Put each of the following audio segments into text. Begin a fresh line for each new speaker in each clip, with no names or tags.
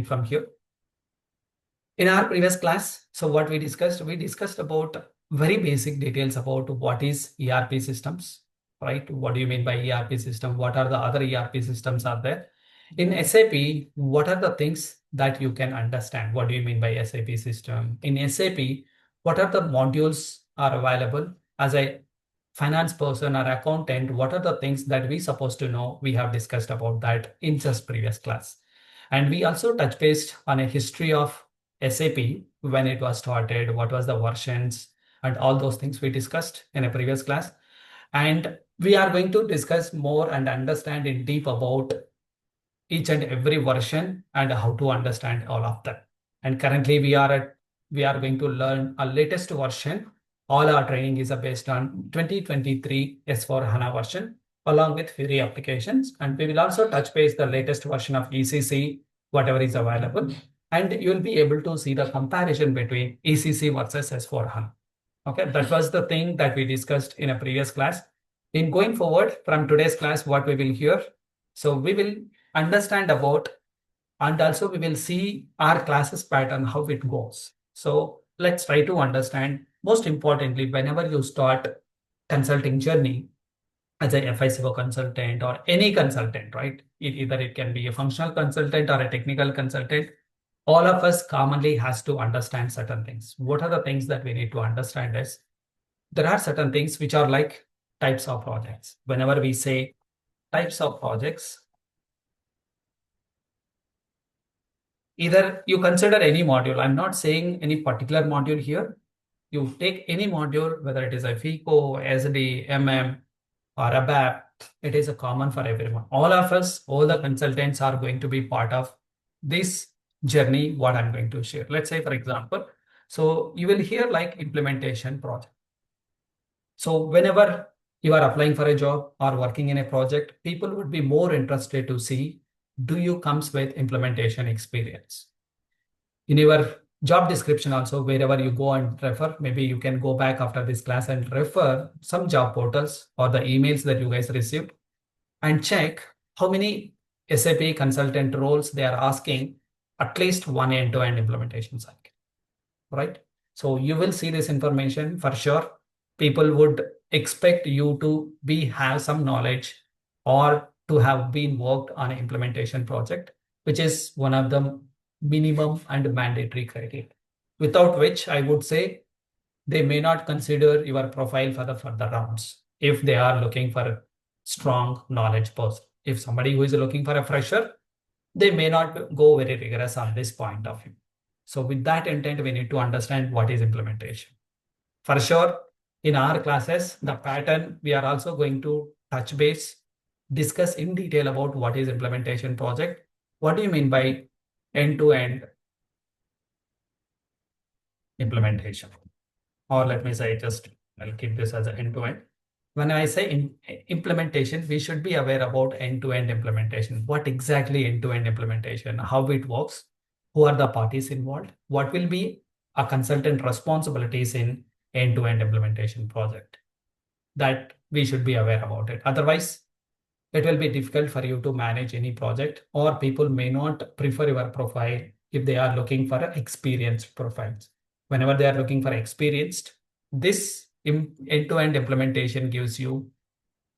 from here. In our previous class, so what we discussed about very basic details about what is ERP systems, right? What do you mean by ERP system? What are the other ERP systems are there? In SAP, what are the things that you can understand? What do you mean by SAP system? In SAP, what are the modules are available? As a finance person or accountant, what are the things that we supposed to know? We have discussed about that in just previous class. And we also touch based on a history of SAP, when it was started, what was the versions, and all those things we discussed in a previous class. And we are going to discuss more and understand in deep about each and every version and how to understand all of them. And currently we are going to learn a latest version. All our training is based on 2023 S4HANA version along with free applications. And we will also touch base the latest version of ECC, whatever is available. And you will be able to see the comparison between ECC versus S4HANA. Okay, that was the thing that we discussed in a previous class. In going forward from today's class, what we will hear. So we will understand about, and also we will see our classes pattern, how it goes. So let's try to understand. Most importantly, whenever you start consulting journey as a FICO consultant or any consultant, right? Either it can be a functional consultant or a technical consultant. All of us commonly has to understand certain things. What are the things that we need to understand is there are certain things which are like types of projects. Whenever we say types of projects, either you consider any module. I'm not saying any particular module here. You take any module, whether it is a FICO, SD, MM, or ABAP, it is a common for everyone. All of us, all the consultants are going to be part of this journey, what I'm going to share. Let's say, for example, so you will hear like implementation project. So whenever you are applying for a job or working in a project, people would be more interested to see, do you comes with implementation experience? In your job description also, wherever you go and refer, maybe you can go back after this class and refer some job portals or the emails that you guys received and check how many SAP consultant roles they are asking at least one end-to-end implementation cycle, right? So you will see this information for sure. People would expect you to have some knowledge or to have been worked on an implementation project, which is one of the minimum and mandatory criteria, without which I would say they may not consider your profile for the further rounds if they are looking for a strong knowledge person. If somebody who is looking for a fresher, they may not go very rigorous on this point of view. So with that intent, we need to understand what is implementation. For sure, in our classes, the pattern, we are also going to touch base, discuss in detail about what is implementation project. What do you mean by end-to-end implementation? Or let me say, just I'll keep this as an end-to-end. When I say implementation, we should be aware about end-to-end implementation. What exactly end-to-end implementation, how it works, who are the parties involved, what will be a consultant responsibilities in end-to-end implementation project. That we should be aware about it. Otherwise, it will be difficult for you to manage any project, or people may not prefer your profile if they are looking for experienced profiles. Whenever they are looking for experienced, this end-to-end implementation gives you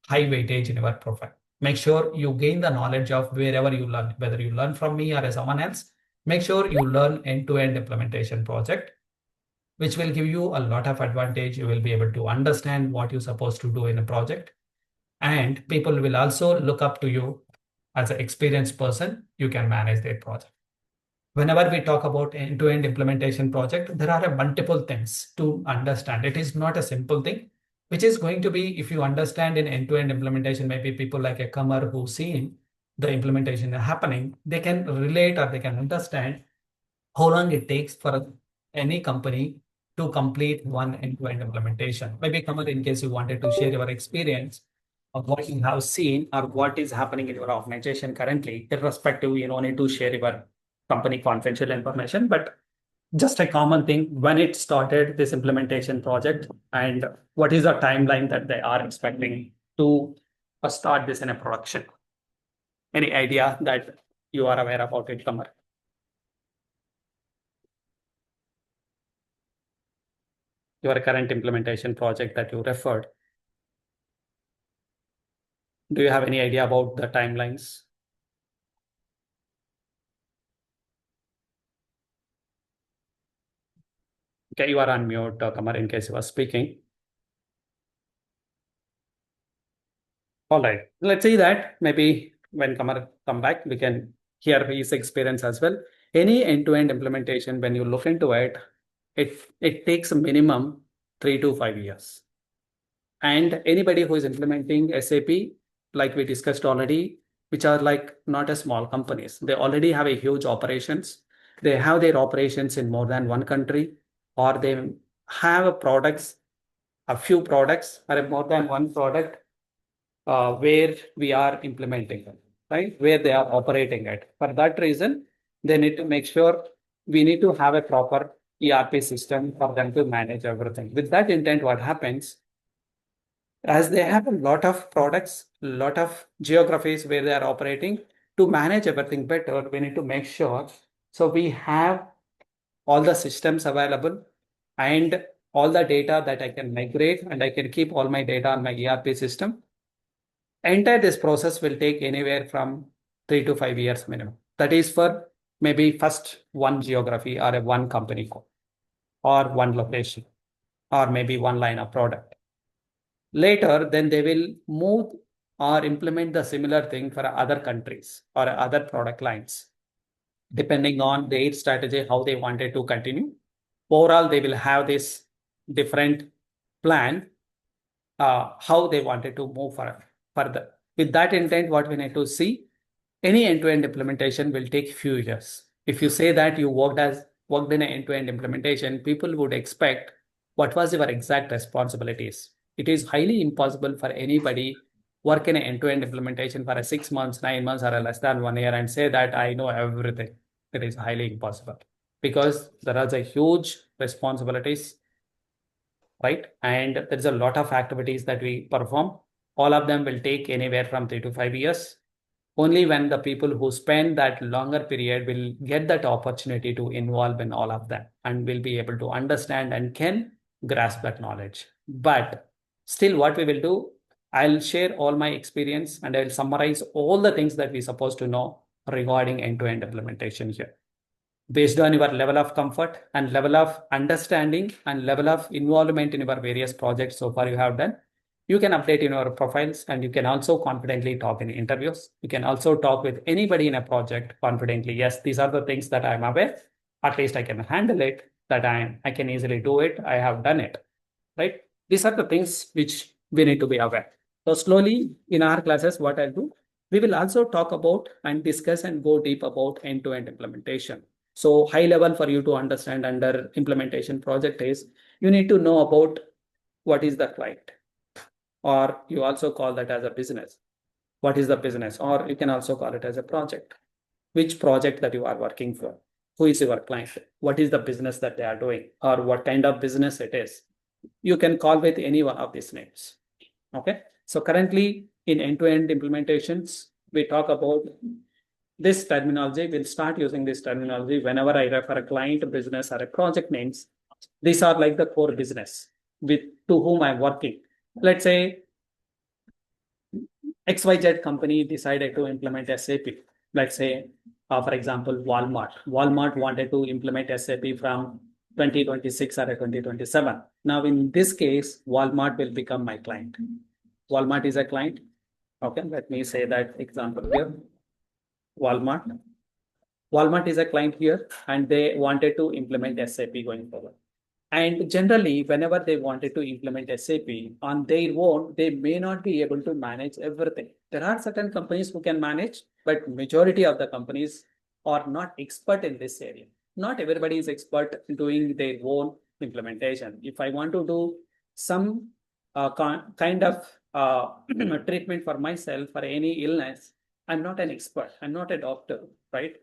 high weightage in your profile. Make sure you gain the knowledge of wherever you learn, whether you learn from me or someone else. Make sure you learn end-to-end implementation project, which will give you a lot of advantage. You will be able to understand what you're supposed to do in a project, and people will also look up to you as an experienced person. You can manage their project. Whenever we talk about end-to-end implementation project, there are multiple things to understand. It is not a simple thing, which is going to be, if you understand in end-to-end implementation, maybe people like a comer who's seen the implementation happening, they can relate or they can understand how long it takes for any company to complete one end-to-end implementation. Maybe comer, in case you wanted to share your experience of what you have seen or what is happening in your organization currently, irrespective, you don't need to share your company confidential information, but just a common thing, when it started this implementation project, and what is the timeline that they are expecting to start this in a production. Any idea that you are aware about it, Kamar? your current implementation project that you referred. Do you have any idea about the timelines? Okay, you are on mute, Kamar, in case you are speaking. All right. Let's say that maybe when Kamar come back, we can hear his experience as well. Any end-to-end implementation, when you look into it, it takes a minimum 3 to 5 years. And anybody who is implementing SAP, like we discussed already, which are like not a small companies, they already have a huge operations. They have their operations in more than one country, or they have products, a few products, or more than one product where we are implementing it, right? Where they are operating it. For that reason, they need to make sure we need to have a proper ERP system for them to manage everything. With that intent, what happens, as they have a lot of products, lot of geographies where they are operating, to manage everything better, we need to make sure. So we have all the systems available and all the data that I can migrate, and I can keep all my data on my ERP system. Entire this process will take anywhere from 3 to 5 years minimum. That is for maybe first one geography or a one company code or one location or maybe one line of product. Later, then they will move or implement the similar thing for other countries or other product lines, depending on their strategy, how they wanted to continue. Overall, they will have this different plan, how they wanted to move further. With that intent, what we need to see, any end-to-end implementation will take few years. If you say that you worked in an end-to-end implementation, people would expect what was your exact responsibilities. It is highly impossible for anybody work in an end-to-end implementation for a 6 months, 9 months, or a less than 1 year and say that I know everything. It is highly impossible because there are a huge responsibilities, right? And there's a lot of activities that we perform. All of them will take anywhere from 3 to 5 years. Only when the people who spend that longer period will get that opportunity to involve in all of them and will be able to understand and can grasp that knowledge. But still, what we will do, I'll share all my experience and I'll summarize all the things that we're supposed to know regarding end-to-end implementation here, based on your level of comfort and level of understanding and level of involvement in your various projects so far you have done. You can update in your profiles, and you can also confidently talk in interviews. You can also talk with anybody in a project confidently. Yes, these are the things that I'm aware. At least I can handle it, that I can easily do it. I have done it, right? These are the things which we need to be aware. So slowly in our classes, what I'll do, we will also talk about and discuss and go deep about end-to-end implementation. So high level for you to understand under implementation project is you need to know about what is the client, or you also call that as a business. What is the business? Or you can also call it as a project. Which project that you are working for? Who is your client? What is the business that they are doing? Or what kind of business it is? You can call with any one of these names. Okay. So currently in end-to-end implementations, we talk about this terminology. We'll start using this terminology whenever I refer a client, business, or a project names. These are like the core business with to whom I'm working. Let's say XYZ company decided to implement SAP. Let's say, for example, Walmart. Walmart wanted to implement SAP from 2026 or 2027. Now, in this case, Walmart will become my client. Walmart is a client. Okay, let me say that example here. Walmart. Walmart is a client here, and they wanted to implement SAP going forward. And generally, whenever they wanted to implement SAP on their own, they may not be able to manage everything. There are certain companies who can manage, but majority of the companies are not expert in this area. Not everybody is expert in doing their own implementation. If I want to do some kind of treatment for myself for any illness, I'm not an expert. I'm not a doctor, right?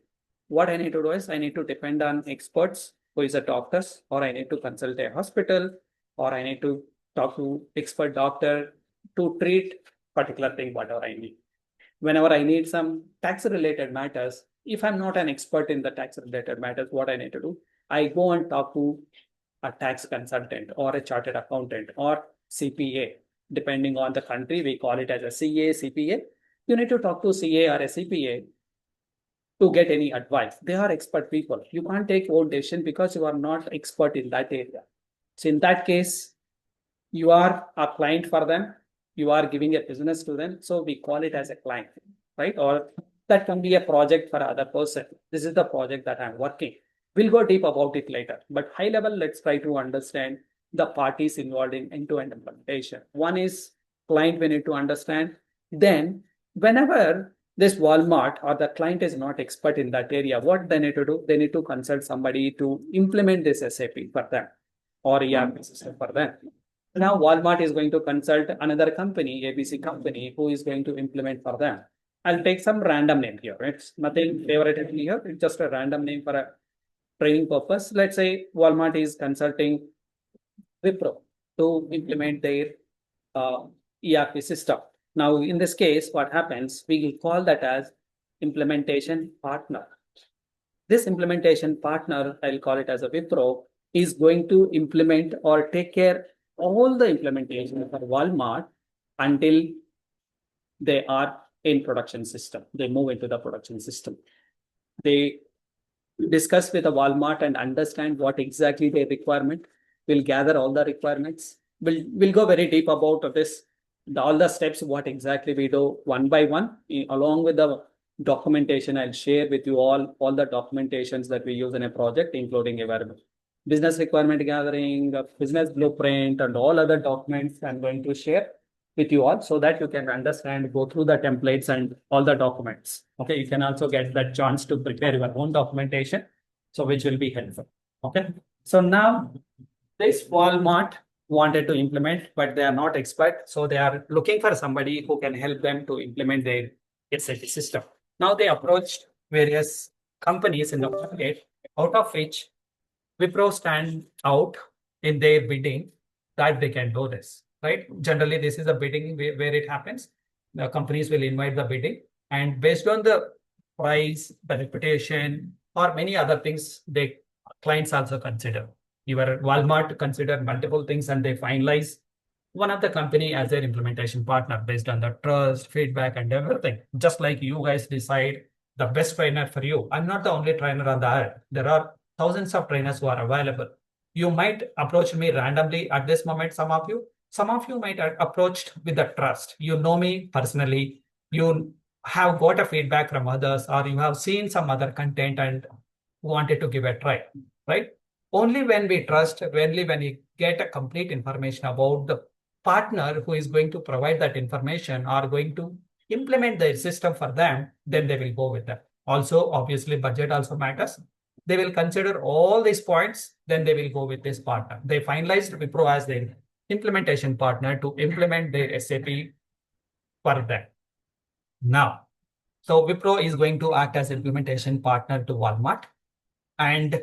What I need to do is I need to depend on experts who is a doctor, or I need to consult a hospital, or I need to talk to expert doctor to treat particular thing, whatever I need. Whenever I need some tax related matters, if I'm not an expert in the tax related matters, what I need to do, I go and talk to a tax consultant or a chartered accountant or CPA. Depending on the country, we call it as a CA, CPA. You need to talk to CA or a CPA to get any advice. They are expert people. You can't take own decision because you are not expert in that area. So in that case, you are a client for them. You are giving a business to them. So we call it as a client, right? Or that can be a project for other person. This is the project that I'm working. We'll go deep about it later. But high level, let's try to understand the parties involved in end-to-end implementation. One is client we need to understand. Then whenever this Walmart or the client is not expert in that area, what they need to do? They need to consult somebody to implement this SAP for them or ERP system for them. Now Walmart is going to consult another company, ABC company, who is going to implement for them. I'll take some random name here. It's nothing favorite here. It's just a random name for a training purpose. Let's say Walmart is consulting Wipro to implement their ERP system. Now, in this case, what happens? We will call that as implementation partner. This implementation partner, I'll call it as a Wipro, is going to implement or take care all the implementation for Walmart until they are in production system. They move into the production system. They discuss with the Walmart and understand what exactly their requirement. We'll gather all the requirements. We'll go very deep about this, all the steps, what exactly we do one by one, along with the documentation. I'll share with you all the documentations that we use in a project, including a business requirement gathering, business blueprint, and all other documents I'm going to share with you all so that you can understand, go through the templates and all the documents. Okay, you can also get that chance to prepare your own documentation, so which will be helpful. Okay, so now this Walmart wanted to implement, but they are not expert. So they are looking for somebody who can help them to implement their SAP system. Now they approached various companies in the market, out of which Wipro stand out in their bidding that they can do this, right? Generally, this is a bidding where it happens. The companies will invite the bidding, and based on the price, the reputation, or many other things, the clients also consider. Your Walmart consider multiple things and they finalize one of the company as their implementation partner based on the trust, feedback, and everything. Just like you guys decide the best trainer for you. I'm not the only trainer on the earth. There are thousands of trainers who are available. You might approach me randomly at this moment, some of you might approached with the trust. You know me personally. You have got a feedback from others, or you have seen some other content and wanted to give a try, right? Only when we trust, only when we get a complete information about the partner who is going to provide that information or going to implement their system for them, then they will go with that. Also, obviously, budget also matters. They will consider all these points, then they will go with this partner. They finalized Wipro as their implementation partner to implement their SAP for them. Now, so Wipro is going to act as implementation partner to Walmart, and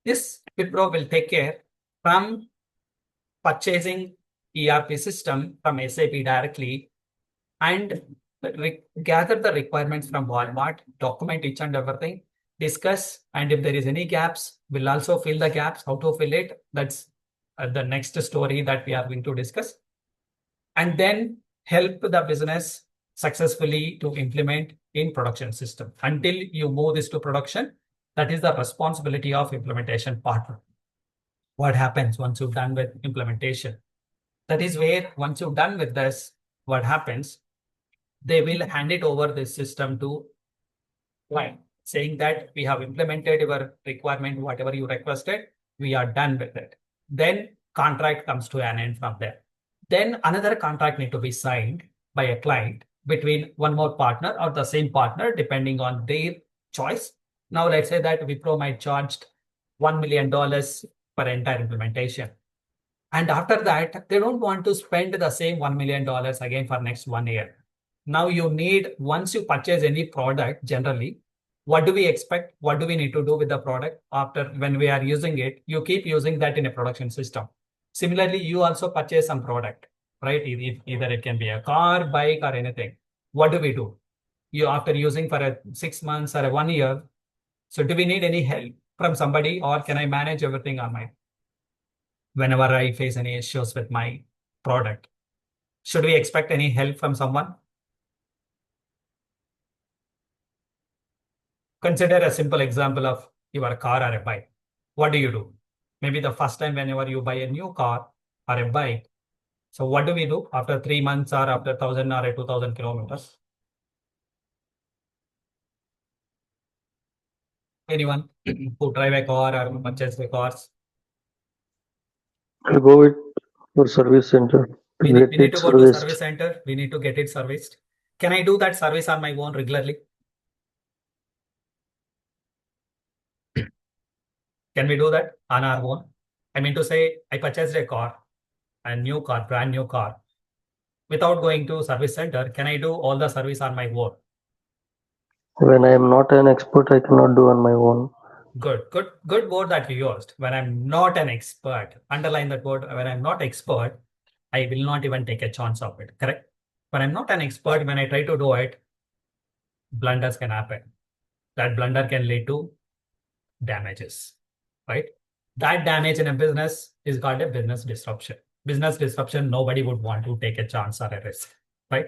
this Wipro will take care from purchasing ERP system from SAP directly and gather the requirements from Walmart, document each and everything, discuss, and if there is any gaps, we'll also fill the gaps. How to fill it? That's the next story that we are going to discuss. And then help the business successfully to implement in production system. Until you move this to production, that is the responsibility of implementation partner. What happens once you've done with implementation? That is where once you've done with this, what happens? They will hand it over this system to client, saying that we have implemented your requirement, whatever you requested, we are done with it. Then contract comes to an end from there. Then another contract need to be signed by a client between one more partner or the same partner, depending on their choice. Now, let's say that Wipro might charge $1 million for entire implementation. And after that, they don't want to spend the same $1 million again for next 1 year. Now you need, once you purchase any product, generally, what do we expect? What do we need to do with the product after when we are using it? You keep using that in a production system. Similarly, you also purchase some product, right? Either it can be a car, bike, or anything. What do we do? You after using for 6 months or 1 year. So do we need any help from somebody, or can I manage everything on my? whenever I face any issues with my product. Should we expect any help from someone? Consider a simple example of your car or a bike. What do you do? Maybe the first time whenever you buy a new car or a bike. So what do we do after 3 months or after 1,000 or 2,000 kilometers? Anyone who drive a car or purchase the cars?
I'll go with for service center to
We
get
need
it
to go to
serviced.
service center. We need to get it serviced. Can I do that service on my own regularly? Can we do that on our own? I mean to say, I purchased a car, a new car, brand new car. Without going to service center, can I do all the service on my own?
When I am not an expert, I cannot do on my own.
Good word that you used. When I'm not an expert, underline that word. When I'm not expert, I will not even take a chance of it. Correct? When I'm not an expert, when I try to do it, blunders can happen. That blunder can lead to damages, right? That damage in a business is called a business disruption. Business disruption, nobody would want to take a chance or a risk, right?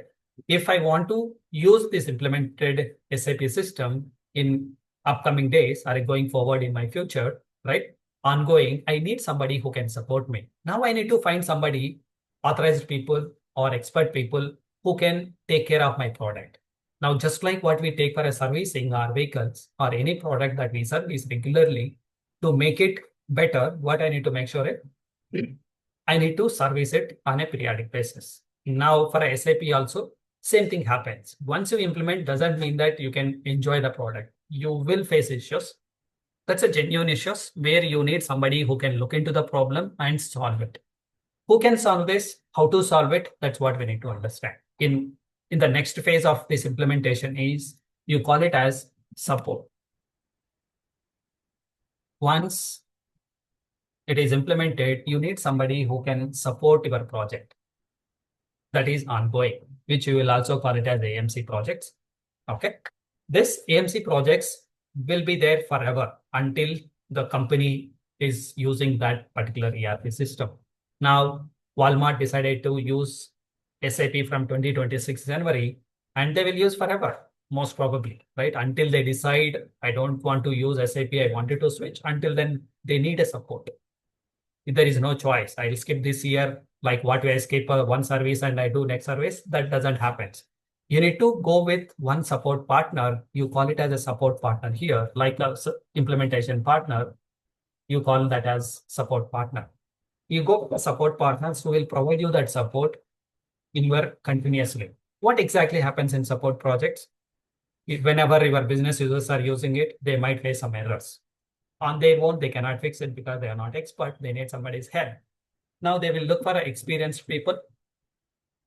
If I want to use this implemented SAP system in upcoming days or going forward in my future, right? Ongoing, I need somebody who can support me. Now I need to find somebody, authorized people or expert people who can take care of my product. Now, just like what we take for a servicing our vehicles or any product that we service regularly, to make it better, what I need to make sure is I need to service it on a periodic basis. Now, for a SAP also, same thing happens. Once you implement, doesn't mean that you can enjoy the product. You will face issues. That's a genuine issues where you need somebody who can look into the problem and solve it. Who can solve this? How to solve it? That's what we need to understand. In the next phase of this implementation is you call it as support. Once it is implemented, you need somebody who can support your project that is ongoing, which you will also call it as AMC projects. Okay. This AMC projects will be there forever until the company is using that particular ERP system. Now, Walmart decided to use SAP from 2026 January, and they will use forever, most probably, right? Until they decide, I don't want to use SAP, I wanted to switch. Until then, they need a support. If there is no choice, I'll skip this year, like what way I skip one service and I do next service, that doesn't happen. You need to go with one support partner. You call it as a support partner here, like a implementation partner. You call that as support partner. You go with support partners who will provide you that support in your continuously. What exactly happens in support projects? Whenever your business users are using it, they might face some errors. On their own, they cannot fix it because they are not expert. They need somebody's help. Now they will look for experienced people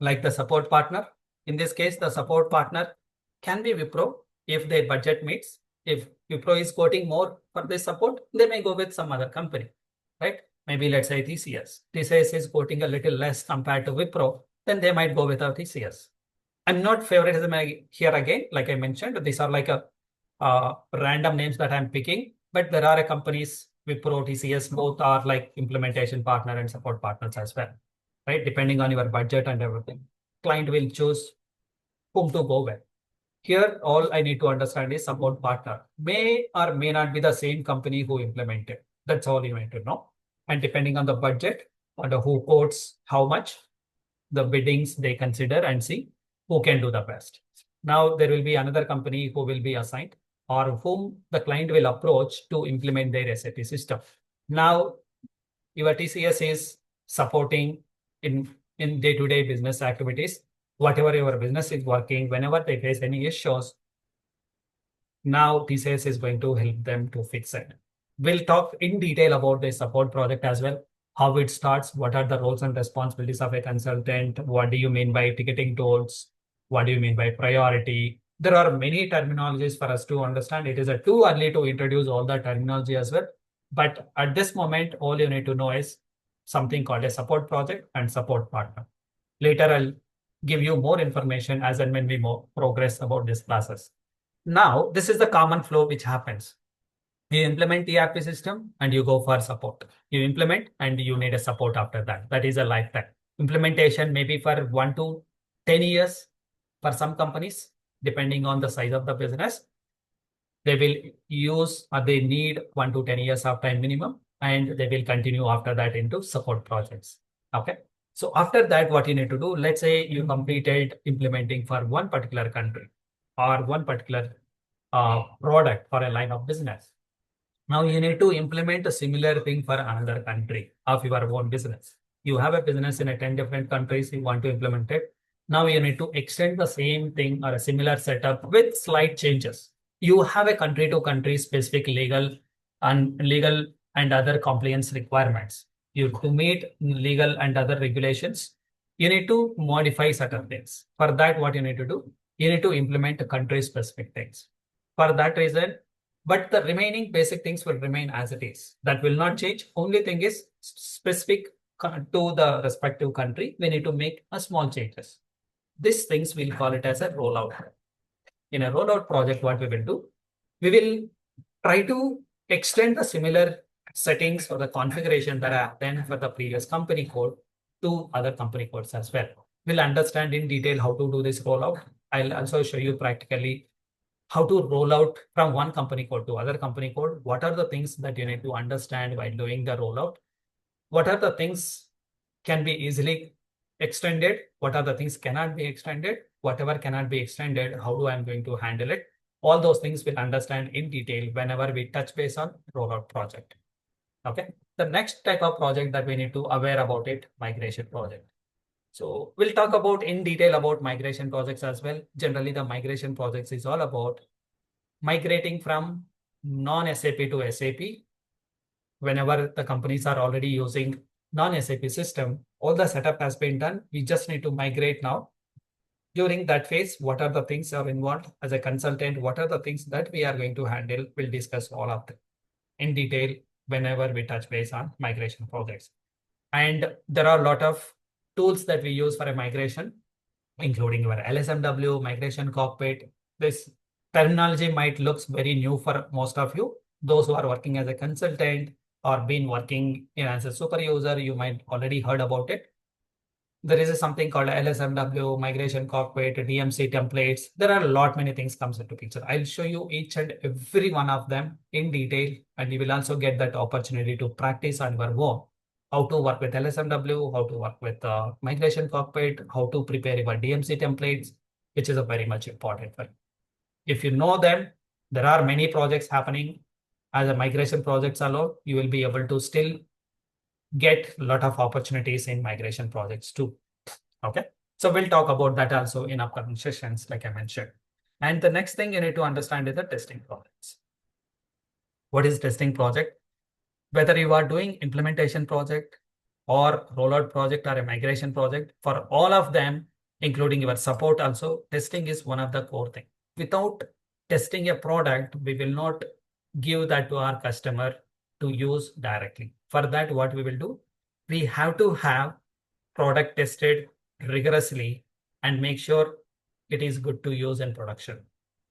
like the support partner. In this case, the support partner can be Wipro if their budget meets. If Wipro is quoting more for this support, they may go with some other company, right? Maybe let's say TCS. TCS is quoting a little less compared to Wipro, then they might go with our TCS. I'm not favoritism here again. Like I mentioned, these are like a random names that I'm picking, but there are companies, Wipro, TCS, both are like implementation partner and support partners as well, right? Depending on your budget and everything, client will choose whom to go with. Here, all I need to understand is support partner may or may not be the same company who implemented. That's all you need to know. And depending on the budget and who quotes how much, the biddings they consider and see who can do the best. Now there will be another company who will be assigned or whom the client will approach to implement their SAP system. Now your TCS is supporting in day-to-day business activities, whatever your business is working, whenever they face any issues, now TCS is going to help them to fix it. We'll talk in detail about the support project as well, how it starts, what are the roles and responsibilities of a consultant, what do you mean by ticketing tools, what do you mean by priority. There are many terminologies for us to understand. It is too early to introduce all the terminology as well. But at this moment, all you need to know is something called a support project and support partner. Later, I'll give you more information as and when we more progress about these classes. Now, this is the common flow which happens. You implement ERP system and you go for support. You implement and you need a support after that. That is a lifetime. Implementation maybe for 1 to 10 years for some companies, depending on the size of the business. They will use or they need 1 to 10 years of time minimum, and they will continue after that into support projects. Okay. So after that, what you need to do, let's say you completed implementing for one particular country or one particular product for a line of business. Now you need to implement a similar thing for another country of your own business. You have a business in 10 different countries, you want to implement it. Now you need to extend the same thing or a similar setup with slight changes. You have a country to country specific legal and other compliance requirements. You to meet legal and other regulations, you need to modify certain things. For that, what you need to do, you need to implement country specific things. For that reason, but the remaining basic things will remain as it is. That will not change. Only thing is specific to the respective country. We need to make a small changes. These things we'll call it as a rollout. In a rollout project, what we will do, we will try to extend the similar settings or the configuration that I have done for the previous company code to other company codes as well. We'll understand in detail how to do this rollout. I'll also show you practically how to roll out from one company code to other company code. What are the things that you need to understand while doing the rollout? What are the things can be easily extended? What are the things cannot be extended? Whatever cannot be extended, how do I'm going to handle it? All those things we'll understand in detail whenever we touch base on rollout project. Okay. The next type of project that we need to aware about it, migration project. So we'll talk about in detail about migration projects as well. Generally, the migration projects is all about migrating from non-SAP to SAP. Whenever the companies are already using non-SAP system, all the setup has been done. We just need to migrate now. During that phase, what are the things are involved as a consultant? What are the things that we are going to handle? We'll discuss all of them in detail whenever we touch base on migration projects. And there are a lot of tools that we use for a migration, including your LSMW, migration cockpit. This terminology might look very new for most of you. Those who are working as a consultant or been working as a super user, you might already heard about it. There is something called LSMW, migration cockpit, DMC templates. There are a lot many things comes into picture. I'll show you each and every one of them in detail, and you will also get that opportunity to practice on your own how to work with LSMW, how to work with migration cockpit, how to prepare your DMC templates, which is a very much important for you. If you know them, there are many projects happening as a migration projects alone. You will be able to still get a lot of opportunities in migration projects too. Okay. So we'll talk about that also in upcoming sessions, like I mentioned. And the next thing you need to understand is the testing projects. What is testing project? Whether you are doing implementation project or rollout project or a migration project, for all of them, including your support also, testing is one of the core things. Without testing a product, we will not give that to our customer to use directly. For that, what we will do, we have to have product tested rigorously and make sure it is good to use in production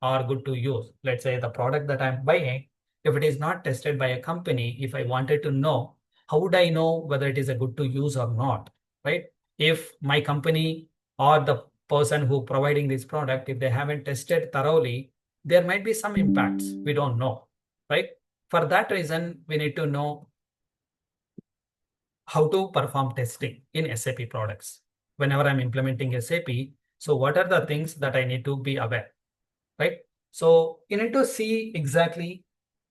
or good to use. Let's say the product that I'm buying, if it is not tested by a company, if I wanted to know, how would I know whether it is a good to use or not, right? If my company or the person who providing this product, if they haven't tested thoroughly, there might be some impacts. We don't know, right? For that reason, we need to know how to perform testing in SAP products. Whenever I'm implementing SAP, so what are the things that I need to be aware, right? So you need to see exactly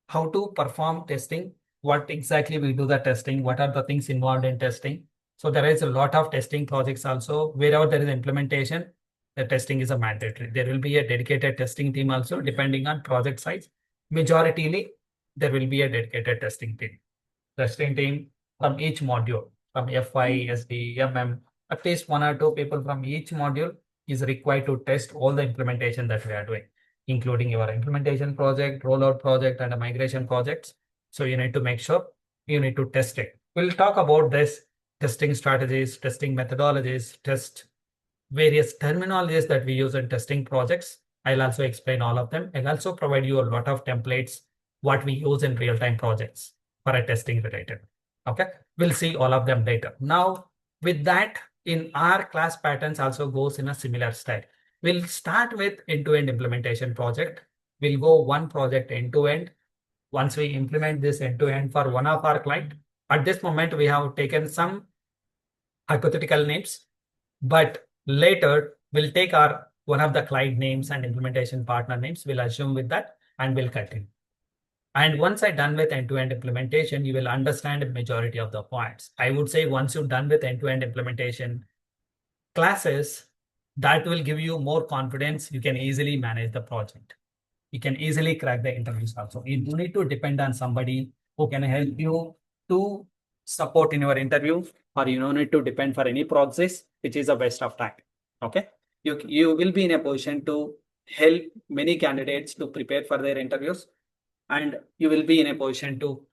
how to perform testing, what exactly we do the testing, what are the things involved in testing. So there is a lot of testing projects also. Wherever there is implementation, the testing is a mandatory. There will be a dedicated testing team also, depending on project size. Majoritarily, there will be a dedicated testing team. Testing team from each module, from FI, SD, MM, at least one or two people from each module is required to test all the implementation that we are doing, including your implementation project, rollout project, and a migration projects. So you need to make sure you need to test it. We'll talk about this testing strategies, testing methodologies, test various terminologies that we use in testing projects. I'll also explain all of them. I'll also provide you a lot of templates what we use in real-time projects for a testing related. Okay, we'll see all of them later. Now, with that, in our class patterns also goes in a similar style. We'll start with end-to-end implementation project. We'll go one project end-to-end. Once we implement this end-to-end for one of our client, at this moment, we have taken some hypothetical names, but later we'll take our one of the client names and implementation partner names. We'll assume with that and we'll continue. And once I'm done with end-to-end implementation, you will understand the majority of the points. I would say once you're done with end-to-end implementation classes, that will give you more confidence. You can easily manage the project. You can easily crack the interviews also. You don't need to depend on somebody who can help you to support in your interview, or you don't need to depend for any process, which is a waste of time. Okay. You will be in a position to help many candidates to prepare for their interviews, and you will be in a position to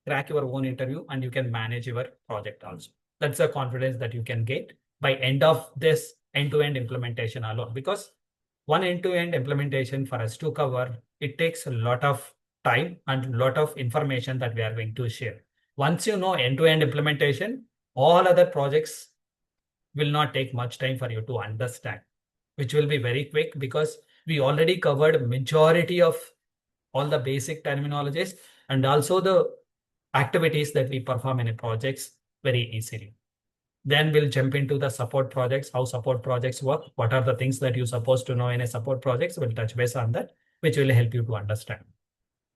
crack your own interview, and you can manage your project also. That's the confidence that you can get by end of this end-to-end implementation alone, because one end-to-end implementation for us to cover, it takes a lot of time and a lot of information that we are going to share. Once you know end-to-end implementation, all other projects will not take much time for you to understand, which will be very quick because we already covered majority of all the basic terminologies and also the activities that we perform in a projects very easily. Then we'll jump into the support projects, how support projects work, what are the things that you're supposed to know in a support projects. We'll touch base on that, which will help you to understand.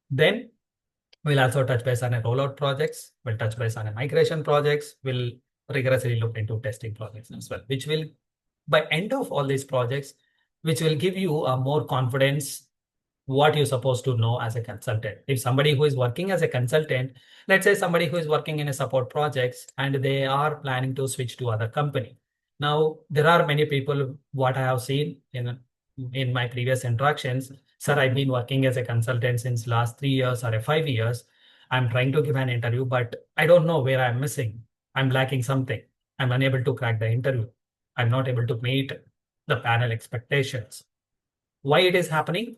Then we'll also touch base on a rollout projects. We'll touch base on a migration projects. We'll rigorously look into testing projects as well, which will, by end of all these projects, which will give you a more confidence what you're supposed to know as a consultant. If somebody who is working as a consultant, let's say somebody who is working in a support projects and they are planning to switch to other company. Now, there are many people, what I have seen in my previous interactions, sir, I've been working as a consultant since last 3 years or 5 years. I'm trying to give an interview, but I don't know where I'm missing. I'm lacking something. I'm unable to crack the interview. I'm not able to meet the panel expectations. Why it is happening?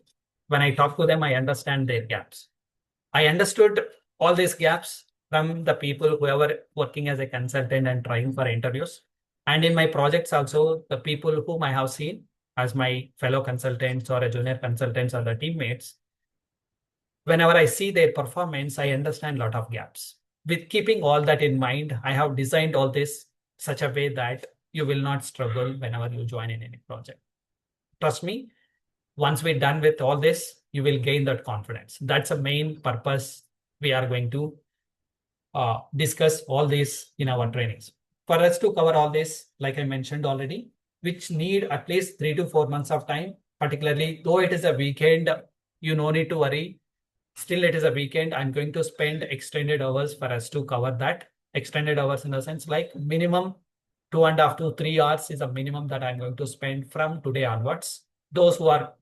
When I talk to them, I understand their gaps. I understood all these gaps from the people who are working as a consultant and trying for interviews. And in my projects also, the people whom I have seen as my fellow consultants or a junior consultants or the teammates, whenever I see their performance, I understand a lot of gaps. With keeping all that in mind, I have designed all this such a way that you will not struggle whenever you join in any project. Trust me, once we're done with all this, you will gain that confidence. That's the main purpose we are going to discuss all this in our trainings. For us to cover all this, like I mentioned already, which need at least 3 to 4 months of time, particularly though it is a weekend, you no need to worry. Still, it is a weekend. I'm going to spend extended hours for us to cover that. Extended hours in the sense like minimum 2.5 to 3 hours is a minimum that I'm going to spend from today onwards. Those who are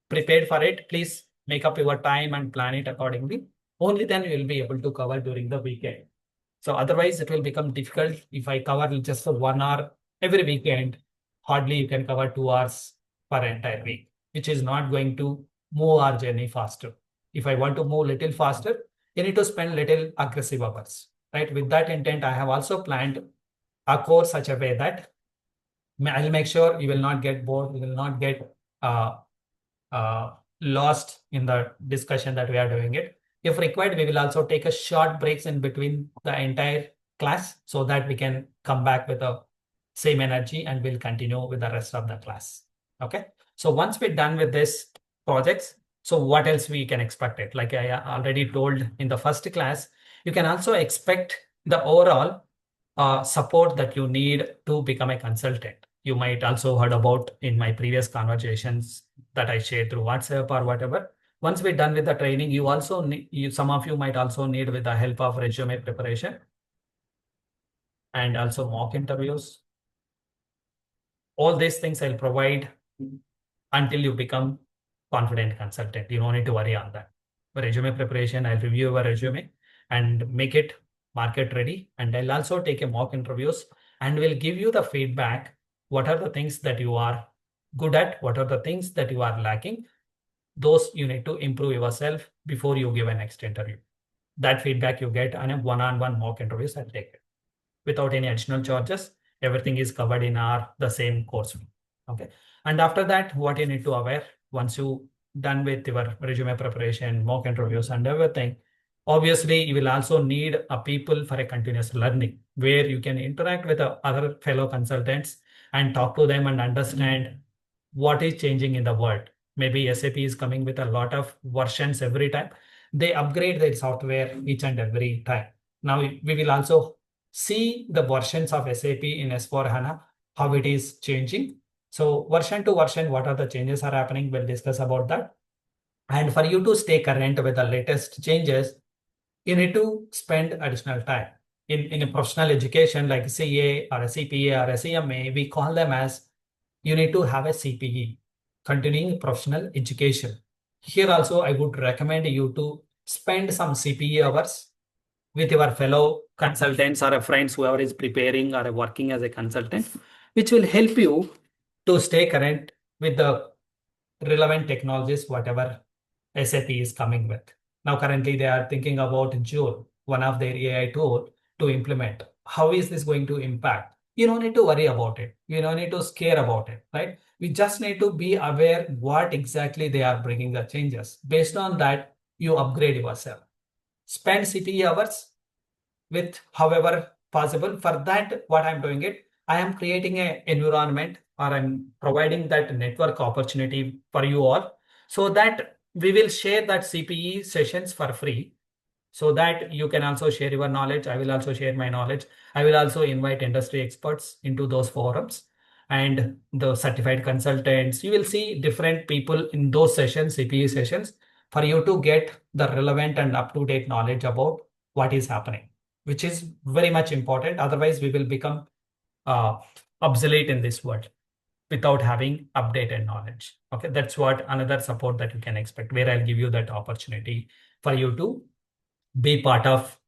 prepared for it, please make up your time and plan it accordingly. Only then you will be able to cover during the weekend. So otherwise, it will become difficult if I cover just for 1 hour every weekend. Hardly you can cover 2 hours per entire week, which is not going to move our journey faster. If I want to move little faster, you need to spend little aggressive hours, right? With that intent, I have also planned a course such a way that I'll make sure you will not get bored, you will not get lost in the discussion that we are doing it. If required, we will also take a short breaks in between the entire class so that we can come back with the same energy and we'll continue with the rest of the class. Okay. So once we're done with this projects, so what else we can expect it? Like I already told in the first class, you can also expect the overall support that you need to become a consultant. You might also heard about in my previous conversations that I shared through WhatsApp or whatever. Once we're done with the training, you also need, some of you might also need with the help of resume preparation and also mock interviews. All these things I'll provide until you become confident consultant. You don't need to worry on that. For resume preparation, I'll review your resume and make it market ready. And I'll also take a mock interviews and will give you the feedback. What are the things that you are good at? What are the things that you are lacking? those you need to improve yourself before you give a next interview. That feedback you get on a one-on-one mock interviews I'll take it without any additional charges. Everything is covered in our the same course fee. Okay. And after that, what you need to aware once you done with your resume preparation, mock interviews, and everything, obviously you will also need a people for a continuous learning where you can interact with the other fellow consultants and talk to them and understand what is changing in the world. Maybe SAP is coming with a lot of versions every time. They upgrade their software each and every time. Now we will also see the versions of SAP in S/4HANA, how it is changing. So version to version, what are the changes are happening? We'll discuss about that. And for you to stay current with the latest changes, you need to spend additional time. In a professional education like CA or a CPA or a CMA, we call them as you need to have a CPE, continuing professional education. Here also, I would recommend you to spend some CPE hours with your fellow consultants or friends, whoever is preparing or working as a consultant, which will help you to stay current with the relevant technologies, whatever SAP is coming with. Now, currently, they are thinking about Joule, one of their AI tool to implement. How is this going to impact? You don't need to worry about it. You don't need to scare about it, right? We just need to be aware what exactly they are bringing the changes. Based on that, you upgrade yourself. Spend CPE hours with however possible. For that, what I'm doing it, I am creating an environment or I'm providing that network opportunity for you all so that we will share that CPE sessions for free so that you can also share your knowledge. I will also share my knowledge. I will also invite industry experts into those forums and the certified consultants. You will see different people in those sessions, CPE sessions, for you to get the relevant and up-to-date knowledge about what is happening, which is very much important. Otherwise, we will become uh, obsolete in this world without having updated knowledge. Okay, that's what another support that you can expect, where I'll give you that opportunity for you to be part of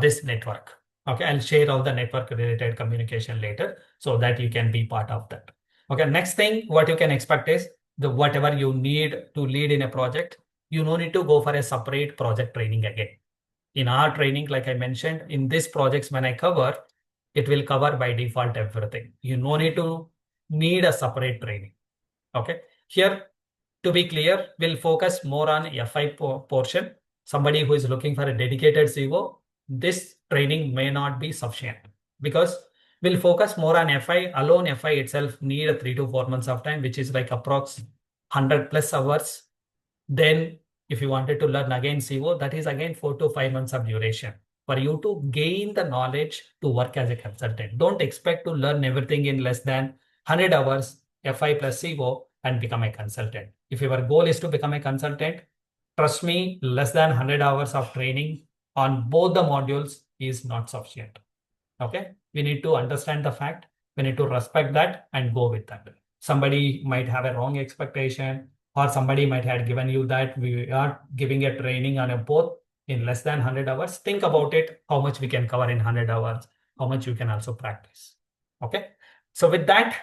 this network. Okay, I'll share all the network related communication later so that you can be part of that. Okay, next thing, what you can expect is the whatever you need to lead in a project, you no need to go for a separate project training again. In our training, like I mentioned, in these projects, when I cover, it will cover by default everything. You no need to need a separate training. Okay. Here, to be clear, we'll focus more on FI portion. Somebody who is looking for a dedicated CO, this training may not be sufficient because we'll focus more on FI. Alone FI itself need a 3 to 4 months of time, which is like approx 100 plus hours. Then if you wanted to learn again CO, that is again 4 to 5 months of duration for you to gain the knowledge to work as a consultant. Don't expect to learn everything in less than 100 hours, FI plus CO, and become a consultant. If your goal is to become a consultant, trust me, less than 100 hours of training on both the modules is not sufficient. Okay, we need to understand the fact, we need to respect that and go with that. Somebody might have a wrong expectation, or somebody might have given you that we are giving a training on a both in less than 100 hours. Think about it, how much we can cover in 100 hours, how much you can also practice. Okay, so with that,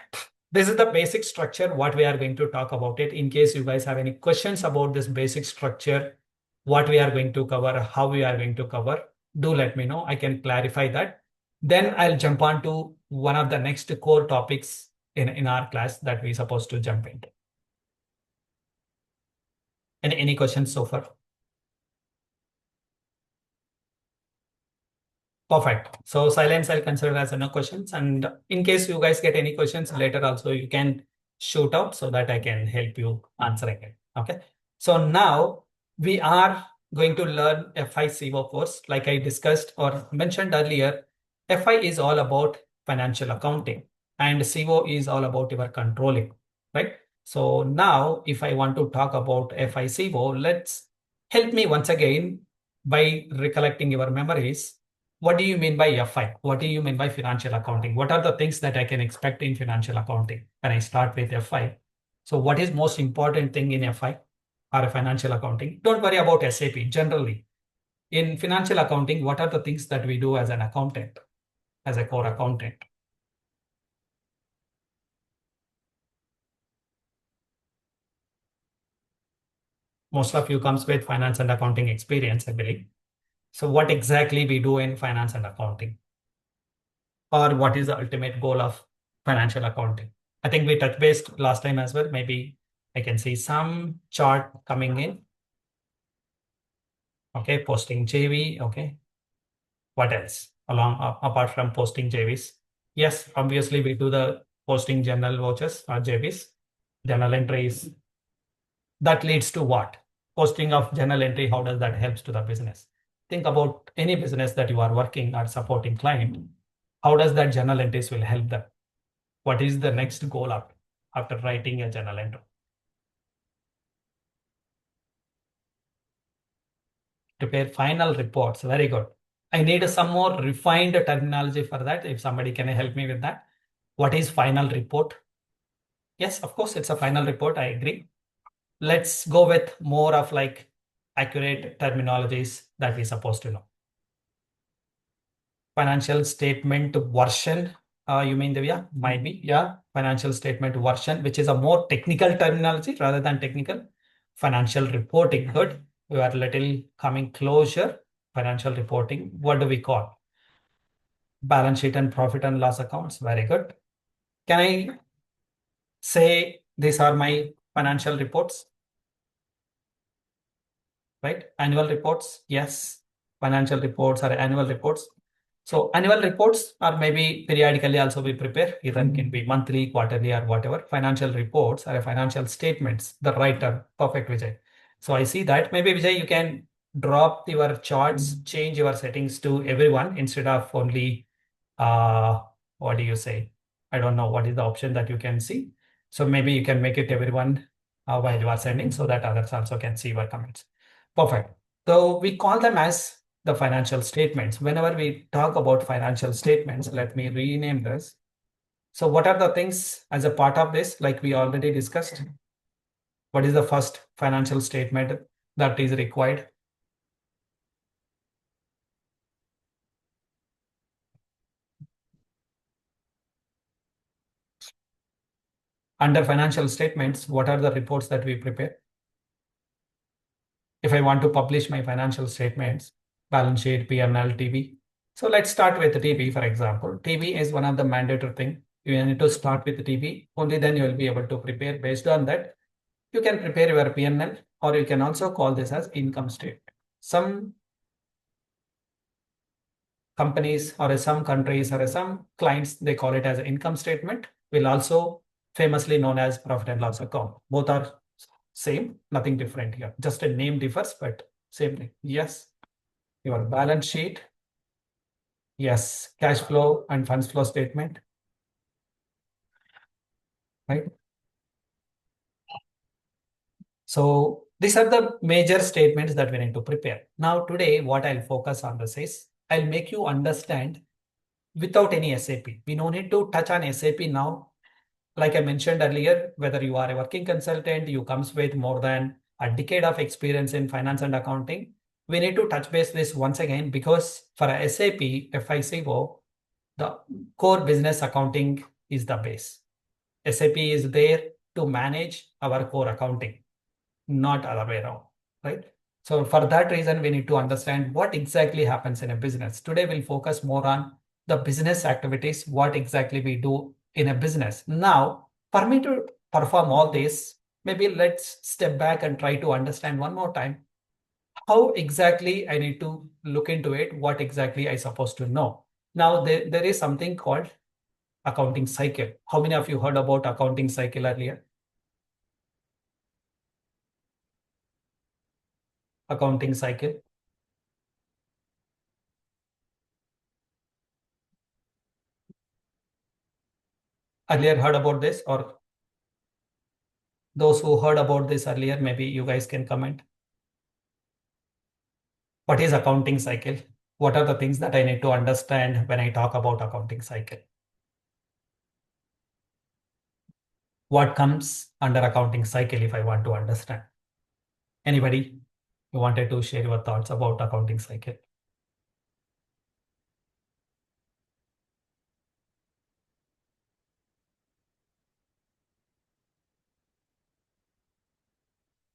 this is the basic structure what we are going to talk about it. In case you guys have any questions about this basic structure, what we are going to cover, how we are going to cover, do let me know. I can clarify that. Then I'll jump on to one of the next core topics in our class that we're supposed to jump into. Any questions so far? Perfect. So silence I'll consider as no questions. And in case you guys get any questions later also, you can shoot out so that I can help you answering it. Okay. So now we are going to learn FI/CO course. Like I discussed or mentioned earlier, FI is all about financial accounting and CO is all about your controlling, right? So now if I want to talk about FI/CO, let's help me once again by recollecting your memories. What do you mean by FI? What do you mean by financial accounting? What are the things that I can expect in financial accounting when I start with FI? So what is most important thing in FI or financial accounting? Don't worry about SAP. Generally, in financial accounting, what are the things that we do as an accountant, as a core accountant? Most of you comes with finance and accounting experience, I believe. So what exactly we do in finance and accounting, or what is the ultimate goal of financial accounting? I think we touched base last time as well. Maybe I can see some chart coming in. Okay, posting JV. Okay, what else apart from posting JVs? Yes, obviously we do the posting general vouchers or JVs, general entries. That leads to what? Posting of journal entry, how does that helps to the business? Think about any business that you are working or supporting client. How does that journal entries will help them? What is the next goal after writing a journal entry? Prepare final reports. Very good. I need some more refined terminology for that. If somebody can help me with that. What is final report? Yes, of course, it's a final report. I agree. Let's go with more of like accurate terminologies that we're supposed to know. Financial statement version. You mean Divya? Might be. Yeah. Financial statement version, which is a more technical terminology rather than technical. Financial reporting. Good. We are little coming closer. Financial reporting. What do we call? Balance sheet and profit and loss accounts. Very good. Can I say these are my financial reports? Right? Annual reports. Yes. Financial reports are annual reports. So annual reports are maybe periodically also we prepare, either it can be monthly, quarterly, or whatever. Financial reports are financial statements, the right term, perfect Vijay. So I see that. Maybe Vijay, you can drop your charts, change your settings to everyone instead of only, what do you say? I don't know what is the option that you can see. So maybe you can make it everyone while you are sending so that others also can see your comments. Perfect. So we call them as the financial statements. Whenever we talk about financial statements, let me rename this. So what are the things as a part of this, like we already discussed? What is the first financial statement that is required? Under financial statements, what are the reports that we prepare? If I want to publish my financial statements, balance sheet, P&L, TB. So let's start with TB, for example. TB is one of the mandatory thing. You need to start with TB. Only then you will be able to prepare. Based on that, you can prepare your P&L, or you can also call this as income statement. Some companies or some countries or some clients, they call it as an income statement, will also famously known as profit and loss account. Both are same, nothing different here. Just a name differs, but same thing. Yes, your balance sheet. Yes, cash flow and funds flow statement, right? So these are the major statements that we need to prepare. Now today, what I'll focus on this is I'll make you understand without any SAP. We no need to touch on SAP now. Like I mentioned earlier, whether you are a working consultant, you comes with more than a decade of experience in finance and accounting. We need to touch base this once again because for a SAP FICO, the core business accounting is the base. SAP is there to manage our core accounting, not other way around, right? So for that reason, we need to understand what exactly happens in a business. Today, we'll focus more on the business activities, what exactly we do in a business. Now, for me to perform all this, maybe let's step back and try to understand one more time how exactly I need to look into it, what exactly I supposed to know. Now, there is something called accounting cycle. How many of you heard about accounting cycle earlier? Accounting cycle. Earlier heard about this, or those who heard about this earlier, maybe you guys can comment. What is accounting cycle? What are the things that I need to understand when I talk about accounting cycle? What comes under accounting cycle if I want to understand? Anybody who wanted to share your thoughts about accounting cycle?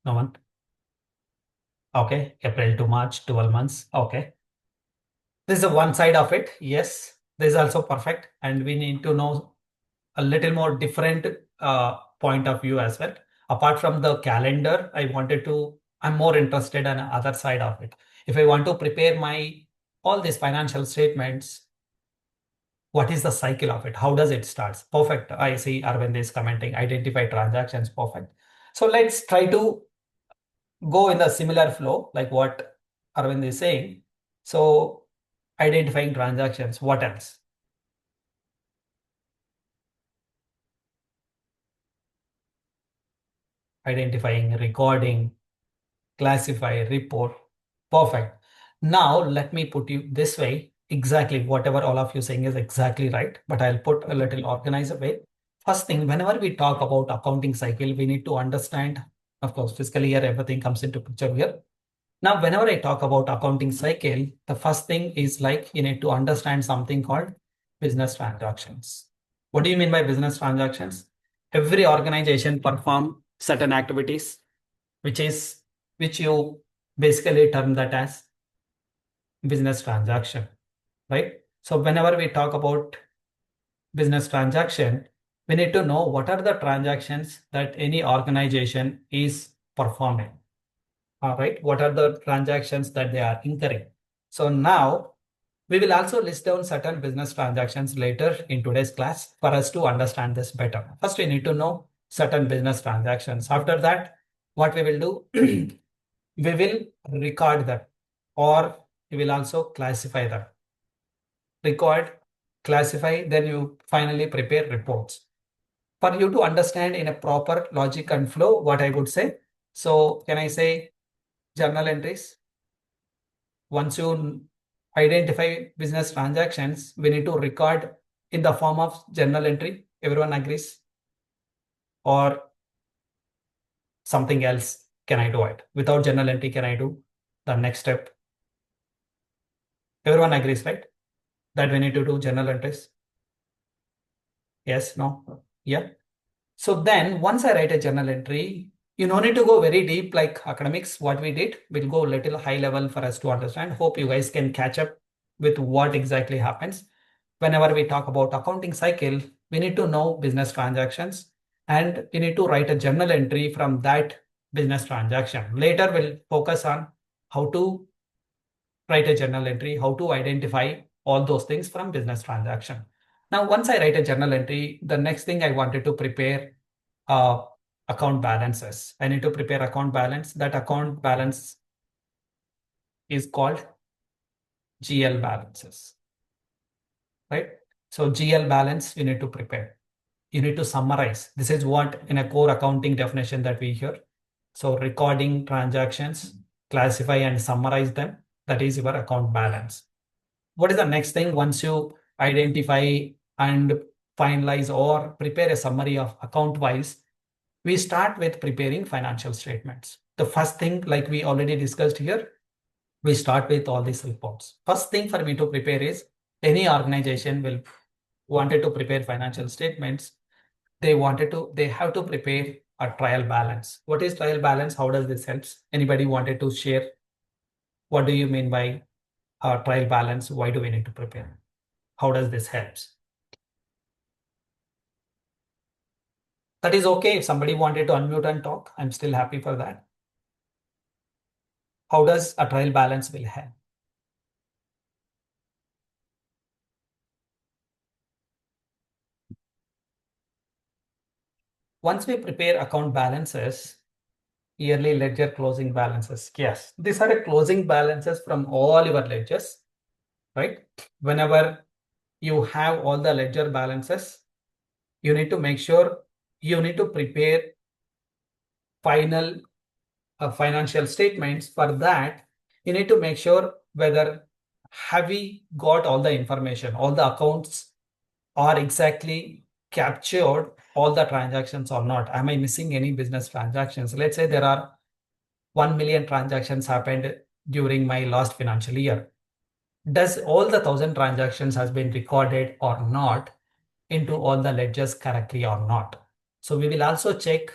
No one? Okay, April to March, 12 months. Okay. This is the one side of it. Yes, this is also perfect. And we need to know a little more different point of view as well. Apart from the calendar, I'm more interested in other side of it. If I want to prepare all these financial statements, what is the cycle of it? How does it start? Perfect. I see Arvind is commenting, identify transactions. Perfect. So let's try to go in the similar flow, like what Arvind is saying. So identifying transactions, what else? Identifying, recording, classify, report. Perfect. Now let me put you this way. Exactly whatever all of you saying is exactly right, but I'll put a little organized way. First thing, whenever we talk about accounting cycle, we need to understand, of course, fiscal year, everything comes into picture here. Now, whenever I talk about accounting cycle, the first thing is like you need to understand something called business transactions. What do you mean by business transactions? Every organization perform certain activities, which is which you basically term that as business transaction, right? So whenever we talk about business transaction, we need to know what are the transactions that any organization is performing. All right, what are the transactions that they are incurring? So now we will also list down certain business transactions later in today's class for us to understand this better. First, we need to know certain business transactions. After that, what we will do, we will record them, or we will also classify them. Record, classify, then you finally prepare reports. For you to understand in a proper logic and flow, what I would say. So can I say journal entries? Once you identify business transactions, we need to record in the form of journal entry. Everyone agrees? Or something else can I do it? Without journal entry, can I do the next step? Everyone agrees, right? That we need to do journal entries. Yes, no? Yeah. So then once I write a journal entry, you don't need to go very deep like academics. What we did, we'll go a little high level for us to understand. Hope you guys can catch up with what exactly happens. Whenever we talk about accounting cycle, we need to know business transactions and you need to write a journal entry from that business transaction. Later, we'll focus on how to write a journal entry, how to identify all those things from business transaction. Now, once I write a journal entry, the next thing I wanted to prepare uh, account balances. I need to prepare account balance. That account balance is called GL balances, right? So GL balance you need to prepare. You need to summarize. This is what in a core accounting definition that we hear. So recording transactions, classify and summarize them. That is your account balance. What is the next thing once you identify and finalize or prepare a summary of account wise? We start with preparing financial statements. The first thing, like we already discussed here, we start with all these reports. First thing for me to prepare is any organization will wanted to prepare financial statements. They have to prepare a trial balance. What is trial balance? How does this helps? Anybody wanted to share? What do you mean by trial balance? Why do we need to prepare? How does this helps? That is okay. If somebody wanted to unmute and talk, I'm still happy for that. How does a trial balance will help? Once we prepare account balances, yearly ledger closing balances. Yes, these are the closing balances from all your ledgers, right? Whenever you have all the ledger balances, you need to make sure you need to prepare final financial statements. For that, you need to make sure whether have we got all the information, all the accounts are exactly captured all the transactions or not. Am I missing any business transactions? Let's say there are 1 million transactions happened during my last financial year. Does all the 1,000 transactions has been recorded or not into all the ledgers correctly or not? So we will also check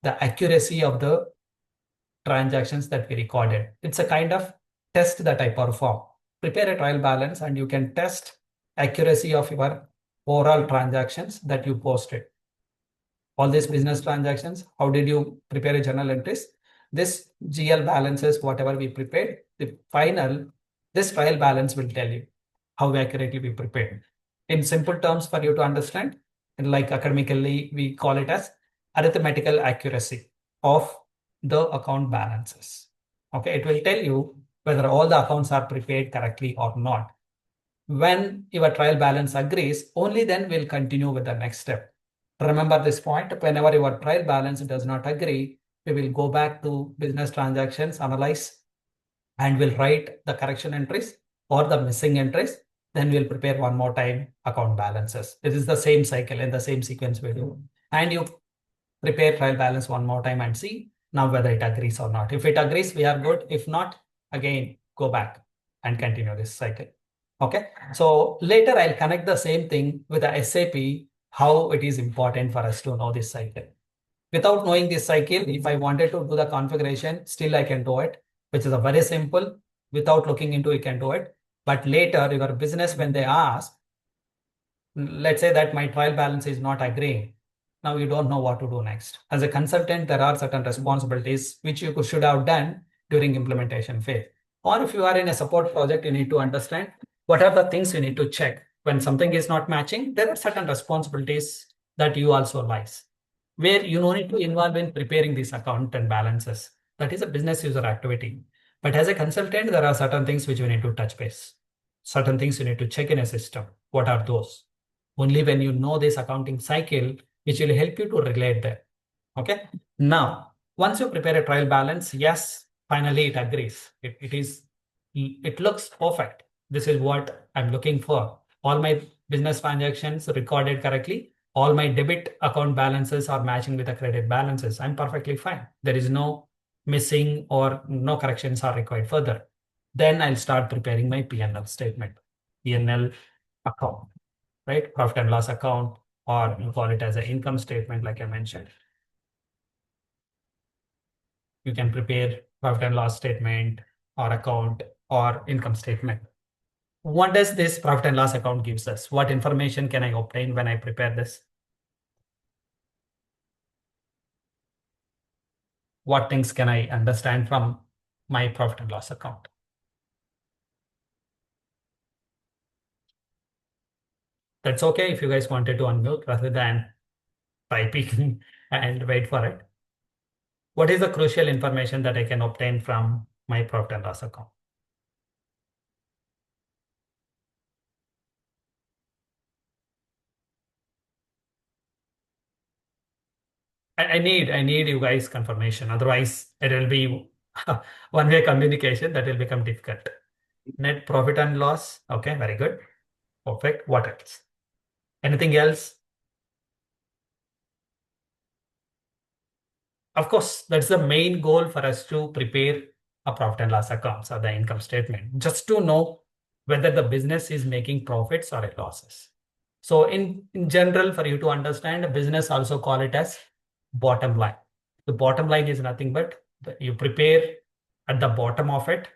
the accuracy of the transactions that we recorded. It's a kind of test that I perform. Prepare a trial balance and you can test accuracy of your overall transactions that you posted. All these business transactions, how did you prepare a journal entries? This GL balances, whatever we prepared, the final, this trial balance will tell you how accurately we prepared. In simple terms for you to understand, and like academically, we call it as arithmetical accuracy of the account balances. Okay, it will tell you whether all the accounts are prepared correctly or not. When your trial balance agrees, only then we'll continue with the next step. Remember this point, whenever your trial balance does not agree, we will go back to business transactions, analyze, and we'll write the correction entries or the missing entries. Then we'll prepare one more time account balances. This is the same cycle in the same sequence we do. And you prepare trial balance one more time and see now whether it agrees or not. If it agrees, we are good. If not, again, go back and continue this cycle. Okay. So later I'll connect the same thing with the SAP, how it is important for us to know this cycle. Without knowing this cycle, if I wanted to do the configuration, still I can do it, which is a very simple. Without looking into it, you can do it. But later, your business, when they ask, let's say that my trial balance is not agreeing. Now you don't know what to do next. As a consultant, there are certain responsibilities which you should have done during implementation phase. Or if you are in a support project, you need to understand what are the things you need to check. When something is not matching, there are certain responsibilities that you also lies, where you no need to involve in preparing these account and balances. That is a business user activity. But as a consultant, there are certain things which you need to touch base. Certain things you need to check in a system. What are those? Only when you know this accounting cycle, which will help you to relate that. Okay. Now, once you prepare a trial balance, yes, finally it agrees. It looks perfect. This is what I'm looking for. All my business transactions recorded correctly. All my debit account balances are matching with the credit balances. I'm perfectly fine. There is no missing or no corrections are required further. Then I'll start preparing my P&L statement, P&L account, right? Profit and loss account, or you call it as an income statement, like I mentioned. You can prepare profit and loss statement or account or income statement. What does this profit and loss account gives us? What information can I obtain when I prepare this? What things can I understand from my profit and loss account? That's okay if you guys wanted to unmute rather than typing and wait for it. What is the crucial information that I can obtain from my profit and loss account? I need you guys confirmation. Otherwise, it will be one-way communication that will become difficult. Net profit and loss. Okay, very good. Perfect. What else? Anything else? Of course, that's the main goal for us to prepare a profit and loss accounts or the income statement, just to know whether the business is making profits or losses. So in general, for you to understand, a business also call it as bottom line. The bottom line is nothing but you prepare at the bottom of it,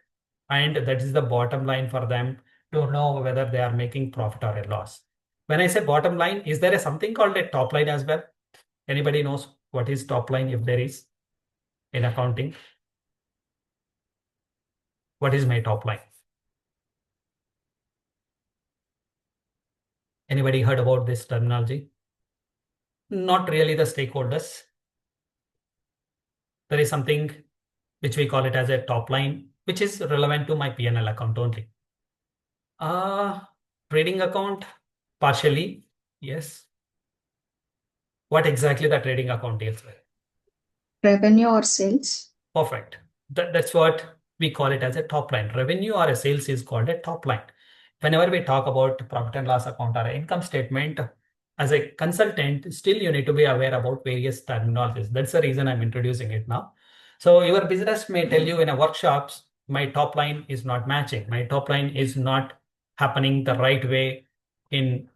and that is the bottom line for them to know whether they are making profit or a loss. When I say bottom line, is there something called a top line as well? Anybody knows what is top line if there is in accounting? What is my top line? Anybody heard about this terminology? Not really the stakeholders. There is something which we call it as a top line, which is relevant to my P&L account only. Trading account, partially, yes. What exactly the trading account deals with?
Revenue or sales?
Perfect. That's what we call it as a top line. Revenue or a sales is called a top line. Whenever we talk about profit and loss account or income statement, as a consultant, still you need to be aware about various terminologies. That's the reason I'm introducing it now. So your business may tell you in a workshops, my top line is not matching. My top line is not happening the right way in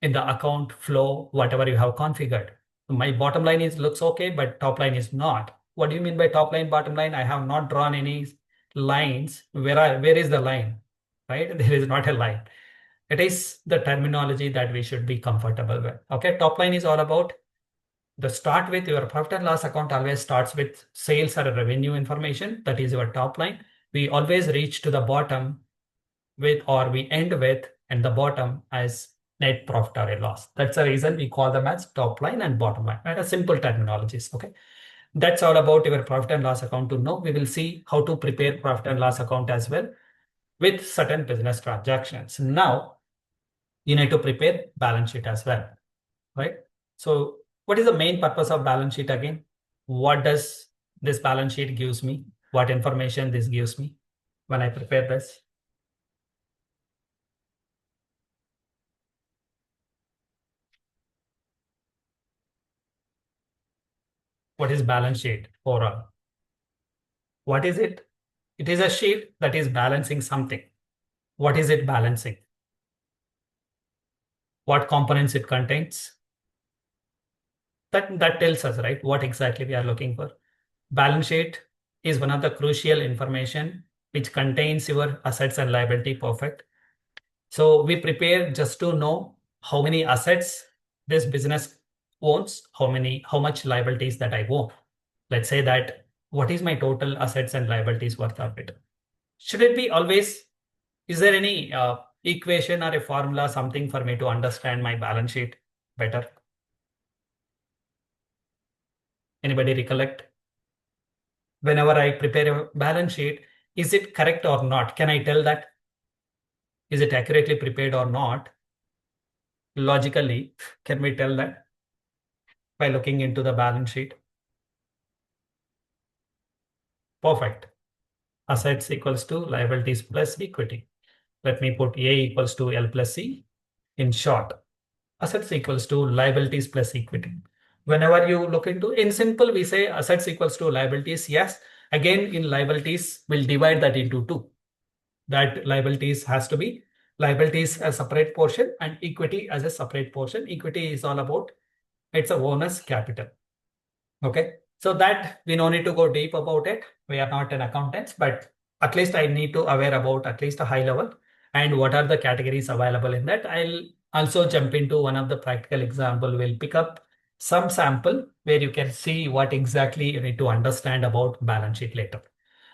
the account flow, whatever you have configured. My bottom line is looks okay, but top line is not. What do you mean by top line, bottom line? I have not drawn any lines. Where is the line? Right? There is not a line. It is the terminology that we should be comfortable with. Okay, top line is all about the start with your profit and loss account always starts with sales or revenue information. That is your top line. We always reach to the bottom with, or we end with, and the bottom as net profit or a loss. That's the reason we call them as top line and bottom line. Right? A simple terminologies. Okay. That's all about your profit and loss account to know. We will see how to prepare profit and loss account as well with certain business transactions. Now, you need to prepare balance sheet as well, right? So what is the main purpose of balance sheet again? What does this balance sheet gives me? What information this gives me when I prepare this? What is balance sheet overall? What is it? It is a sheet that is balancing something. What is it balancing? What components it contains? That tells us, right, what exactly we are looking for. Balance sheet is one of the crucial information which contains your assets and liability perfect. So we prepare just to know how many assets this business owns, how much liabilities that I own. Let's say that what is my total assets and liabilities worth of it? Should it be always, is there any equation or a formula, something for me to understand my balance sheet better? Anybody recollect? Whenever I prepare a balance sheet, is it correct or not? Can I tell that? Is it accurately prepared or not? Logically, can we tell that by looking into the balance sheet? Perfect. Assets equals to liabilities plus equity. Let me put A equals to L plus C. In short, assets equals to liabilities plus equity. Whenever you look into, in simple, we say assets equals to liabilities. Yes. Again, in liabilities, we'll divide that into two. That liabilities has to be liabilities as a separate portion and equity as a separate portion. Equity is all about, it's a owner's capital. Okay. So that we no need to go deep about it. We are not an accountants, but at least I need to aware about at least a high level and what are the categories available in that. I'll also jump into one of the practical example. We'll pick up some sample where you can see what exactly you need to understand about balance sheet later.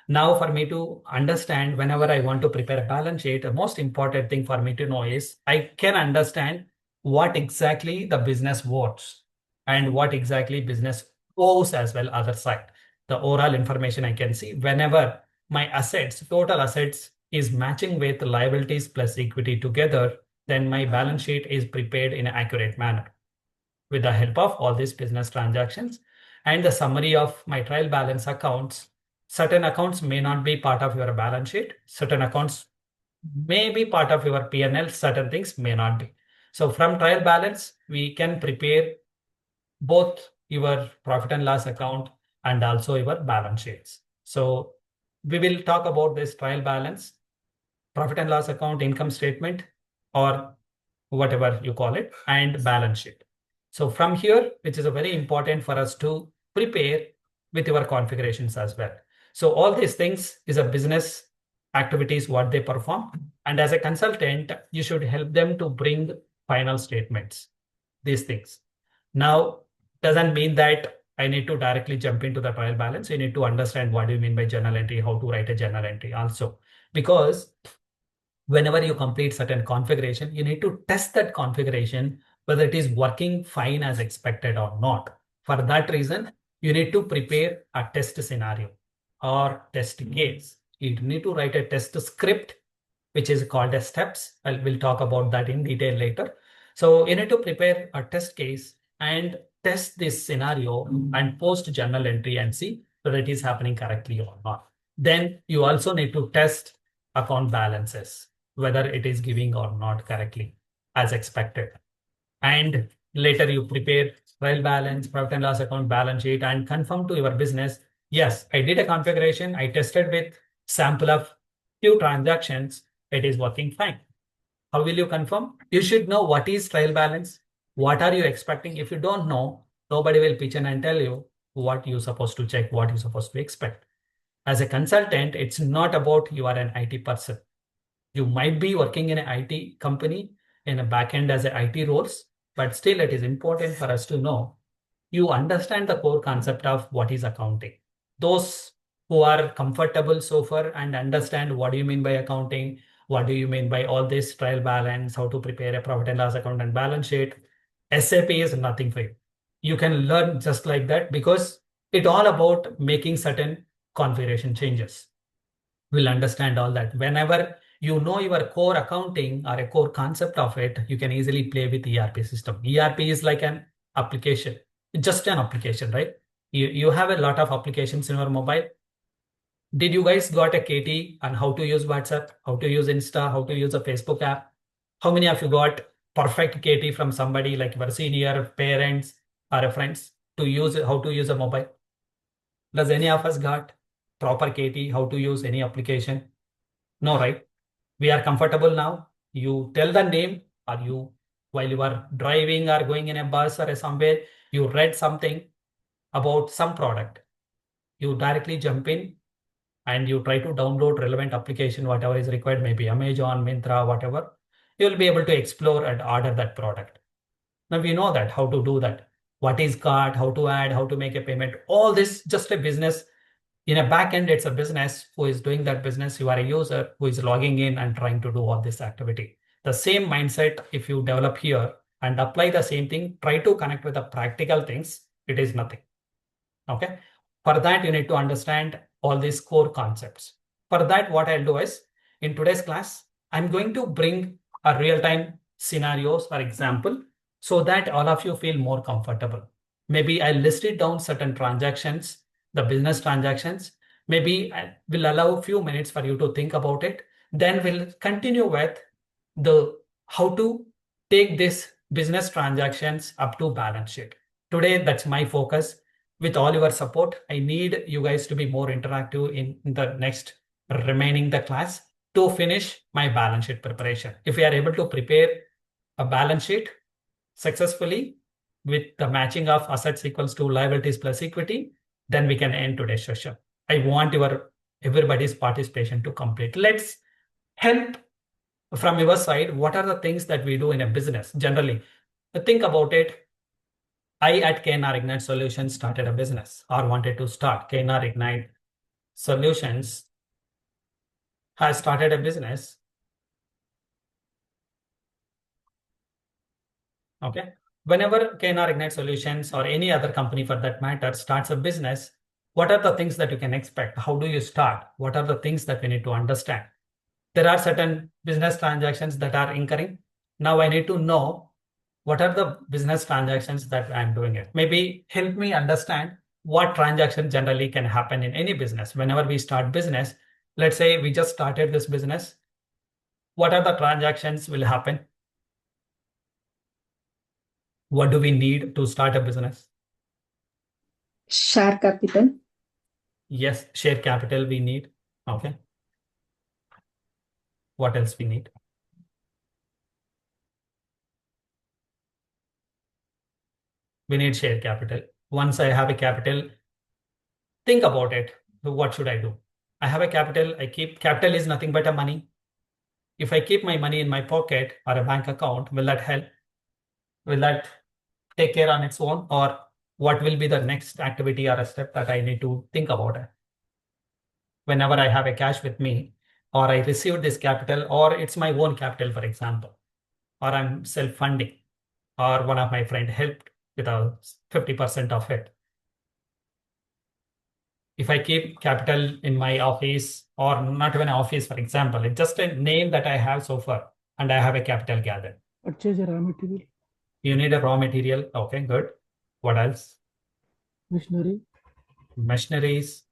Now, for me to understand, whenever I want to prepare a balance sheet, the most important thing for me to know is I can understand what exactly the business wants and what exactly business owes as well other side. The overall information I can see whenever my assets, total assets is matching with liabilities plus equity together, then my balance sheet is prepared in an accurate manner with the help of all these business transactions and the summary of my trial balance accounts. Certain accounts may not be part of your balance sheet. Certain accounts may be part of your P&L. Certain things may not be. So from trial balance, we can prepare both your profit and loss account and also your balance sheets. So we will talk about this trial balance, profit and loss account, income statement, or whatever you call it, and balance sheet. So from here, which is a very important for us to prepare with your configurations as well. So all these things is a business activities, what they perform. And as a consultant, you should help them to bring final statements, these things. Now, doesn't mean that I need to directly jump into the trial balance. You need to understand what do you mean by journal entry, how to write a journal entry also. Because whenever you complete certain configuration, you need to test that configuration, whether it is working fine as expected or not. For that reason, you need to prepare a test scenario or test case. You need to write a test script, which is called as steps. We'll talk about that in detail later. So you need to prepare a test case and test this scenario and post journal entry and see whether it is happening correctly or not. Then you also need to test account balances, whether it is giving or not correctly as expected. And later you prepare trial balance, profit and loss account, balance sheet, and confirm to your business, yes, I did a configuration, I tested with sample of few transactions, it is working fine. How will you confirm? You should know what is trial balance, what are you expecting. If you don't know, nobody will pitch in and tell you. what you're supposed to check, what you're supposed to expect. As a consultant, it's not about you are an IT person. You might be working in an IT company in a backend as a IT roles, but still it is important for us to know you understand the core concept of what is accounting. Those who are comfortable so far and understand what do you mean by accounting, what do you mean by all this trial balance, how to prepare a profit and loss account and balance sheet, SAP is nothing for you. You can learn just like that because it's all about making certain configuration changes. We'll understand all that. Whenever you know your core accounting or a core concept of it, you can easily play with ERP system. ERP is like an application, just an application, right? You have a lot of applications in your mobile. Did you guys got a KT on how to use WhatsApp, how to use Insta, how to use a Facebook app? How many of you got perfect KT from somebody like your senior parents or a friends to use how to use a mobile? Does any of us got proper KT, how to use any application? No, right? We are comfortable now. You tell the name, or you, while you are driving or going in a bus or somewhere, you read something about some product. You directly jump in and you try to download relevant application, whatever is required, maybe Amazon, Myntra, whatever. You will be able to explore and order that product. Now we know that how to do that. What is cart, how to add, how to make a payment, all this just a business. In a backend, it's a business who is doing that business. You are a user who is logging in and trying to do all this activity. The same mindset, if you develop here and apply the same thing, try to connect with the practical things, it is nothing. Okay. For that, you need to understand all these core concepts. For that, what I'll do is in today's class, I'm going to bring a real-time scenarios or example so that all of you feel more comfortable. Maybe I'll list it down certain transactions, the business transactions. Maybe I will allow a few minutes for you to think about it. Then we'll continue with the how to take this business transactions up to balance sheet. Today, that's my focus. With all your support, I need you guys to be more interactive in the next remaining the class to finish my balance sheet preparation. If we are able to prepare a balance sheet successfully with the matching of assets equals to liabilities plus equity, then we can end today's session. I want everybody's participation to complete. Let's help from your side. What are the things that we do in a business generally? Think about it. I at KNR Ignite Solutions started a business or wanted to start. KNR Ignite Solutions has started a business. Okay. Whenever KNR Ignite Solutions or any other company for that matter starts a business, what are the things that you can expect? How do you start? What are the things that we need to understand? There are certain business transactions that are incurring. Now I need to know what are the business transactions that I'm doing it. Maybe help me understand what transaction generally can happen in any business. Whenever we start business, let's say we just started this business. What are the transactions will happen? What do we need to start a business?
Share capital.
Yes, share capital we need. Okay. What else we need? We need share capital. Once I have a capital, think about it. What should I do? I have a capital. I keep capital is nothing but a money. If I keep my money in my pocket or a bank account, will that help? Will that take care on its own? Or what will be the next activity or a step that I need to think about it? Whenever I have a cash with me, or I received this capital, or it's my own capital, for example, or I'm self-funding, or one of my friend helped with a 50% of it. If I keep capital in my office or not even office, for example, it's just a name that I have so far and I have a capital gathered.
Purchase a raw material,
You need a raw material. Okay, good. What else?
machinery,
Machineries.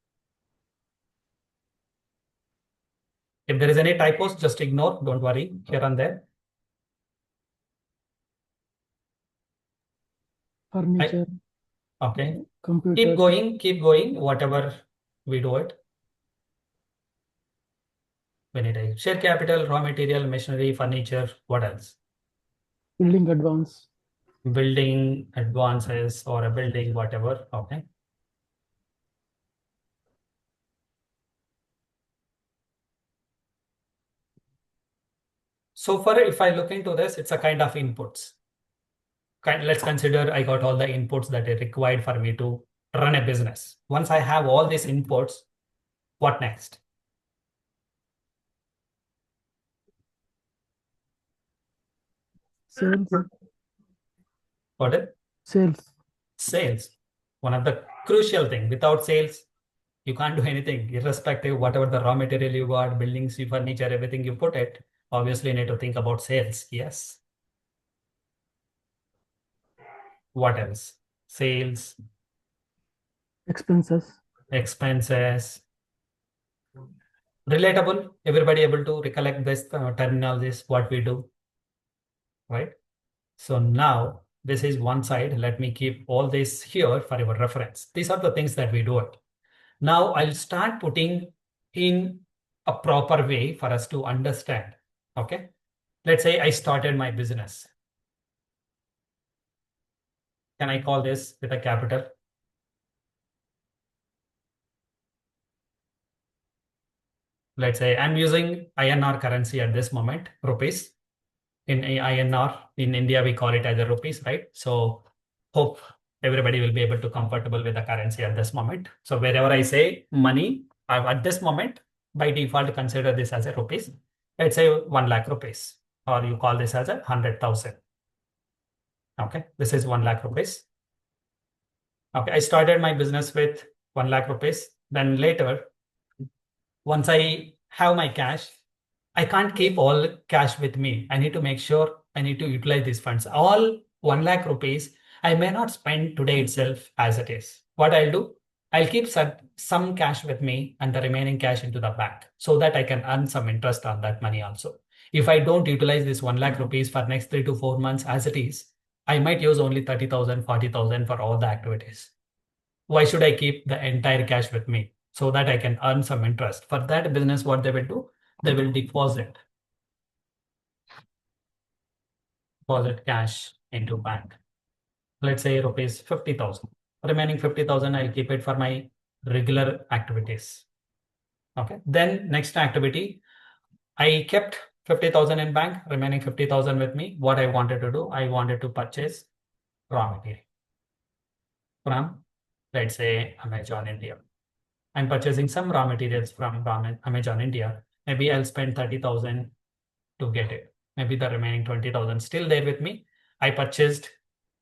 If there is any typos, just ignore. Don't worry here and there.
furniture,
Okay.
computer,
Keep going. Whatever we do it. We need a share capital, raw material, machinery, furniture. What else?
building advance,
Building advances or a building, whatever. Okay. So for if I look into this, it's a kind of inputs. Let's consider I got all the inputs that are required for me to run a business. Once I have all these inputs, what next?
Sales.
What is
Sales.
sales? One of the crucial thing. Without sales, you can't do anything, irrespective whatever the raw material you got, buildings, furniture, everything you put it. Obviously, you need to think about sales. Yes. What else? Sales,
Expenses.
expenses. Relatable. Everybody able to recollect this terminologies, what we do, right? So now this is one side. Let me keep all this here for your reference. These are the things that we do it. Now I'll start putting in a proper way for us to understand. Okay. Let's say I started my business. Can I call this with a capital? Let's say I'm using INR currency at this moment, rupees. In INR, in India, we call it as a rupees, right? So hope everybody will be able to comfortable with the currency at this moment. So wherever I say money, at this moment, by default, consider this as a rupees. Let's say 1 lakh rupees, or you call this as a 100,000. Okay, this is 1 lakh rupees. Okay, I started my business with 1 lakh rupees. Then later, once I have my cash, I can't keep all cash with me. I need to make sure I need to utilize these funds. All 1 lakh rupees, I may not spend today itself as it is. What I'll do, I'll keep some cash with me and the remaining cash into the bank so that I can earn some interest on that money also. If I don't utilize this 1 lakh rupees for next 3 to 4 months as it is, I might use only 30,000, 40,000 for all the activities. Why should I keep the entire cash with me so that I can earn some interest? For that business, what they will do, they will deposit cash into bank. Let's say rupees 50,000. Remaining 50,000, I'll keep it for my regular activities. Okay. Then next activity, I kept 50,000 in bank, remaining 50,000 with me. What I wanted to do, I wanted to purchase raw material from, let's say, Amazon India. I'm purchasing some raw materials from Amazon India. Maybe I'll spend 30,000 to get it. Maybe the remaining 20,000 still there with me. I purchased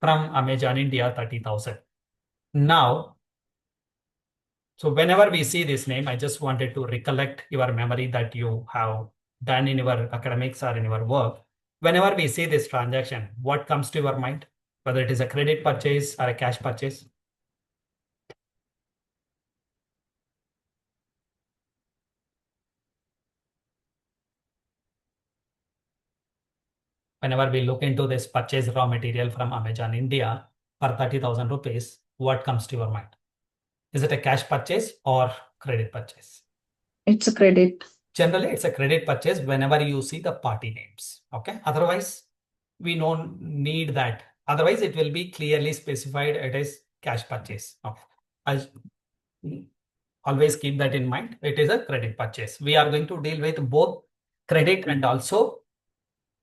from Amazon India 30,000. Now, so whenever we see this name, I just wanted to recollect your memory that you have done in your academics or in your work. Whenever we see this transaction, what comes to your mind? Whether it is a credit purchase or a cash purchase? Whenever we look into this purchase raw material from Amazon India for 30,000 rupees, what comes to your mind? Is it a cash purchase or credit purchase?
It's a credit.
Generally, it's a credit purchase whenever you see the party names. Okay. Otherwise, we don't need that. Otherwise, it will be clearly specified it is cash purchase. Okay. I always keep that in mind. It is a credit purchase. We are going to deal with both credit and also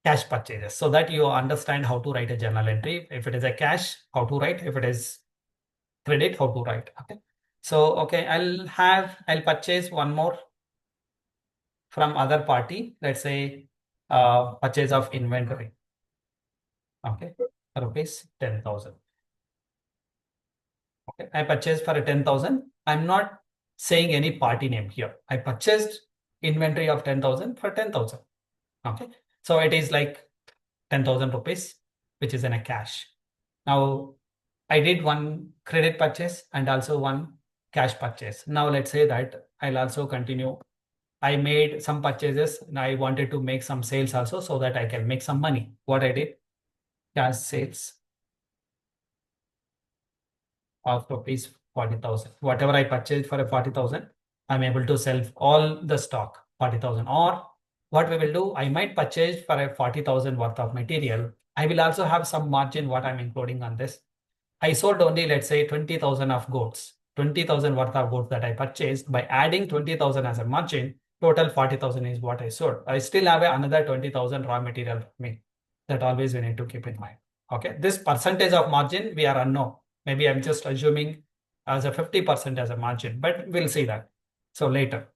cash purchases so that you understand how to write a journal entry. If it is a cash, how to write. If it is credit, how to write. Okay. So, okay, I'll purchase one more from other party. Let's say purchase of inventory. Okay. Rupees 10,000. Okay. I purchased for 10,000. I'm not saying any party name here. I purchased inventory of 10,000 for 10,000. Okay. So it is like 10,000 rupees, which is in a cash. Now I did one credit purchase and also one cash purchase. Now let's say that I'll also continue. I made some purchases and I wanted to make some sales also so that I can make some money. What I did, cash sales of rupees 40,000. Whatever I purchased for a 40,000, I'm able to sell all the stock 40,000. Or what we will do, I might purchase for a 40,000 worth of material. I will also have some margin what I'm including on this. I sold only, let's say, 20,000 of goods, 20,000 worth of goods that I purchased. By adding 20,000 as a margin, Total 40,000 is what I sold. I still have another 20,000 raw material for me. That always we need to keep in mind. Okay, this percentage of margin we are unknown. Maybe I'm just assuming as a 50% as a margin, but we'll see that. So later.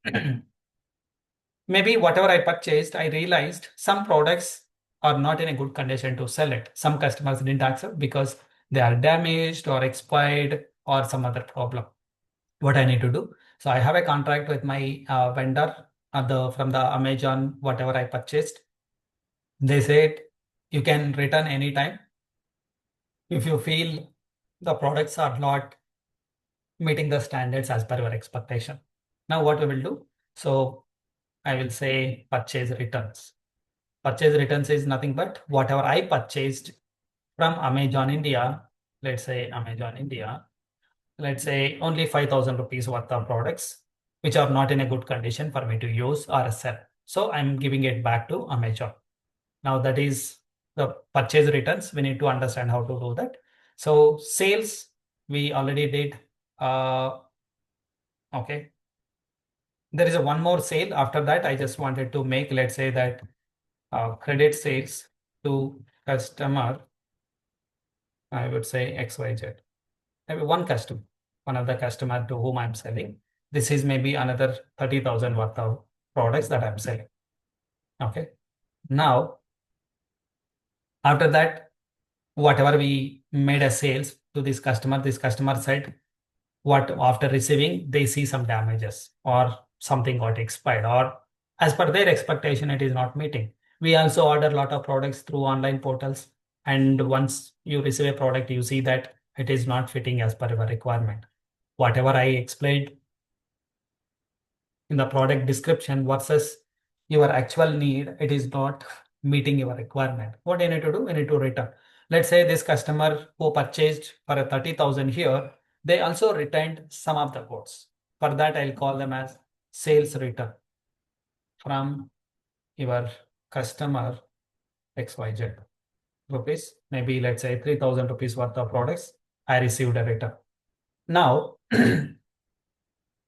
Maybe whatever I purchased, I realized some products are not in a good condition to sell it. Some customers didn't accept because they are damaged or expired or some other problem. What I need to do? So I have a contract with my vendor from the Amazon, whatever I purchased. They said you can return anytime if you feel the products are not meeting the standards as per your expectation. Now what we will do? So I will say purchase returns. Purchase returns is nothing but whatever I purchased from Amazon India, let's say Amazon India, let's say only 5,000 rupees worth of products, which are not in a good condition for me to use or sell. So I'm giving it back to Amazon. Now that is the purchase returns. We need to understand how to do that. So sales, we already did. Okay. There is one more sale. After that, I just wanted to make, let's say that credit sales to customer, I would say XYZ. Maybe one customer, one of the customer to whom I'm selling. This is maybe another 30,000 worth of products that I'm selling. Okay. Now, after that, whatever we made as sales to this customer said, what after receiving, they see some damages or something got expired or as per their expectation, it is not meeting. We also order a lot of products through online portals. And once you receive a product, you see that it is not fitting as per your requirement. Whatever I explained in the product description versus your actual need, it is not meeting your requirement. What you need to do? You need to return. Let's say this customer who purchased for a 30,000 here, they also returned some of the goods. For that, I'll call them as sales return from your customer XYZ rupees. Maybe let's say 3,000 rupees worth of products. I received a return. Now,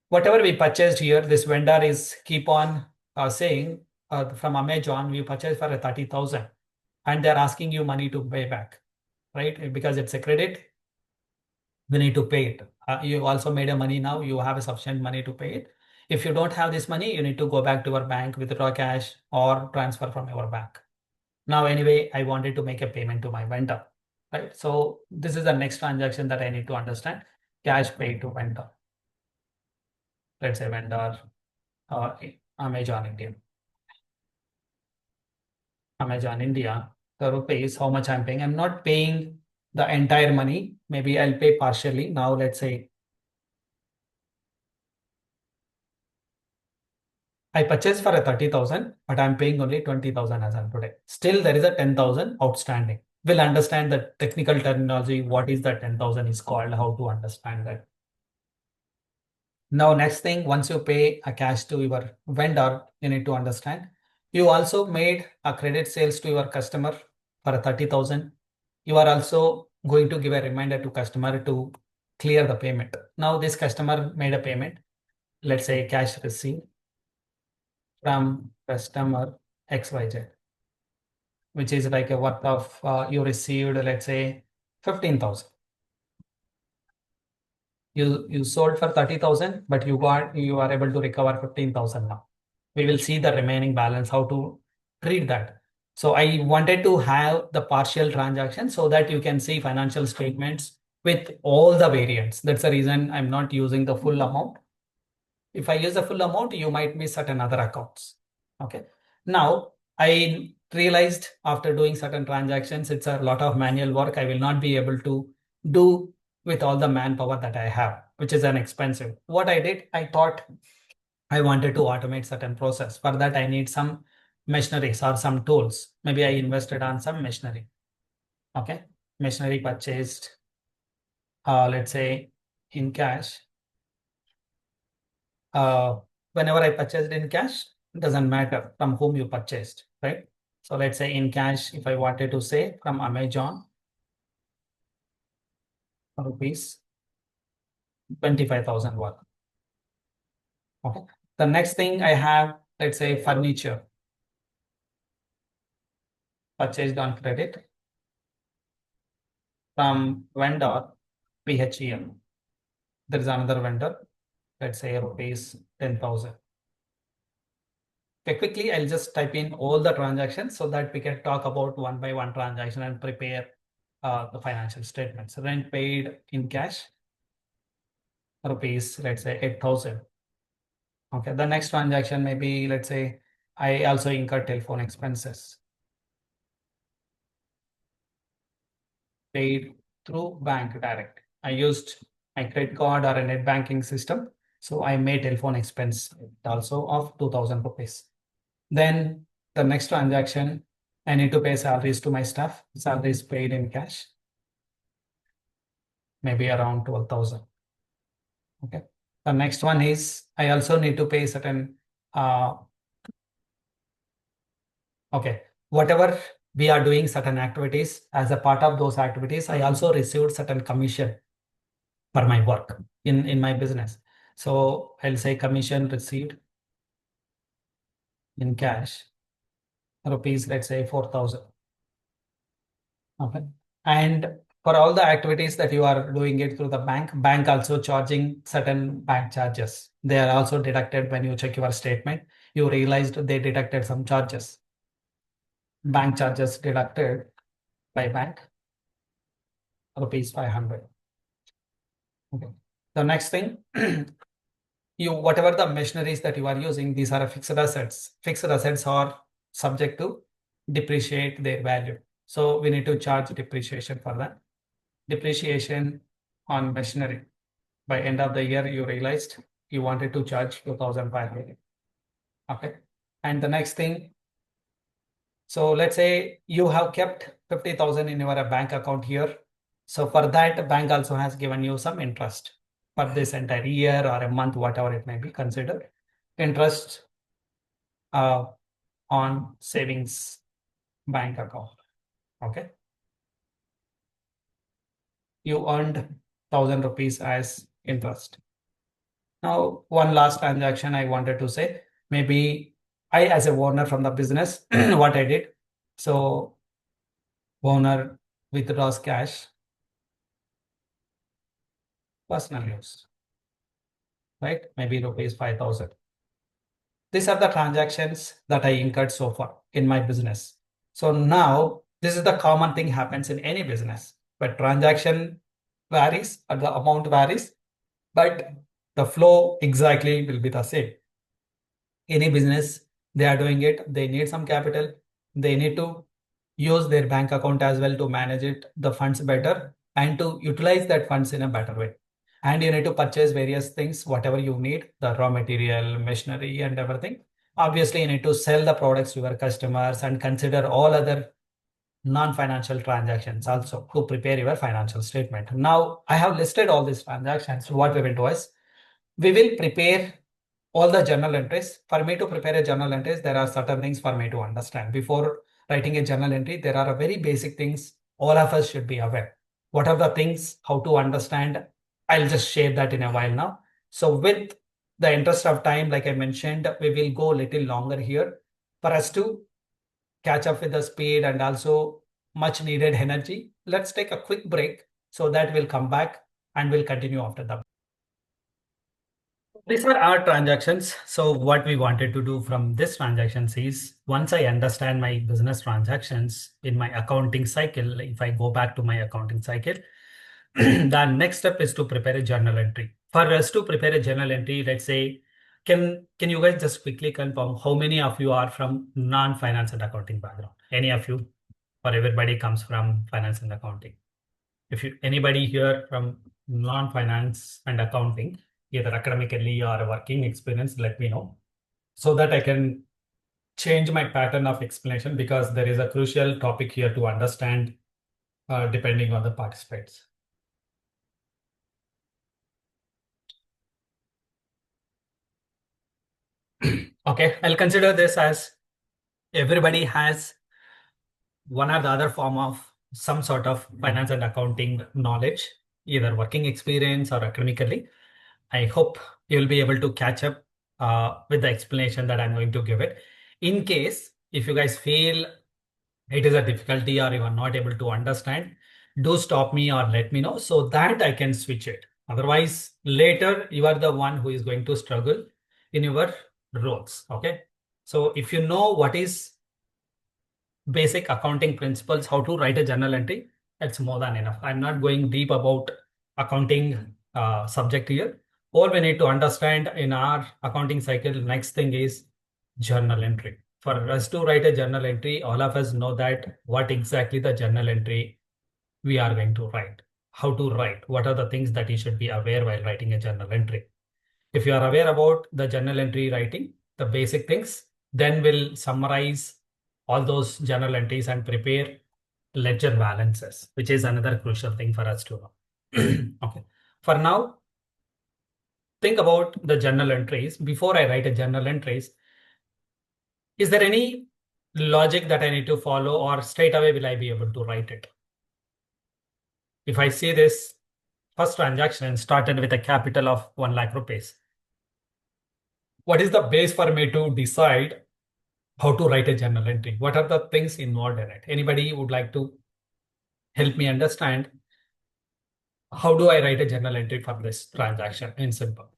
whatever we purchased here, this vendor is keep on saying from Amazon, we purchased for a 30,000 and they're asking you money to pay back, right? Because it's a credit, we need to pay it. You also made a money now, you have a sufficient money to pay it. If you don't have this money, you need to go back to your bank, withdraw cash or transfer from your bank. Now, anyway, I wanted to make a payment to my vendor, right? So this is the next transaction that I need to understand. Cash paid to vendor. Let's say vendor Amazon India. Amazon India, the rupees, how much I'm paying. I'm not paying the entire money. Maybe I'll pay partially. Now, let's say I purchased for a 30,000, but I'm paying only 20,000 as of today. Still, there is a 10,000 outstanding. We'll understand the technical terminology. What is the 10,000 is called, how to understand that. Now, next thing, once you pay a cash to your vendor, you need to understand. You also made a credit sales to your customer for a 30,000. You are also going to give a reminder to customer to clear the payment. Now, this customer made a payment. Let's say cash receipt from customer XYZ, which is like a worth of you received, let's say 15,000. You sold for 30,000, but you are able to recover 15,000 now. We will see the remaining balance, how to treat that. So I wanted to have the partial transaction so that you can see financial statements with all the variants. That's the reason I'm not using the full amount. If I use the full amount, you might miss certain other accounts. Okay. Now I realized after doing certain transactions, it's a lot of manual work. I will not be able to do with all the manpower that I have, which is an expensive. What I did, I thought I wanted to automate certain process. For that, I need some machineries or some tools. Maybe I invested on some machinery. Okay. Machinery purchased, let's say in cash. Whenever I purchased in cash, it doesn't matter from whom you purchased, right? So let's say in cash, if I wanted to say from Amazon, rupees 25,000 worth. Okay. The next thing I have let's say furniture purchased on credit from vendor PHEL. There is another vendor, let's say rupees 10,000. Okay, quickly, I'll just type in all the transactions so that we can talk about one by one transaction and prepare the financial statements. Rent paid in cash, rupees, let's say 8,000. Okay, the next transaction may be, let's say, I also incur telephone expenses paid through bank direct. I used my credit card or a net banking system. So I made telephone expense also of 2,000 rupees. Then the next transaction, I need to pay salaries to my staff. Salaries paid in cash, maybe around 12,000. Okay. The next one is I also need to pay certain, okay, whatever we are doing certain activities, as a part of those activities, I also received certain commission for my work in my business. So I'll say commission received in cash, rupees, let's say 4,000. Okay. And for all the activities that you are doing it through the bank also charging certain bank charges. They are also deducted when you check your statement. You realized they deducted some charges. Bank charges deducted by bank, rupees 500. Okay. The next thing, whatever the machineries that you are using, these are fixed assets. Fixed assets are subject to depreciate their value. So we need to charge depreciation for that. Depreciation on machinery. By end of the year, you realized you wanted to charge 2,500. Okay. And the next thing, so let's say you have kept 50,000 in your bank account here. So for that, bank also has given you some interest for this entire year or a month, whatever it may be considered. Interest on savings bank account. Okay. You earned 1,000 rupees as interest. Now, one last transaction I wanted to say, maybe I as a owner from the business, what I did. So owner withdraws cash, personal use, right? Maybe rupees 5,000. These are the transactions that I incurred so far in my business. So now this is the common thing happens in any business, but transaction varies or the amount varies, but the flow exactly will be the same. Any business, they are doing it, they need some capital, they need to use their bank account as well to manage it, the funds better, and to utilize that funds in a better way. And you need to purchase various things, whatever you need, the raw material, machinery, and everything. Obviously, you need to sell the products to your customers and consider all other non-financial transactions also to prepare your financial statement. Now, I have listed all these transactions. What we will do is we will prepare all the journal entries. For me to prepare a journal entries, there are certain things for me to understand. Before writing a journal entry, there are very basic things all of us should be aware. What are the things, how to understand? I'll just share that in a while now. So with the interest of time, like I mentioned, we will go a little longer here for us to catch up with the speed and also much needed energy. Let's take a quick break so that we'll come back and we'll continue after that. These are our transactions. So what we wanted to do from this transactions is once I understand my business transactions in my accounting cycle, if I go back to my accounting cycle, the next step is to prepare a journal entry. For us to prepare a journal entry, let's say, can you guys just quickly confirm how many of you are from non-finance and accounting background? Any of you or everybody comes from finance and accounting? If anybody here from non-finance and accounting, either academically or working experience, let me know so that I can change my pattern of explanation because there is a crucial topic here to understand depending on the participants. Okay, I'll consider this as everybody has one or the other form of some sort of finance and accounting knowledge, either working experience or academically. I hope you'll be able to catch up with the explanation that I'm going to give it. In case if you guys feel it is a difficulty or you are not able to understand, do stop me or let me know so that I can switch it. Otherwise, later you are the one who is going to struggle in your roles. Okay. So if you know what is basic accounting principles, how to write a journal entry, that's more than enough. I'm not going deep about accounting subject here. All we need to understand in our accounting cycle, next thing is journal entry. For us to write a journal entry, all of us know that what exactly the journal entry we are going to write, how to write, what are the things that you should be aware while writing a journal entry. If you are aware about the journal entry writing, the basic things, then we'll summarize all those journal entries and prepare ledger balances, which is another crucial thing for us to know. Okay. For now, think about the journal entries. Before I write a journal entries, is there any logic that I need to follow, or straight away will I be able to write it? If I see this first transaction started with a capital of 1 lakh rupees, what is the base for me to decide how to write a journal entry? What are the things involved in it? Anybody would like to help me understand how do I write a journal entry for this transaction in simple?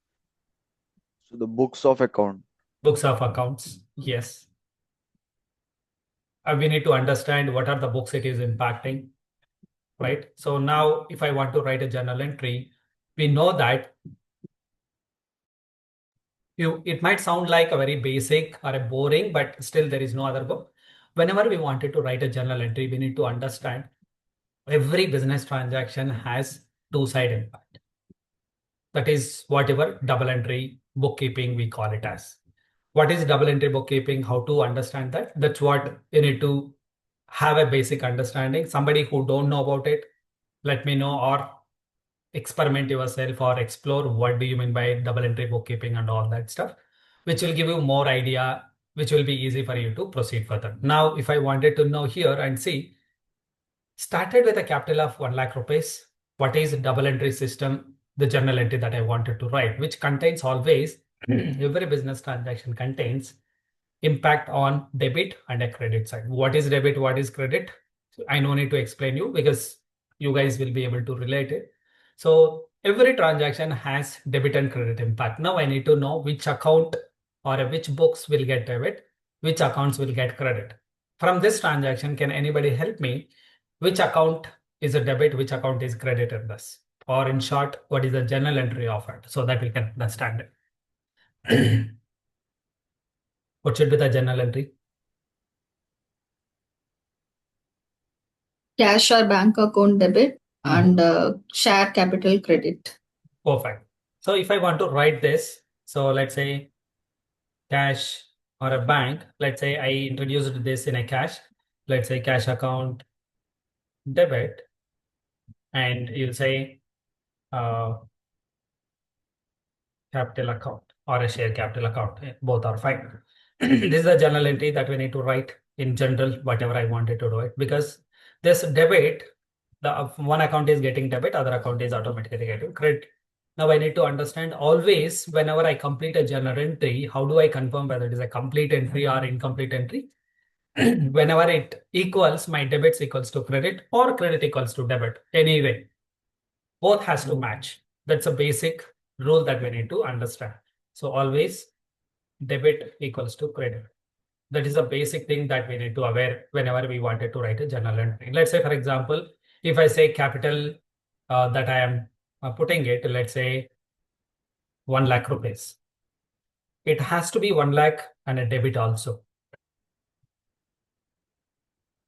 So the books of account.
Books of accounts, yes. We need to understand what are the books it is impacting, right? So now if I want to write a journal entry, we know that it might sound like a very basic or a boring, but still there is no other book. Whenever we wanted to write a journal entry, we need to understand every business transaction has two-side impact. That is whatever double entry bookkeeping we call it as. What is double entry bookkeeping? How to understand that? That's what you need to have a basic understanding. Somebody who don't know about it, let me know, or experiment yourself or explore what do you mean by double entry bookkeeping and all that stuff, which will give you more idea, which will be easy for you to proceed further. Now, if I wanted to know here and see, started with a capital of 1 lakh rupees, what is double entry system, the journal entry that I wanted to write, which contains always, every business transaction contains impact on debit and a credit side. What is debit, what is credit? I no need to explain you because you guys will be able to relate it. So every transaction has debit and credit impact. Now I need to know which account or which books will get debit, which accounts will get credit. From this transaction, can anybody help me? Which account is a debit, which account is credit in this? Or in short, what is the journal entry of it so that we can understand it? What should be the journal entry?
Cash or bank account debit and share capital credit.
Perfect. So if I want to write this, so let's say cash or a bank, let's say I introduced this in a cash, let's say cash account debit, and you'll say capital account or a share capital account. Both are fine. This is a journal entry that we need to write in general, whatever I wanted to do it, because this debit, the one account is getting debit, other account is automatically getting credit. Now I need to understand always whenever I complete a journal entry, how do I confirm whether it is a complete entry or incomplete entry? Whenever it equals, my debits equals to credit or credit equals to debit. Anyway, both has to match. That's a basic rule that we need to understand. So always debit equals to credit. That is a basic thing that we need to aware whenever we wanted to write a journal entry. Let's say, for example, if I say capital that I am putting it, let's say 1 lakh rupees. It has to be 1 lakh and a debit also.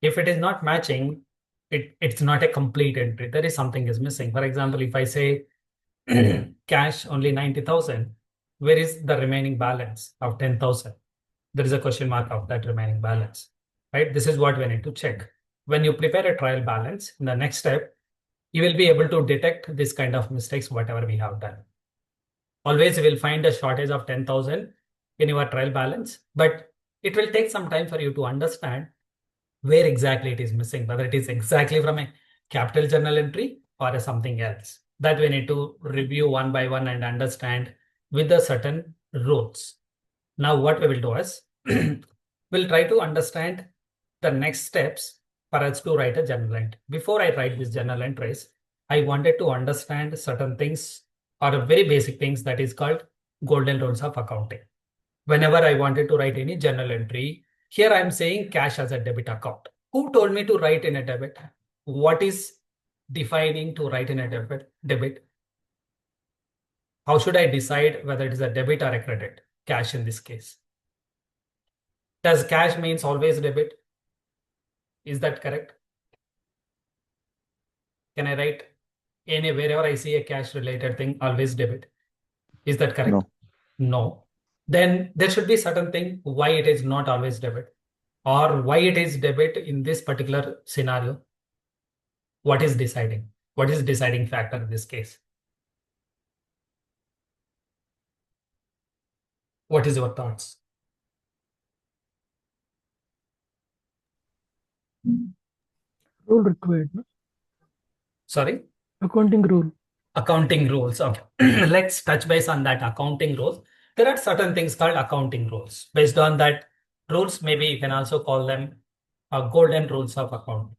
If it is not matching, it's not a complete entry. There is something is missing. For example, if I say cash only 90,000, where is the remaining balance of 10,000? There is a question mark of that remaining balance, right? This is what we need to check. When you prepare a trial balance, in the next step, you will be able to detect this kind of mistakes, whatever we have done. Always you will find a shortage of 10,000 in your trial balance, but it will take some time for you to understand where exactly it is missing, whether it is exactly from a capital journal entry or something else. That we need to review one by one and understand with the certain rules. Now what we will do is we'll try to understand the next steps for us to write a journal entry. Before I write this journal entries, I wanted to understand certain things or very basic things that is called golden rules of accounting. Whenever I wanted to write any journal entry, here I am saying cash as a debit account. Who told me to write in a debit? What is defining to write in a debit? How should I decide whether it is a debit or a credit? Cash in this case. Does cash means always debit? Is that correct? Can I write wherever I see a cash related thing, always debit? Is that correct?
No.
No. Then there should be certain thing why it is not always debit or why it is debit in this particular scenario. What is deciding? What is deciding factor in this case? What is your thoughts?
Rule required. No?
Sorry?
Accounting rule.
Accounting rules. Okay. Let's touch base on that accounting rules. There are certain things called accounting rules. Based on that rules, maybe you can also call them golden rules of accounting.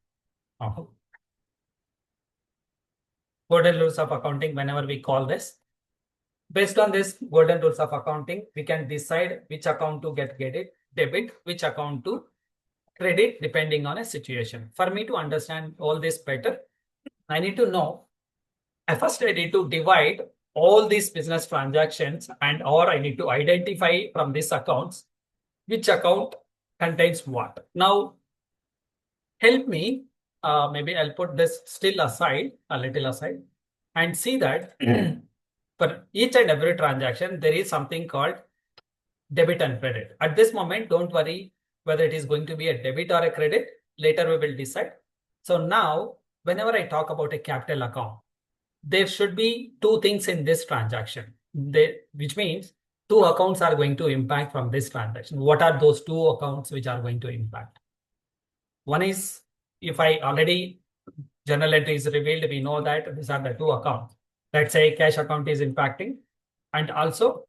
Golden rules of accounting, whenever we call this, based on this golden rules of accounting, we can decide which account to get debit, which account to credit, depending on a situation. For me to understand all this better, I need to know, first I need to divide all these business transactions or I need to identify from these accounts which account contains what. Now, help me, maybe I'll put this still aside, a little aside, and see that for each and every transaction, there is something called debit and credit. At this moment, don't worry whether it is going to be a debit or a credit. Later, we will decide. So now, whenever I talk about a capital account, there should be two things in this transaction, which means two accounts are going to impact from this transaction. What are those two accounts which are going to impact? One is, if I already journal entry is revealed, we know that these are the two accounts. Let's say cash account is impacting and also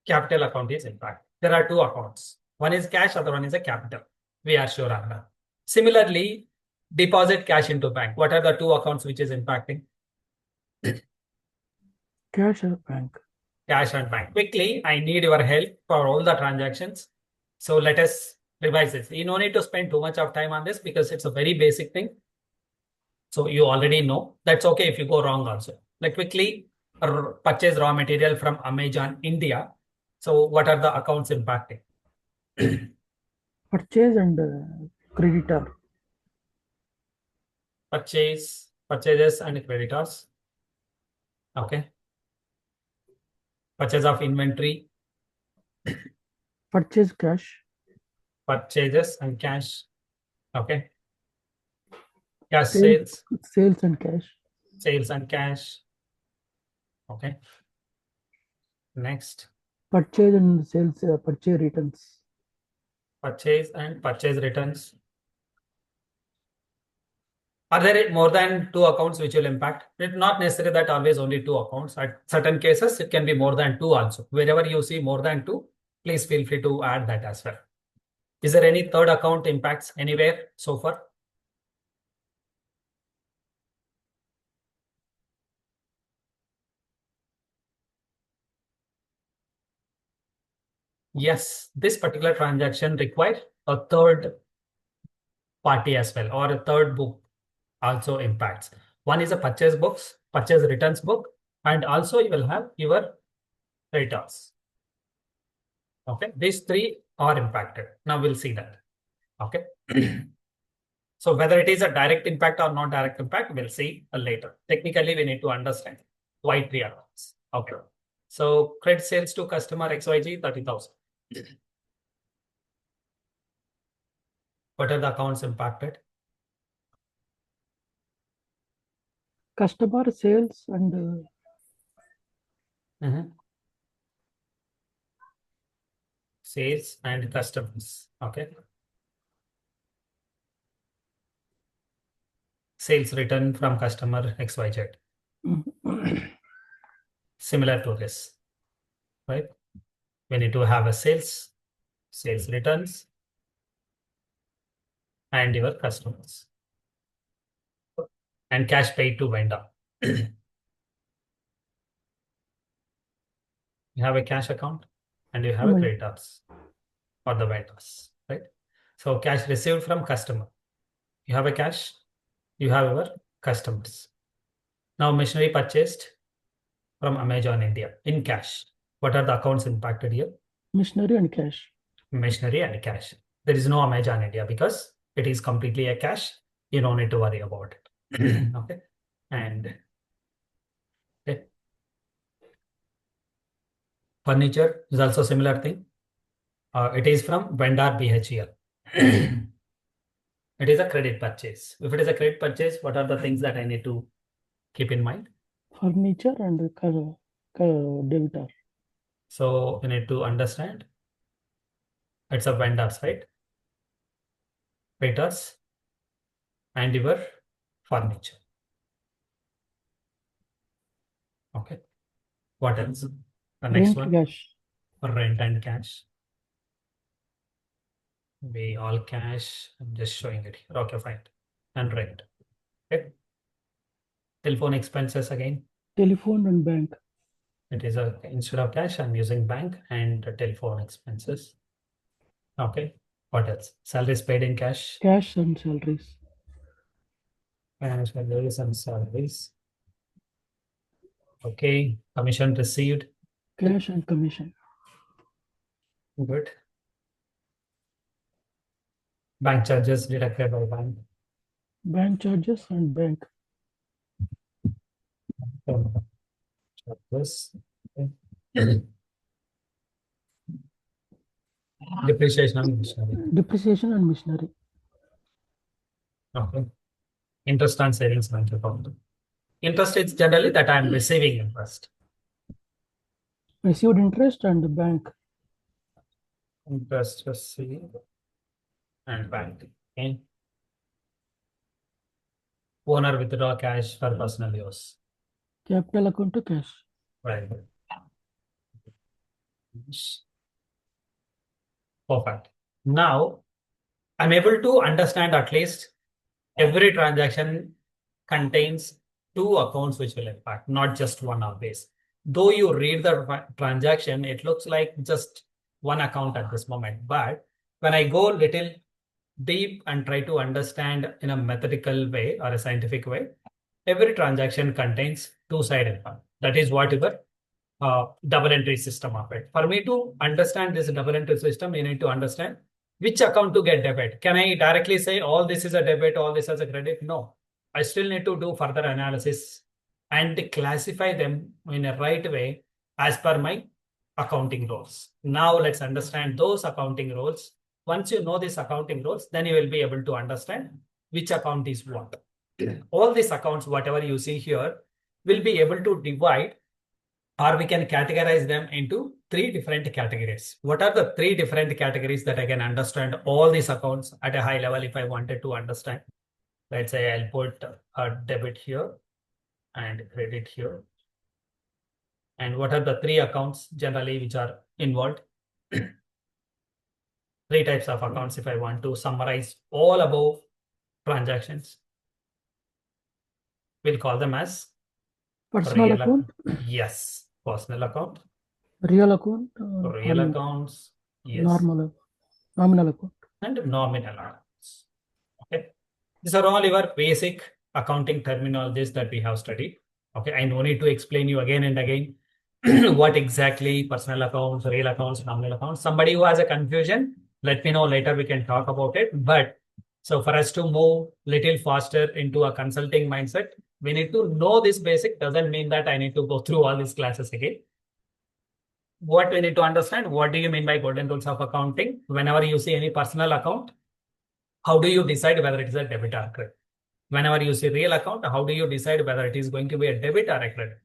capital account is impacting. There are two accounts. One is cash, other one is a capital. We are sure on that. Similarly, deposit cash into bank. What are the two accounts which is impacting?
Cash or bank.
Cash and bank. Quickly, I need your help for all the transactions. So let us revise this. You don't need to spend too much of time on this because it's a very basic thing. So you already know. That's okay if you go wrong also. Like quickly, purchase raw material from Amazon India. So what are the accounts impacting?
Purchase and creditor.
Purchases and creditors. Okay. Purchase of inventory.
Purchase cash.
Purchases and cash. Okay. Cash sales.
Sales and cash.
Sales and cash. Okay. Next.
Purchase and sales, purchase returns.
Purchase and purchase returns. Are there more than two accounts which will impact? It's not necessary that always only two accounts. At certain cases, it can be more than two also. Wherever you see more than two, please feel free to add that as well. Is there any third account impacts anywhere so far? Yes, this particular transaction requires a third party as well, or a third book also impacts. One is a purchase returns book, and also you will have your creditors. Okay, these three are impacted. Now we'll see that. Okay. So whether it is a direct impact or not direct impact, we'll see later. Technically, we need to understand why three accounts. Okay. So credit sales to customer XYG 30,000. What are the accounts impacted?
Customer sales and
Sales and customers. Okay. Sales return from customer XYZ. Similar to this, right? We need to have a sales returns, and your customers, and cash paid to vendor. You have a cash account and you have a
My-
creditors for the vendors, right? So cash received from customer. You have a cash, you have your customers. Now machinery purchased from Amazon India in cash. What are the accounts impacted here?
Machinery and cash.
Machinery and cash. There is no Amazon India because it is completely a cash. You don't need to worry about it. Okay. And okay. Furniture is also similar thing. It is from vendor BHEL. It is a credit purchase. If it is a credit purchase, what are the things that I need to keep in mind?
Furniture and debitor.
So you need to understand it's a vendors, right? Creditors and your furniture. Okay. What else? The next
Rent
one,
cash.
rent and cash. We all cash. I'm just showing it here. Okay, fine. And rent. Okay. Telephone expenses again.
Telephone and bank.
It is a instead of cash, I'm using bank and telephone expenses. Okay. What else? Salaries paid in cash.
Cash and salaries.
Salaries and salaries. Okay. Commission received.
Cash and commission.
Good. Bank charges deducted by bank.
Bank charges and bank.
Charges. Okay. Depreciation and machinery.
Depreciation and machinery.
Okay. Interest on savings bank account. Interest is generally that I am receiving interest.
Received interest and bank.
Interest received and bank. Okay. Owner withdraw cash for personal use.
Capital account to cash.
Right. Perfect. Now I'm able to understand at least every transaction contains two accounts which will impact, not just one always. Though you read the transaction, it looks like just one account at this moment. But when I go little deep and try to understand in a methodical way or a scientific way, every transaction contains two-sided account. That is what your double entry system of it. For me to understand this double entry system, you need to understand which account to get debit. Can I directly say all this is a debit, all this is a credit? No. I still need to do further analysis and classify them in a right way as per my accounting rules. Now let's understand those accounting rules. Once you know these accounting rules, then you will be able to understand which account is what. All these accounts, whatever you see here, will be able to divide, or we can categorize them into three different categories. What are the three different categories that I can understand all these accounts at a high level if I wanted to understand? Let's say I'll put a debit here and credit here. And what are the three accounts generally which are involved? Three types of accounts if I want to summarize all above transactions. We'll call them as
Personal
real
account.
Yes. Personal account.
Real account.
Real accounts. Yes.
Nominal account.
And nominal accounts. Okay. These are all your basic accounting terminologies that we have studied. Okay. I no need to explain you again and again what exactly personal accounts, real accounts, nominal accounts. Somebody who has a confusion, let me know later. We can talk about it. But so for us to move little faster into a consulting mindset, we need to know this basic. Doesn't mean that I need to go through all these classes again. What we need to understand, what do you mean by golden rules of accounting? Whenever you see any personal account, how do you decide whether it is a debit or credit? Whenever you see real account, how do you decide whether it is going to be a debit or a credit?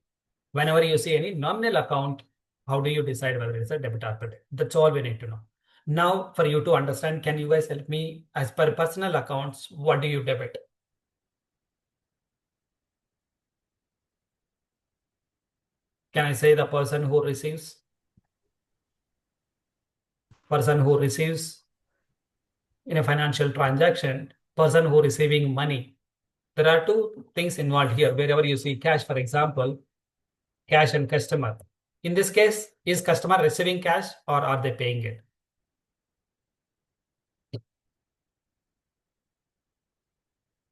Whenever you see any nominal account, how do you decide whether it is a debit or credit? That's all we need to know. Now, for you to understand, can you guys help me as per personal accounts, what do you debit? Can I say the person who receives? person who receives in a financial transaction, person who receiving money. There are two things involved here. Wherever you see cash, for example, cash and customer. In this case, is customer receiving cash or are they paying it?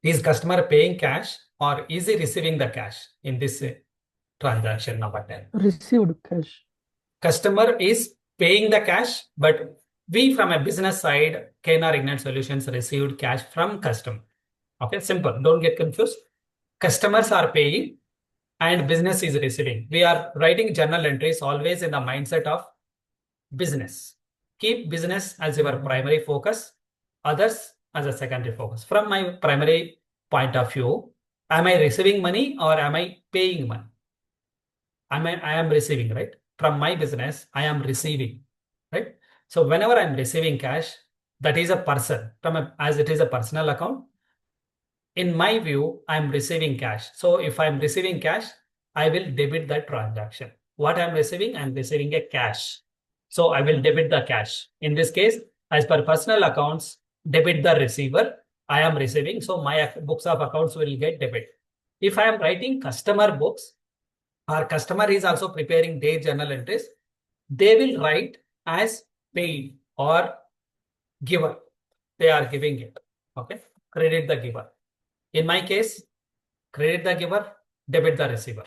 Is customer paying cash or is he receiving the cash in this transaction number 10?
Received cash.
Customer is paying the cash, but we from a business side, KNR Ignite Solutions received cash from customer. Okay, simple. Don't get confused. Customers are paying and business is receiving. We are writing journal entries always in the mindset of business. Keep business as your primary focus, others as a secondary focus. From my primary point of view, am I receiving money or am I paying money? I am receiving, right? From my business, I am receiving, right? So whenever I'm receiving cash, that is a person as it is a personal account. In my view, I'm receiving cash. So if I'm receiving cash, I will debit that transaction. What I'm receiving a cash. So I will debit the cash. In this case, as per personal accounts, debit the receiver. I am receiving. So my books of accounts will get debit. If I am writing customer books, our customer is also preparing their journal entries, they will write as paid or giver. They are giving it. Okay. Credit the giver. In my case, credit the giver, debit the receiver.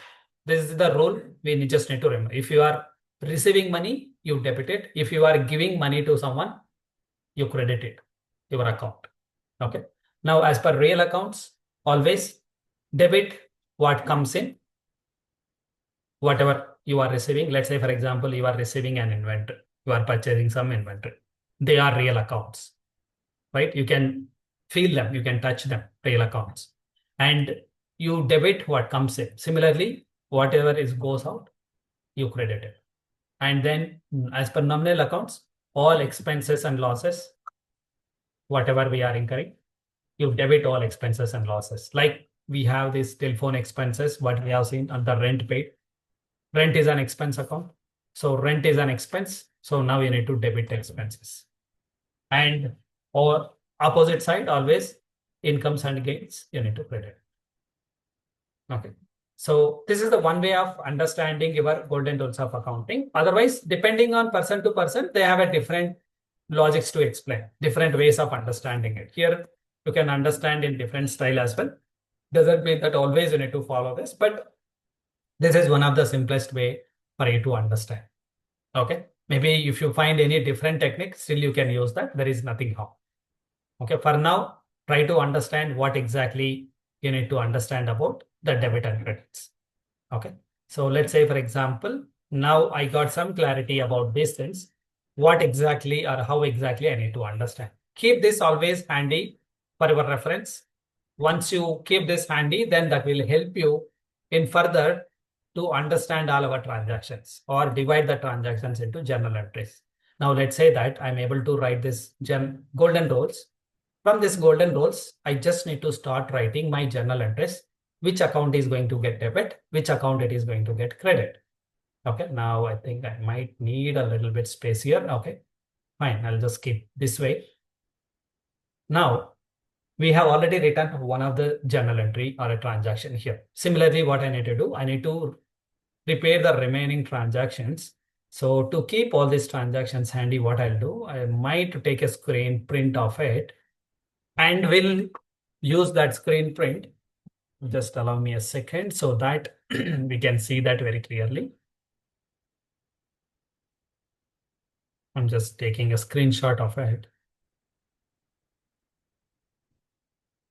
This is the rule we just need to remember. If you are receiving money, you debit it. If you are giving money to someone, you credit it, your account. Okay. Now, as per real accounts, always debit what comes in, whatever you are receiving. Let's say, for example, you are receiving an inventory. You are purchasing some inventory. They are real accounts, right? You can feel them, you can touch them, real accounts. And you debit what comes in. Similarly, whatever goes out, you credit it. And then as per nominal accounts, all expenses and losses, whatever we are incurring, you debit all expenses and losses. Like we have this telephone expenses, what we have seen on the rent paid. Rent is an expense account. So rent is an expense. So now you need to debit expenses. And or opposite side, always incomes and gains, you need to credit. Okay. So this is the one way of understanding your golden rules of accounting. Otherwise, depending on person to person, they have a different logics to explain, different ways of understanding it. Here, you can understand in different style as well. Doesn't mean that always you need to follow this, but this is one of the simplest way for you to understand. Okay. Maybe if you find any different technique, still you can use that. There is nothing wrong. Okay. For now, try to understand what exactly you need to understand about the debit and credits. Okay. So let's say, for example, now I got some clarity about these things. What exactly or how exactly I need to understand. Keep this always handy for your reference. Once you keep this handy, then that will help you in further to understand all our transactions or divide the transactions into journal entries. Now, let's say that I'm able to write this golden rules. From this golden rules, I just need to start writing my journal entries, which account is going to get debit, which account it is going to get credit. Okay, now I think I might need a little bit space here. Okay, fine, I'll just keep this way. Now, we have already written one of the journal entry or a transaction here. Similarly, what I need to do, I need to prepare the remaining transactions. So to keep all these transactions handy, what I'll do, I might take a screen print of it and will use that screen print. Just allow me a second so that we can see that very clearly. I'm just taking a screenshot of it.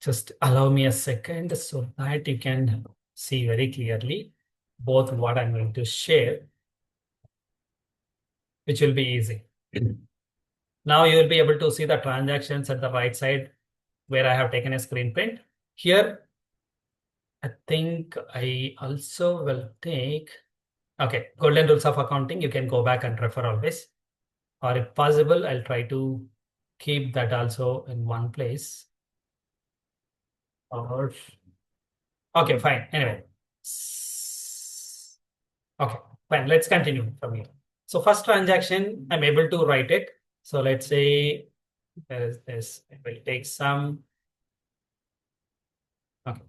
Just allow me a second so that you can see very clearly both what I'm going to share, which will be easy. Now you will be able to see the transactions at the right side where I have taken a screen print. Here, I think I also will take, okay, golden rules of accounting. You can go back and refer always. Or if possible, I'll try to keep that also in one place. Or okay, fine. Anyway. Okay, fine. Let's continue from here. So first transaction, I'm able to write it. So let's say there is this, it will take some, okay.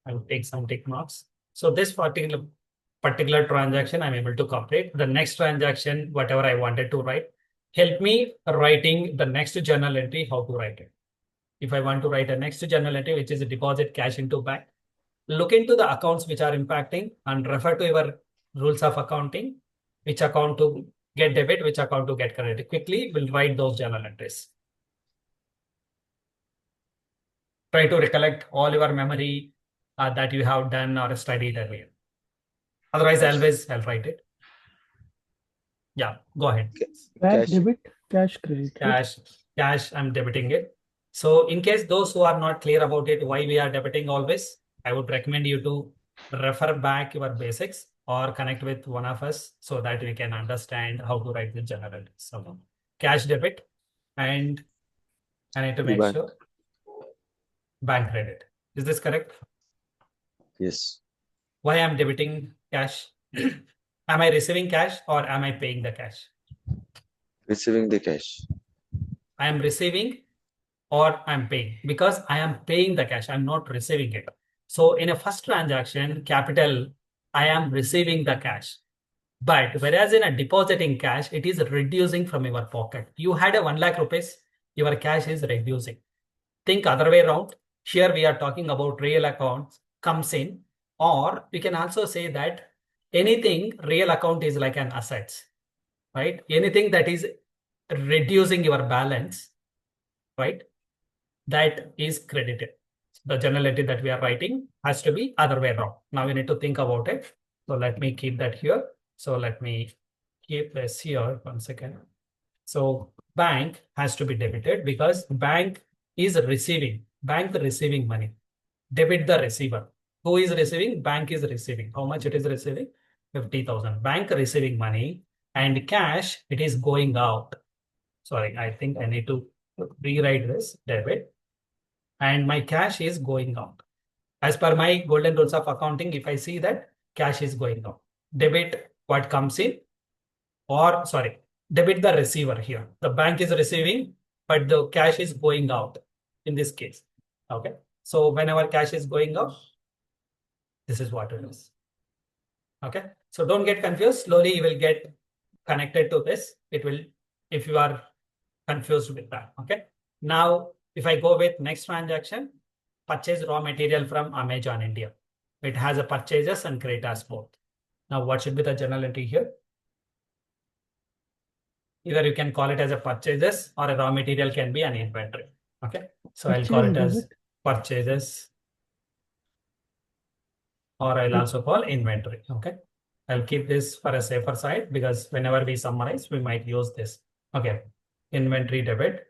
I will take some tick marks. So this particular transaction I'm able to complete. The next transaction, whatever I wanted to write, help me writing the next journal entry, how to write it. If I want to write a next journal entry, which is a deposit cash into bank, look into the accounts which are impacting and refer to your rules of accounting, which account to get debit, which account to get credit. Quickly, we'll write those journal entries. Try to recollect all your memory that you have done or studied earlier. Otherwise, I'll write it. Yeah, go ahead.
Bank
Cash.
debit, cash credit. Right?
Cash, I'm debiting it. So in case those who are not clear about it, why we are debiting always, I would recommend you to refer back your basics or connect with one of us so that we can understand how to write the journal entries. So cash debit, and I need to make
Bank.
sure bank credit. Is this correct?
Yes.
Why I'm debiting cash? Am I receiving cash or am I paying the cash?
Receiving the cash.
I am receiving or I'm paying, because I am paying the cash. I'm not receiving it. So in a first transaction, capital, I am receiving the cash. But whereas in a depositing cash, it is reducing from your pocket. You had a 1 lakh rupees, your cash is reducing. Think other way around. Here we are talking about real accounts comes in, or we can also say that anything real account is like an assets, right? Anything that is reducing your balance, right? That is credited. The journal entry that we are writing has to be other way around. Now we need to think about it. So let me keep that here. So let me keep this here 1 second. So bank has to be debited because bank is receiving money. Debit the receiver. Who is receiving? Bank is receiving. How much it is receiving? 50,000. Bank receiving money, and cash, it is going out. Sorry, I think I need to rewrite this debit, and my cash is going out. As per my golden rules of accounting, if I see that cash is going out, debit what comes in, or sorry, debit the receiver here. The bank is receiving, but the cash is going out in this case. Okay. So whenever cash is going out, this is what it is. Okay. So don't get confused. Slowly you will get connected to this. It will, if you are confused with that. Okay. Now, if I go with next transaction, purchase raw material from Amazon India. It has a purchases and creditors both. Now, what should be the journal entry here? Either you can call it as a purchases, or a raw material can be an inventory. Okay. So I'll call it as purchases, or I'll also call inventory. Okay. I'll keep this for a safer side because whenever we summarize, we might use this. Okay. Inventory debit.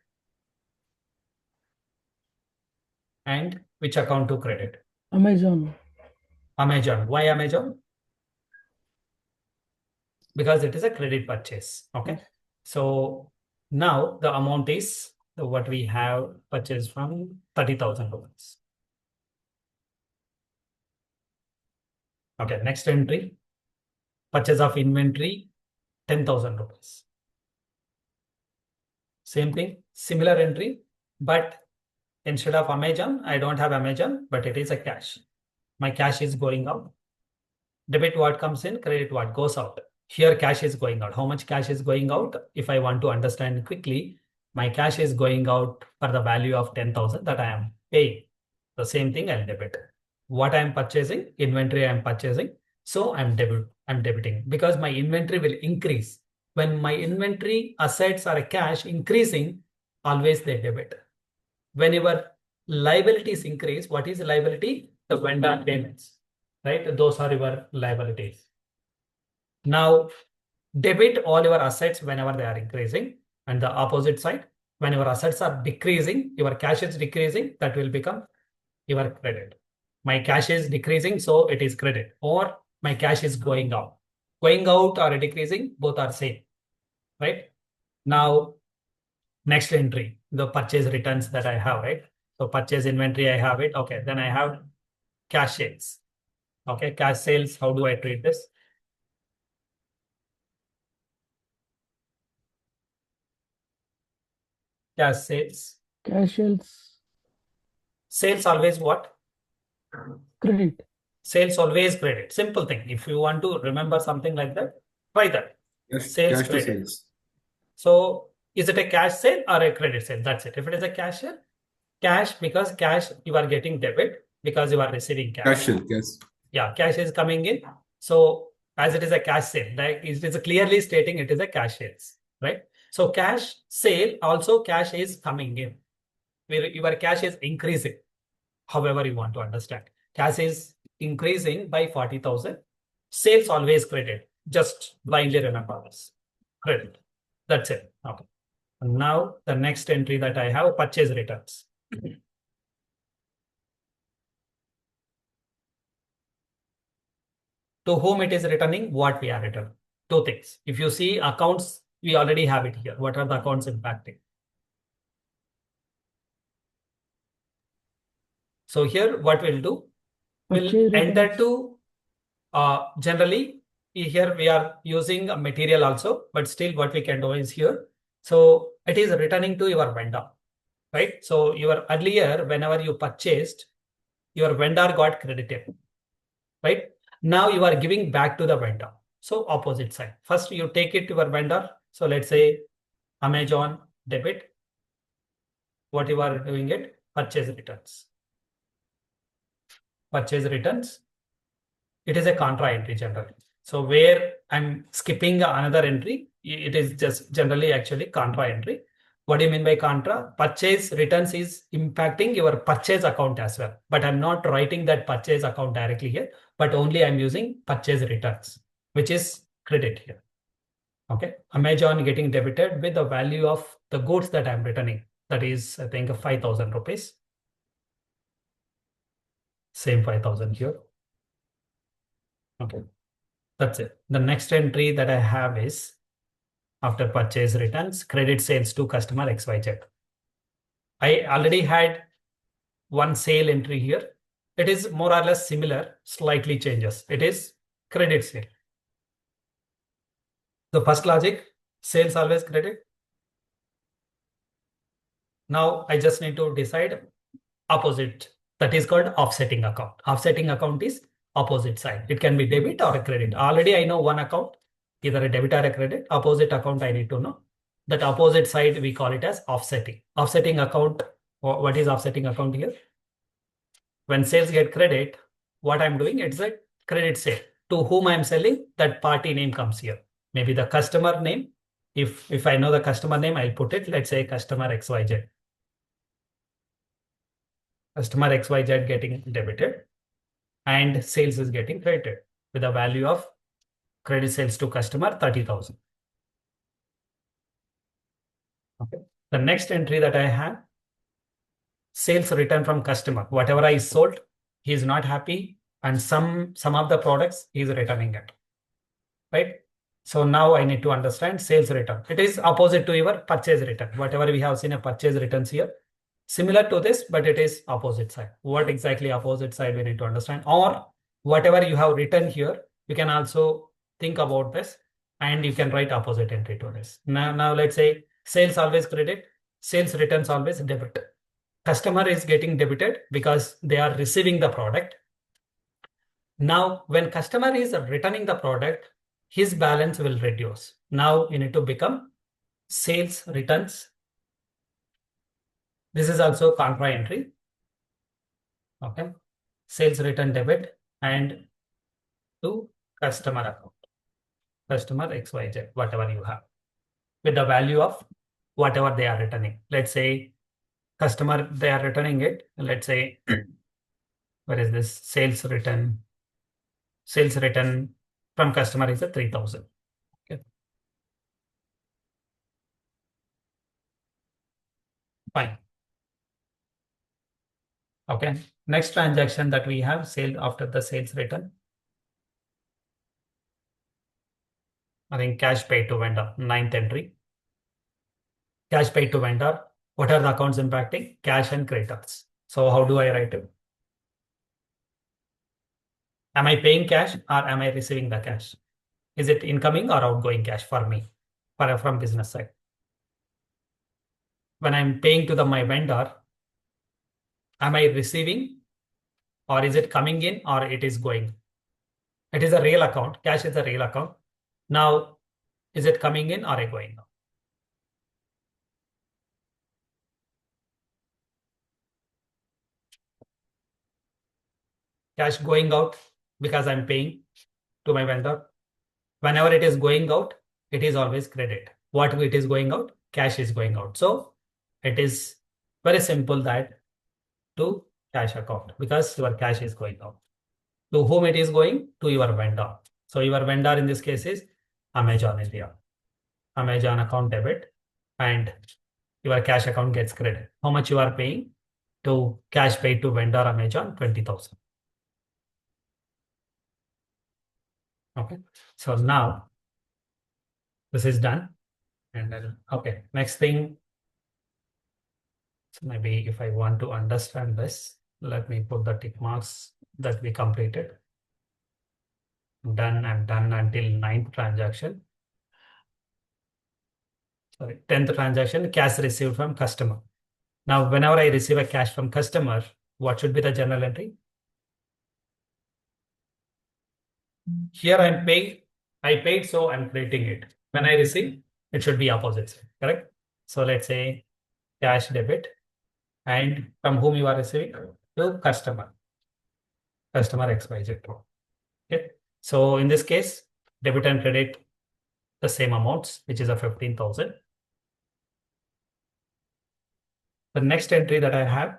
And which account to credit?
Amazon.
Amazon. Why Amazon? Because it is a credit purchase. Okay. So now the amount is what we have purchased from 30,000 rupees. Okay. Next entry, purchase of inventory, 10,000 rupees. Same thing, similar entry, but instead of Amazon, I don't have Amazon, but it is a cash. My cash is going out. Debit what comes in, credit what goes out. Here cash is going out. How much cash is going out? If I want to understand quickly, my cash is going out for the value of 10,000 that I am paying. The same thing I'll debit. What I am purchasing, inventory I am purchasing. So I'm debiting because my inventory will increase. When my inventory assets are cash increasing, always they debit. Whenever liabilities increase, what is liability? The vendor payments, right? Those are your liabilities. Now, debit all your assets whenever they are increasing, and the opposite side, when your assets are decreasing, your cash is decreasing, that will become your credit. My cash is decreasing, so it is credit, or my cash is going out. Going out or decreasing, both are same, right? Now, next entry, the purchase returns that I have, right? So purchase inventory, I have it. Okay, then I have cash sales. Okay, cash sales, how do I treat this? Cash sales.
Cash sales
Sales always what?
credit.
Sales always credit. Simple thing. If you want to remember something like that, try that.
Yes,
Sales
cash to
credit.
sales.
So is it a cash sale or a credit sale? That's it. If it is a cash sale, cash, because cash you are getting debit because you are receiving cash.
Cash sale, yes.
Yeah, cash is coming in. So as it is a cash sale, like it is clearly stating it is a cash sales, right? So cash sale also cash is coming in. Your cash is increasing. However you want to understand, cash is increasing by 40,000. Sales always credit. Just blindly remember this. Credit. That's it. Okay. And now the next entry that I have, purchase returns. To whom it is returning, what we are returning. Two things. If you see accounts, we already have it here. What are the accounts impacting? So here, what we'll do, we'll
Purchase
enter
returns.
to generally here we are using a material also, but still what we can do is here. So it is returning to your vendor, right? So your earlier, whenever you purchased, your vendor got credited, right? Now you are giving back to the vendor. So opposite side. First you take it to your vendor. So let's say Amazon debit. What you are doing it? Purchase returns. Purchase returns. It is a contra entry generally. So where I'm skipping another entry, it is just generally actually contra entry. What do you mean by contra? Purchase returns is impacting your purchase account as well. But I'm not writing that purchase account directly here, but only I'm using purchase returns, which is credit here. Okay. Amazon getting debited with the value of the goods that I'm returning. That is, I think, 5,000 rupees. Same 5,000 here. Okay. That's it. The next entry that I have is after purchase returns, credit sales to customer XYZ. I already had one sale entry here. It is more or less similar, slightly changes. It is credit sale. The first logic, sales always credit. Now I just need to decide opposite. That is called offsetting account. Offsetting account is opposite side. It can be debit or a credit. Already I know one account, either a debit or a credit. Opposite account I need to know. That opposite side we call it as offsetting. Offsetting account, what is offsetting account here? When sales get credit, what I'm doing, it's a credit sale. To whom I'm selling, that party name comes here. Maybe the customer name. If I know the customer name, I'll put it, let's say customer XYZ. Customer XYZ getting debited and sales is getting credited with a value of credit sales to customer 30,000. Okay. The next entry that I have, sales return from customer. Whatever I sold, he is not happy, and some of the products he is returning it. Right? So now I need to understand sales return. It is opposite to your purchase return. Whatever we have seen a purchase returns here. Similar to this, but it is opposite side. What exactly opposite side we need to understand, or whatever you have written here, you can also think about this and you can write opposite entry to this. Now let's say sales always credit, sales returns always debit. Customer is getting debited because they are receiving the product. Now, when customer is returning the product, his balance will reduce. Now you need to become sales returns. This is also contra entry. Okay. Sales return debit and to customer account. Customer XYZ, whatever you have. With the value of whatever they are returning. Let's say customer, they are returning it. Let's say, where is this? Sales return. Sales return from customer is a 3,000. Okay. Fine. Okay. Next transaction that we have, sale after the sales return. I think cash paid to vendor, 9th entry. Cash paid to vendor. What are the accounts impacting? Cash and creditors. So how do I write it? Am I paying cash or am I receiving the cash? Is it incoming or outgoing cash for me, from business side? when I'm paying to my vendor, am I receiving or is it coming in or it is going? It is a real account. Cash is a real account. Now, is it coming in or going out? Cash going out because I'm paying to my vendor. Whenever it is going out, it is always credit. What it is going out? Cash is going out. So it is very simple that to cash account because your cash is going out. To whom it is going? To your vendor. So your vendor in this case is Amazon India. Amazon account debit and your cash account gets credit. How much you are paying? To cash paid to vendor Amazon 20,000. Okay. So now this is done. And then, okay, next thing. So maybe if I want to understand this, let me put the tick marks that we completed. Done and done until 9th transaction. Sorry, 10th transaction, cash received from customer. Now, whenever I receive a cash from customer, what should be the journal entry? Here I'm paying, I paid, so I'm crediting it. When I receive, it should be opposite, correct? So let's say cash debit, and from whom you are receiving? To customer. Customer XYZ. Okay. So in this case, debit and credit the same amounts, which is a 15,000. The next entry that I have,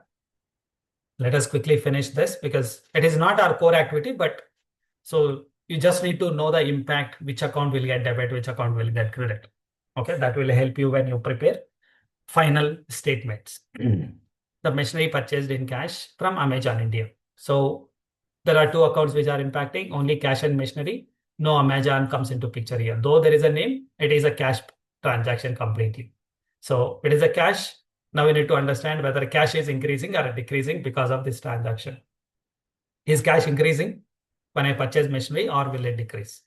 let us quickly finish this because it is not our core activity, but so you just need to know the impact, which account will get debit, which account will get credit. Okay, that will help you when you prepare final statements. The machinery purchased in cash from Amazon India. So there are two accounts which are impacting, only cash and machinery. No Amazon comes into picture here. Though there is a name, it is a cash transaction completely. So it is a cash. Now we need to understand whether cash is increasing or decreasing because of this transaction. Is cash increasing when I purchase machinery or will it decrease?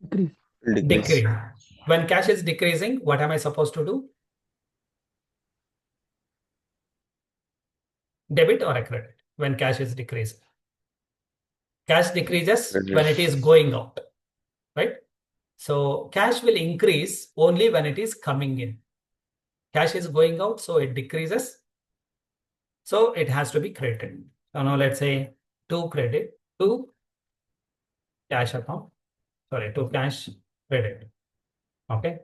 Decrease.
Decrease. When cash is decreasing, what am I supposed to do? Debit or a credit when cash is decreasing? Cash decreases when it is going out, right? So cash will increase only when it is coming in. Cash is going out, so it decreases. So it has to be credited. So now let's say to credit to cash account, sorry, to cash credit. Okay.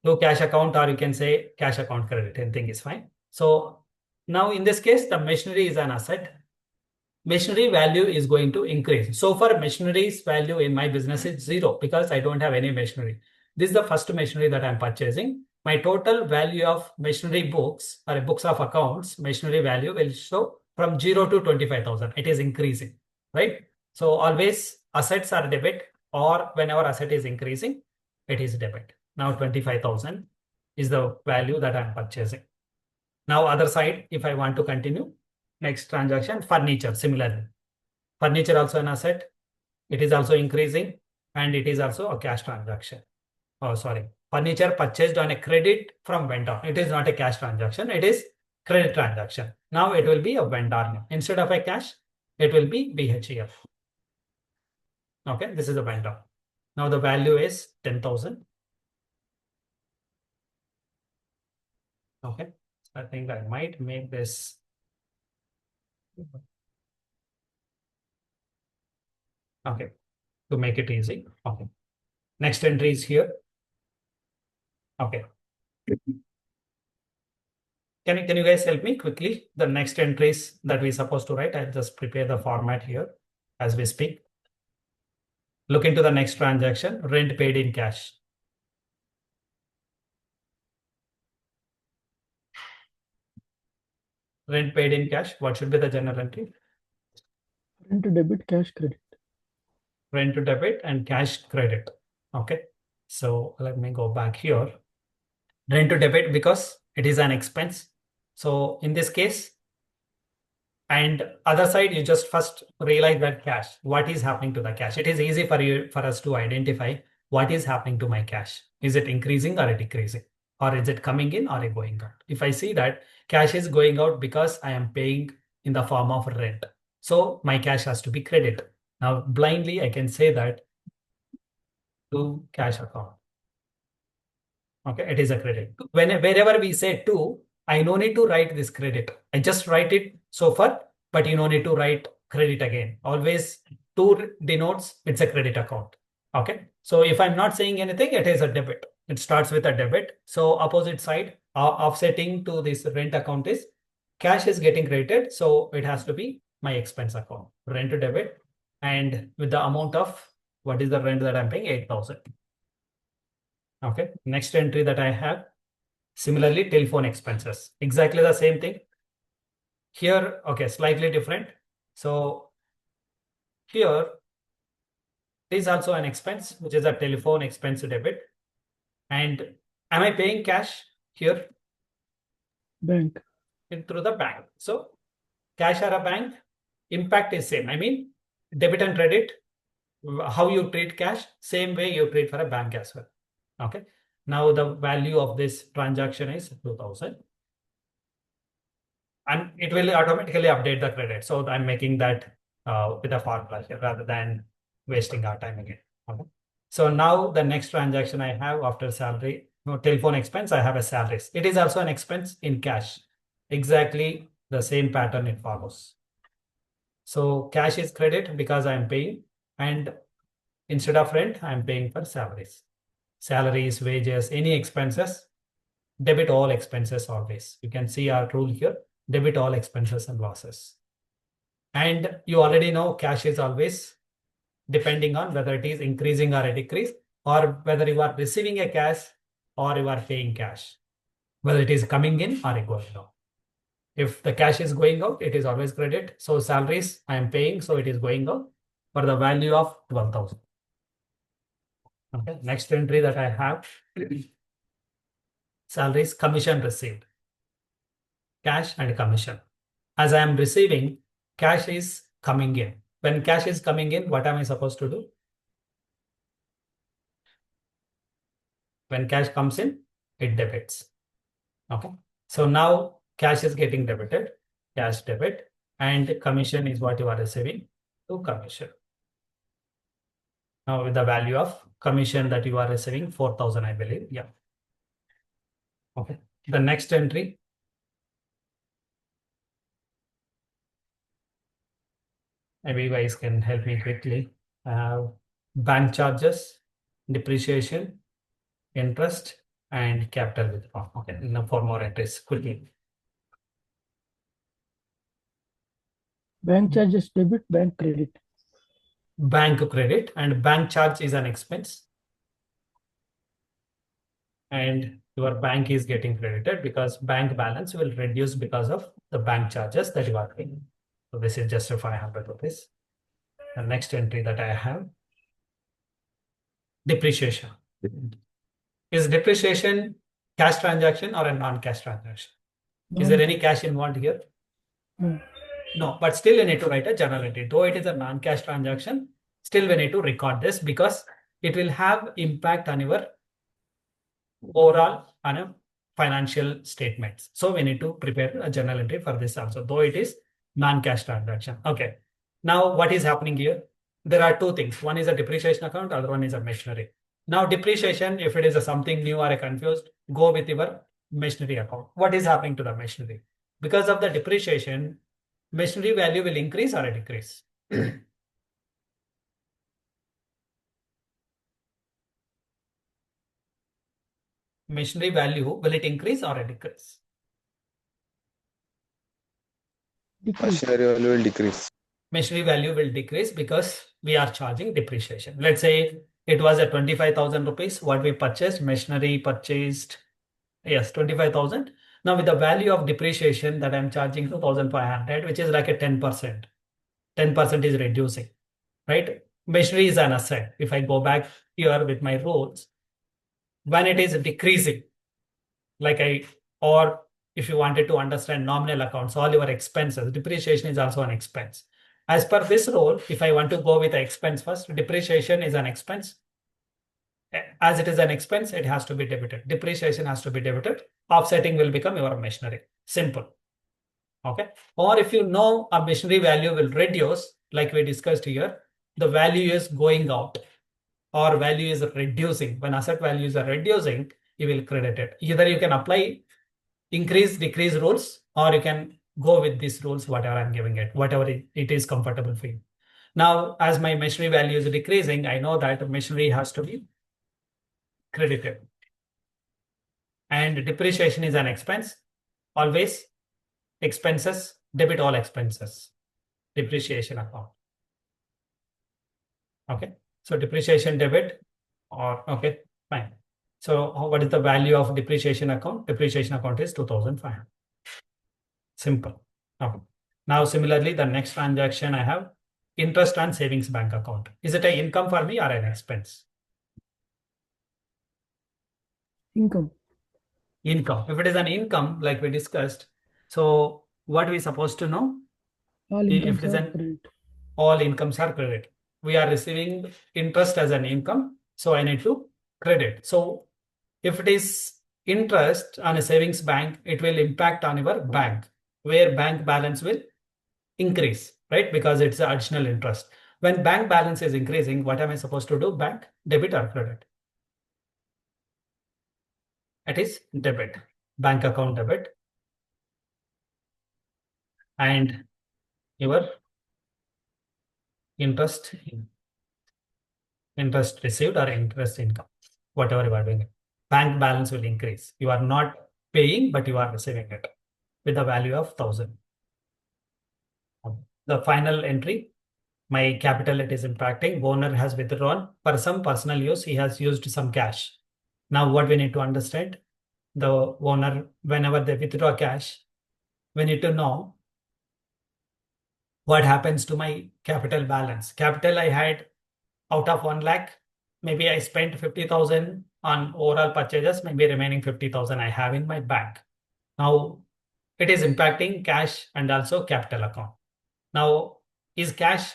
To cash account, or you can say cash account credit, anything is fine. So now in this case, the machinery is an asset. Machinery value is going to increase. So far, machinery's value in my business is 0 because I don't have any machinery. This is the first machinery that I'm purchasing. My total value of machinery books or books of accounts, machinery value will show from 0 to 25,000. It is increasing, right? So always assets are debit, or whenever asset is increasing, it is debit. Now 25,000 is the value that I'm purchasing. Now other side, if I want to continue, next transaction, furniture, similarly. Furniture also an asset. It is also increasing and it is also a cash transaction. Oh, sorry. Furniture purchased on a credit from vendor. It is not a cash transaction. It is credit transaction. Now it will be a vendor name. Instead of a cash, it will be BHEF. Okay, this is a vendor. Now the value is 10,000. Okay, I think I might make this. Okay, to make it easy. Okay, next entry is here. Okay. Can you guys help me quickly? The next entries that we're supposed to write, I'll just prepare the format here as we speak. Look into the next transaction, rent paid in cash. Rent paid in cash, what should be the journal entry?
Rent to debit, cash credit.
Rent to debit and cash credit. Okay. So let me go back here. Rent to debit because it is an expense. So in this case, and other side, you just first realize that cash, what is happening to the cash? It is easy for us to identify what is happening to my cash. Is it increasing or decreasing? or is it coming in or going out? If I see that cash is going out because I am paying in the form of rent, so my cash has to be credit. Now blindly I can say that to cash account. Okay, it is a credit. Wherever we say to, I no need to write this credit. I just write it so far, but you no need to write credit again. Always to denotes it's a credit account. Okay, so if I'm not saying anything, it is a debit. It starts with a debit. So opposite side, offsetting to this rent account is cash is getting credited. So it has to be my expense account, rent to debit. And with the amount of, what is the rent that I'm paying? 8,000. Okay, next entry that I have, similarly, telephone expenses, exactly the same thing. Here, okay, slightly different. So here is also an expense, which is a telephone expense debit. And am I paying cash here?
Bank.
Through the bank. So cash or a bank, impact is same. I mean, debit and credit, how you treat cash, same way you treat for a bank as well. Okay. Now the value of this transaction is 2,000. And it will automatically update the credit. So I'm making that with a formula here rather than wasting our time again. Okay. So now the next transaction I have after salary, no, telephone expense, I have a salaries. It is also an expense in cash. Exactly the same pattern it follows. So cash is credit because I'm paying, and instead of rent, I'm paying for salaries. Salaries, wages, any expenses, debit all expenses always. You can see our rule here, debit all expenses and losses. And you already know cash is always depending on whether it is increasing or a decrease, or whether you are receiving a cash or you are paying cash, whether it is coming in or going out. If the cash is going out, it is always credit. So salaries I am paying, so it is going out for the value of 12,000. Okay, next entry that I have, salaries, commission received, cash and commission. As I am receiving, cash is coming in. When cash is coming in, what am I supposed to do? When cash comes in, it debits. Okay, so now cash is getting debited, cash debit, and commission is what you are receiving to commission. Now with the value of commission that you are receiving, 4,000, I believe. Yeah. Okay. The next entry. Maybe you guys can help me quickly. I have bank charges, depreciation, interest, and capital withdraw. Okay. Now 4 more entries quickly.
Bank charges debit, bank credit.
Bank credit, and bank charge is an expense. And your bank is getting credited because bank balance will reduce because of the bank charges that you are paying. So this is just a 500 rupees. The next entry that I have, depreciation. Is depreciation cash transaction or a non-cash transaction? Is there any cash involved here?
No.
No, but still you need to write a journal entry. Though it is a non-cash transaction, still we need to record this because it will have impact on your overall on a financial statements. So we need to prepare a journal entry for this also, though it is non-cash transaction. Okay. Now what is happening here? There are two things. One is a depreciation account, other one is a machinery. Now depreciation, if it is a something new or a confused, go with your machinery account. What is happening to the machinery? Because of the depreciation, machinery value will increase or decrease. Machinery value, will it increase or decrease?
Decrease.
Machinery value will decrease.
Machinery value will decrease because we are charging depreciation. Let's say it was at 25,000 rupees. What we purchased, machinery purchased, yes, 25,000. Now with the value of depreciation that I'm charging 2,500, which is like a 10%. 10% is reducing, right? Machinery is an asset. If I go back here with my rules, when it is decreasing, or if you wanted to understand nominal accounts, all your expenses, depreciation is also an expense. As per this rule, if I want to go with the expense first, depreciation is an expense. As it is an expense, it has to be debited. Depreciation has to be debited. Offsetting will become your machinery. Simple. Okay. Or if you know a machinery value will reduce, like we discussed here, the value is going out or value is reducing. When asset values are reducing, you will credit it. Either you can apply increase, decrease rules, or you can go with these rules, whatever I'm giving it, whatever it is comfortable for you. Now, as my machinery value is decreasing, I know that machinery has to be credited. And depreciation is an expense. Always expenses, debit all expenses. Depreciation account. Okay. So depreciation debit or okay, fine. So what is the value of depreciation account? Depreciation account is 2,500. Simple. Okay. Now, similarly, the next transaction I have interest on savings bank account. Is it an income for me or an expense?
Income.
Income. If it is an income, like we discussed, so what we supposed to know?
All
If
incomes
it is
are
an
credit.
all incomes are credit. We are receiving interest as an income, so I need to credit. So if it is interest on a savings bank, it will impact on your bank, where bank balance will increase, right? Because it's additional interest. When bank balance is increasing, what am I supposed to do? Bank debit or credit? It is debit, bank account debit, and your interest received or interest income, whatever you are doing. Bank balance will increase. You are not paying, but you are receiving it with a value of 1,000. The final entry, my capital it is impacting. Owner has withdrawn for some personal use. He has used some cash. Now what we need to understand, the owner, whenever they withdraw cash, we need to know what happens to my capital balance. Capital I had out of 1 lakh, maybe I spent 50,000 on overall purchases, maybe remaining 50,000 I have in my bank. Now it is impacting cash and also capital account. Now, is cash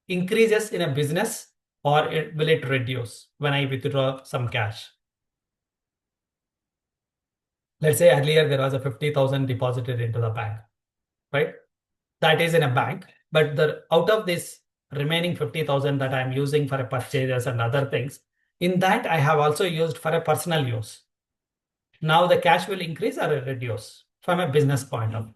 increases in a business or will it reduce when I withdraw some cash? Let's say earlier there was a 50,000 deposited into the bank, right? That is in a bank, but the out of this remaining 50,000 that I'm using for a purchases and other things, in that I have also used for a personal use. Now the cash will increase or reduce from a business point of view.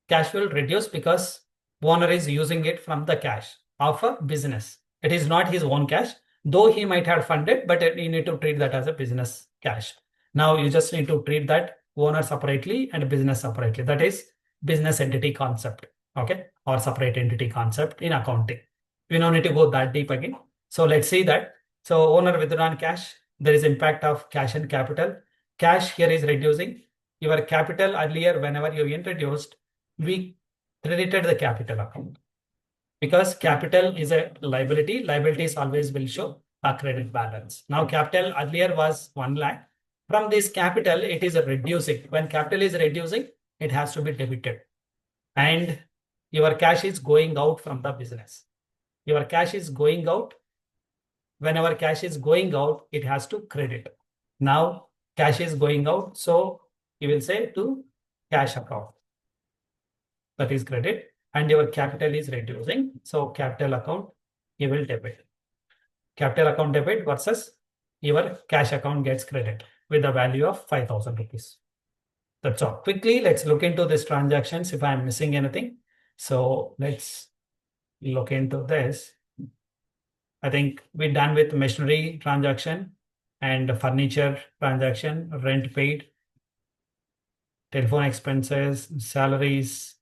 Cash will reduce because owner is using it from the cash of a business. It is not his own cash, though he might have funded, but you need to treat that as a business cash. Now you just need to treat that owner separately and business separately. That is business entity concept, okay, or separate entity concept in accounting. We don't need to go that deep again. So let's see that. So owner withdrawn cash, there is impact of cash and capital. Cash here is reducing. Your capital earlier, whenever you introduced, we credited the capital account because capital is a liability. Liabilities always will show a credit balance. Now capital earlier was 1 lakh. From this capital, it is reducing. When capital is reducing, it has to be debited. And your cash is going out from the business. Your cash is going out. Whenever cash is going out, it has to credit. Now cash is going out. So you will say to cash account. That is credit, and your capital is reducing. So capital account, you will debit. Capital account debit versus your cash account gets credit with the value of 5,000 rupees. That's all. Quickly, let's look into these transactions if I'm missing anything. So let's look into this. I think we're done with machinery transaction and furniture transaction, rent paid, telephone expenses, salaries,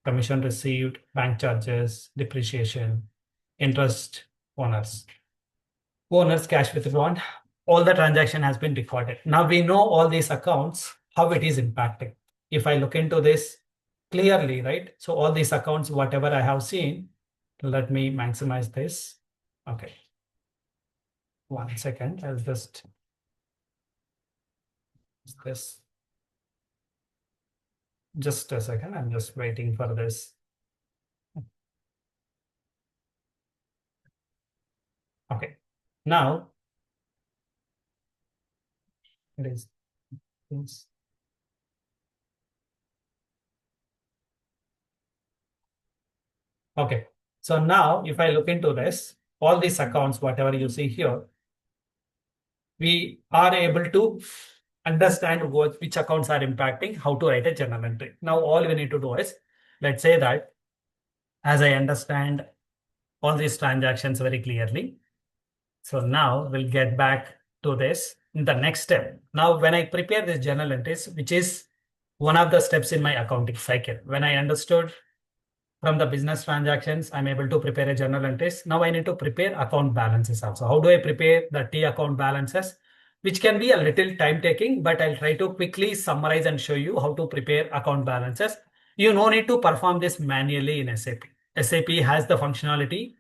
commission received, bank charges, depreciation, interest, owners. Owners cash withdrawn. All the transaction has been recorded. Now we know all these accounts, how it is impacting. If I look into this clearly, right? So all these accounts, whatever I have seen, let me maximize this. Okay. 1 second, I'll just this. Just a second, I'm just waiting for this. Now, it is. Okay. So now if I look into this, all these accounts, whatever you see here, we are able to understand which accounts are impacting, how to write a journal entry. Now all we need to do is, let's say that as I understand all these transactions very clearly. So now we'll get back to this in the next step. Now, when I prepare this journal entries, which is one of the steps in my accounting cycle, when I understood from the business transactions, I'm able to prepare a journal entries. Now I need to prepare account balances also. How do I prepare the T account balances? Which can be a little time taking, but I'll try to quickly summarize and show you how to prepare account balances. You no need to perform this manually in SAP. SAP has the functionality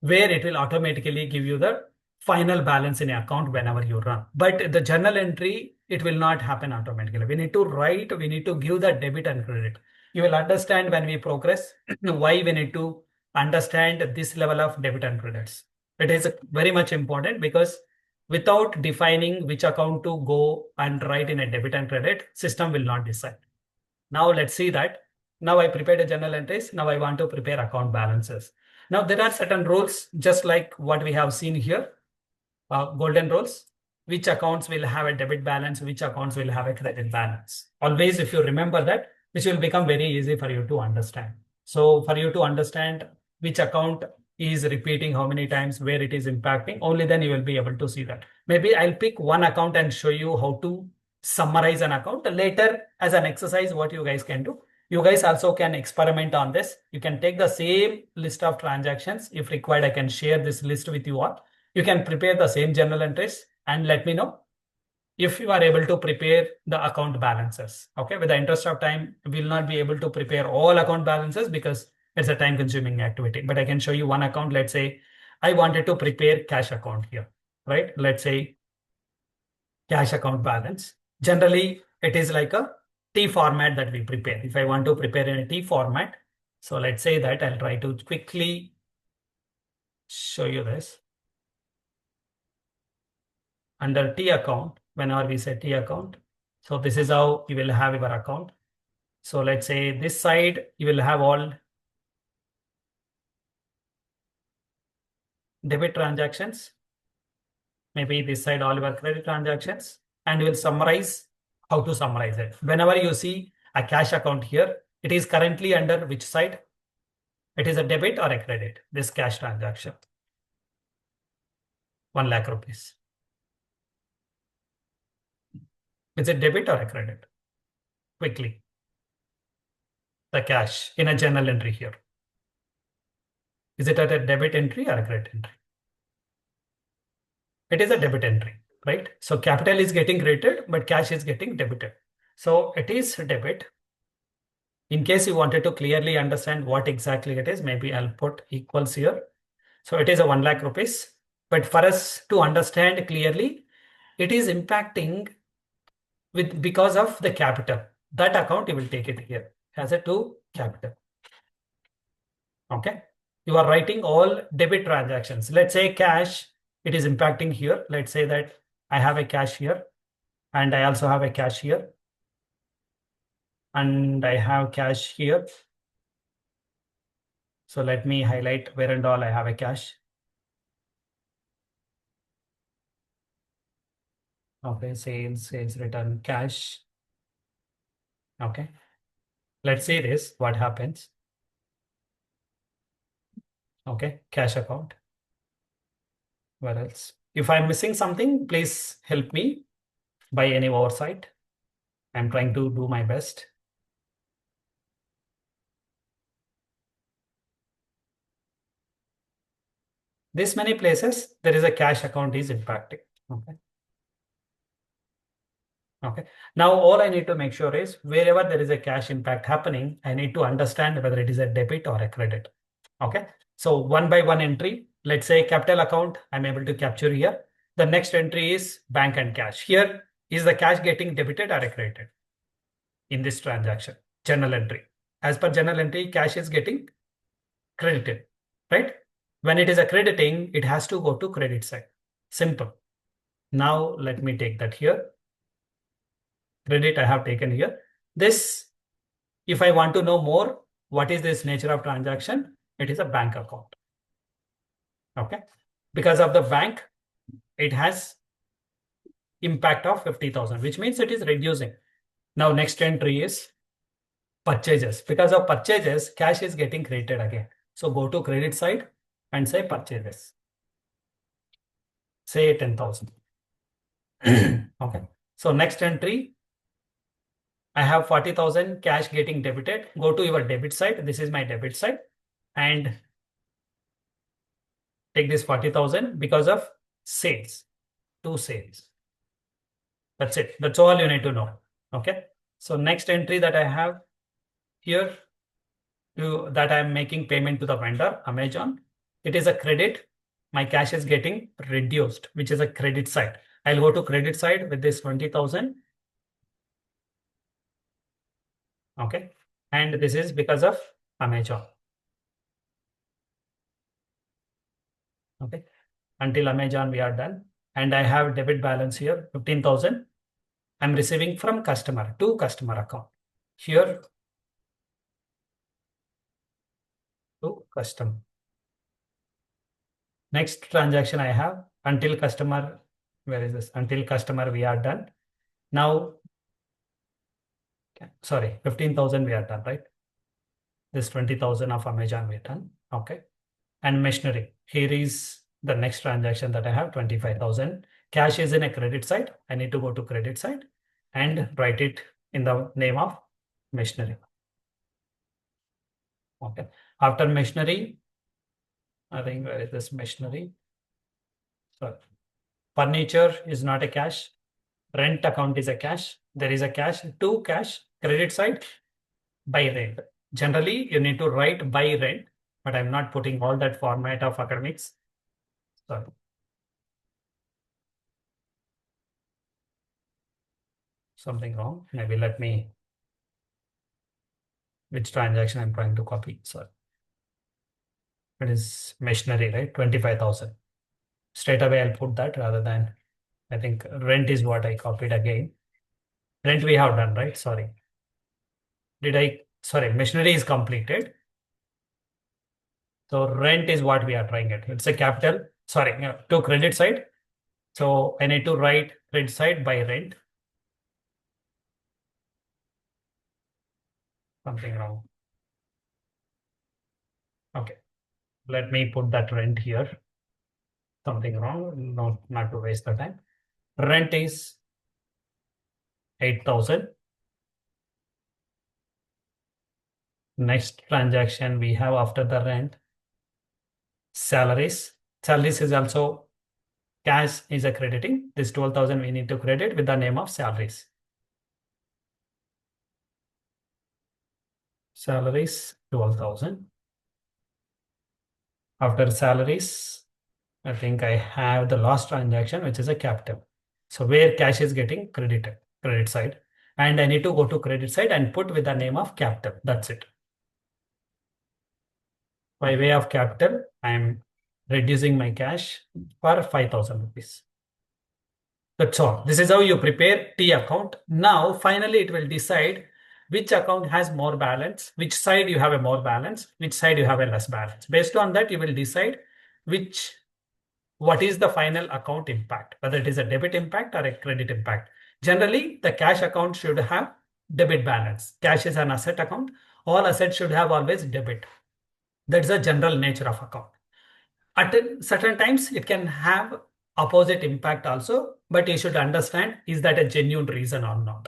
where it will automatically give you the final balance in your account whenever you run. But the journal entry, it will not happen automatically. We need to write, we need to give the debit and credit. You will understand when we progress why we need to understand this level of debit and credits. It is very much important because without defining which account to go and write in a debit and credit, system will not decide. Now let's see that. Now I prepared a journal entries. Now I want to prepare account balances. Now there are certain rules, just like what we have seen here, golden rules, which accounts will have a debit balance, which accounts will have a credit balance. Always, if you remember that, this will become very easy for you to understand. So for you to understand which account is repeating how many times, where it is impacting, only then you will be able to see that. Maybe I'll pick one account and show you how to summarize an account. Later, as an exercise, what you guys can do, you guys also can experiment on this. You can take the same list of transactions. If required, I can share this list with you all. You can prepare the same journal entries and let me know if you are able to prepare the account balances. Okay, with the interest of time, we will not be able to prepare all account balances because it's a time consuming activity. But I can show you one account. Let's say I wanted to prepare cash account here, right? Let's say cash account balance. Generally, it is like a T format that we prepare. If I want to prepare in a T format, so let's say that I'll try to quickly show you this. Under T account, whenever we say T account, so this is how you will have your account. So let's say this side, you will have all debit transactions. Maybe this side, all your credit transactions, and we'll summarize how to summarize it. Whenever you see a cash account here, it is currently under which side? It is a debit or a credit, this cash transaction. 1 lakh rupees. Is it debit or a credit? Quickly. The cash in a journal entry here. Is it at a debit entry or a credit entry? It is a debit entry, right? So capital is getting credited, but cash is getting debited. So it is debit. In case you wanted to clearly understand what exactly it is, maybe I'll put equals here. So it is a 1 lakh rupees. But for us to understand clearly, it is impacting because of the capital. That account, you will take it here as a to capital. Okay. You are writing all debit transactions. Let's say cash, it is impacting here. Let's say that I have a cash here and I also have a cash here. And I have cash here. So let me highlight where and all I have a cash. Okay, sales return, cash. Okay. Let's see this, what happens. Okay, cash account. Where else? If I'm missing something, please help me by any oversight. I'm trying to do my best. This many places, there is a cash account is impacting. Okay. Okay. Now, all I need to make sure is wherever there is a cash impact happening, I need to understand whether it is a debit or a credit. Okay. So one by one entry, let's say capital account, I'm able to capture here. The next entry is bank and cash. Here is the cash getting debited or credited in this transaction, journal entry. As per journal entry, cash is getting credited, right? When it is a crediting, it has to go to credit side. Simple. Now let me take that here. Credit I have taken here. This, if I want to know more, what is this nature of transaction? It is a bank account. Okay. Because of the bank, it has impact of 50,000, which means it is reducing. Now next entry is purchases. Because of purchases, cash is getting created again. So go to credit side and say purchases. Say 10,000. Okay. So next entry, I have 40,000 cash getting debited. Go to your debit side. This is my debit side. And take this 40,000 because of sales. 2 sales. That's it. That's all you need to know. Okay. So next entry that I have here, that I'm making payment to the vendor, Amazon, it is a credit. My cash is getting reduced, which is a credit side. I'll go to credit side with this 20,000. Okay. And this is because of Amazon. Okay. Until Amazon we are done. And I have debit balance here, 15,000. I'm receiving from customer to customer account. Here to customer. Next transaction I have until customer. Where is this? Until customer we are done. Now, sorry, 15,000 we are done, right? This 20,000 of Amazon we are done. Okay. And machinery. Here is the next transaction that I have, 25,000. Cash is in a credit side. I need to go to credit side and write it in the name of machinery. Okay. After machinery, I think where is this machinery? Sorry. Furniture is not a cash. Rent account is a cash. There is a cash to cash credit side by rent. Generally, you need to write by rent, but I'm not putting all that format of academics. Sorry. Something wrong. Maybe let me, which transaction I'm trying to copy. Sorry. It is machinery, right? 25,000. Straight away, I'll put that rather than, I think rent is what I copied again. Rent we have done, right? Sorry. Sorry, machinery is completed. So rent is what we are trying it. It's a capital, sorry, to credit side. So I need to write credit side by rent. Something wrong. Okay. Let me put that rent here. Something wrong, not to waste the time. Rent is 8,000. Next transaction we have after the rent, salaries. Salaries is also cash is a crediting. This 12,000 we need to credit with the name of salaries. Salaries 12,000. After salaries, I think I have the last transaction, which is a capital. So where cash is getting credited, credit side. And I need to go to credit side and put with the name of capital. That's it. By way of capital, I am reducing my cash for 5,000 rupees. That's all. This is how you prepare T account. Now, finally, it will decide which account has more balance, which side you have a more balance, which side you have a less balance. Based on that, you will decide what is the final account impact, whether it is a debit impact or a credit impact. Generally, the cash account should have debit balance. Cash is an asset account. All assets should have always debit. That's the general nature of account. At certain times, it can have opposite impact also, but you should understand, is that a genuine reason or not?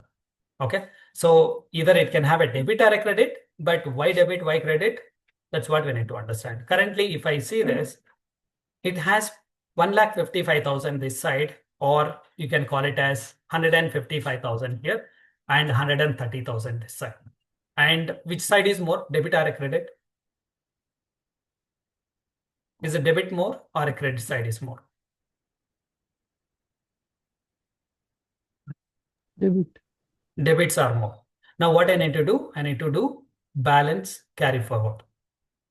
Okay. So either it can have a debit or a credit, but why debit, why credit? That's what we need to understand. Currently, if I see this, it has 1,55,000 this side, or you can call it as 155,000 here and 130,000 this side. And which side is more, debit or a credit? Is a debit more or a credit side is more?
Debit.
Debits are more. Now what I need to do? I need to do balance carry forward.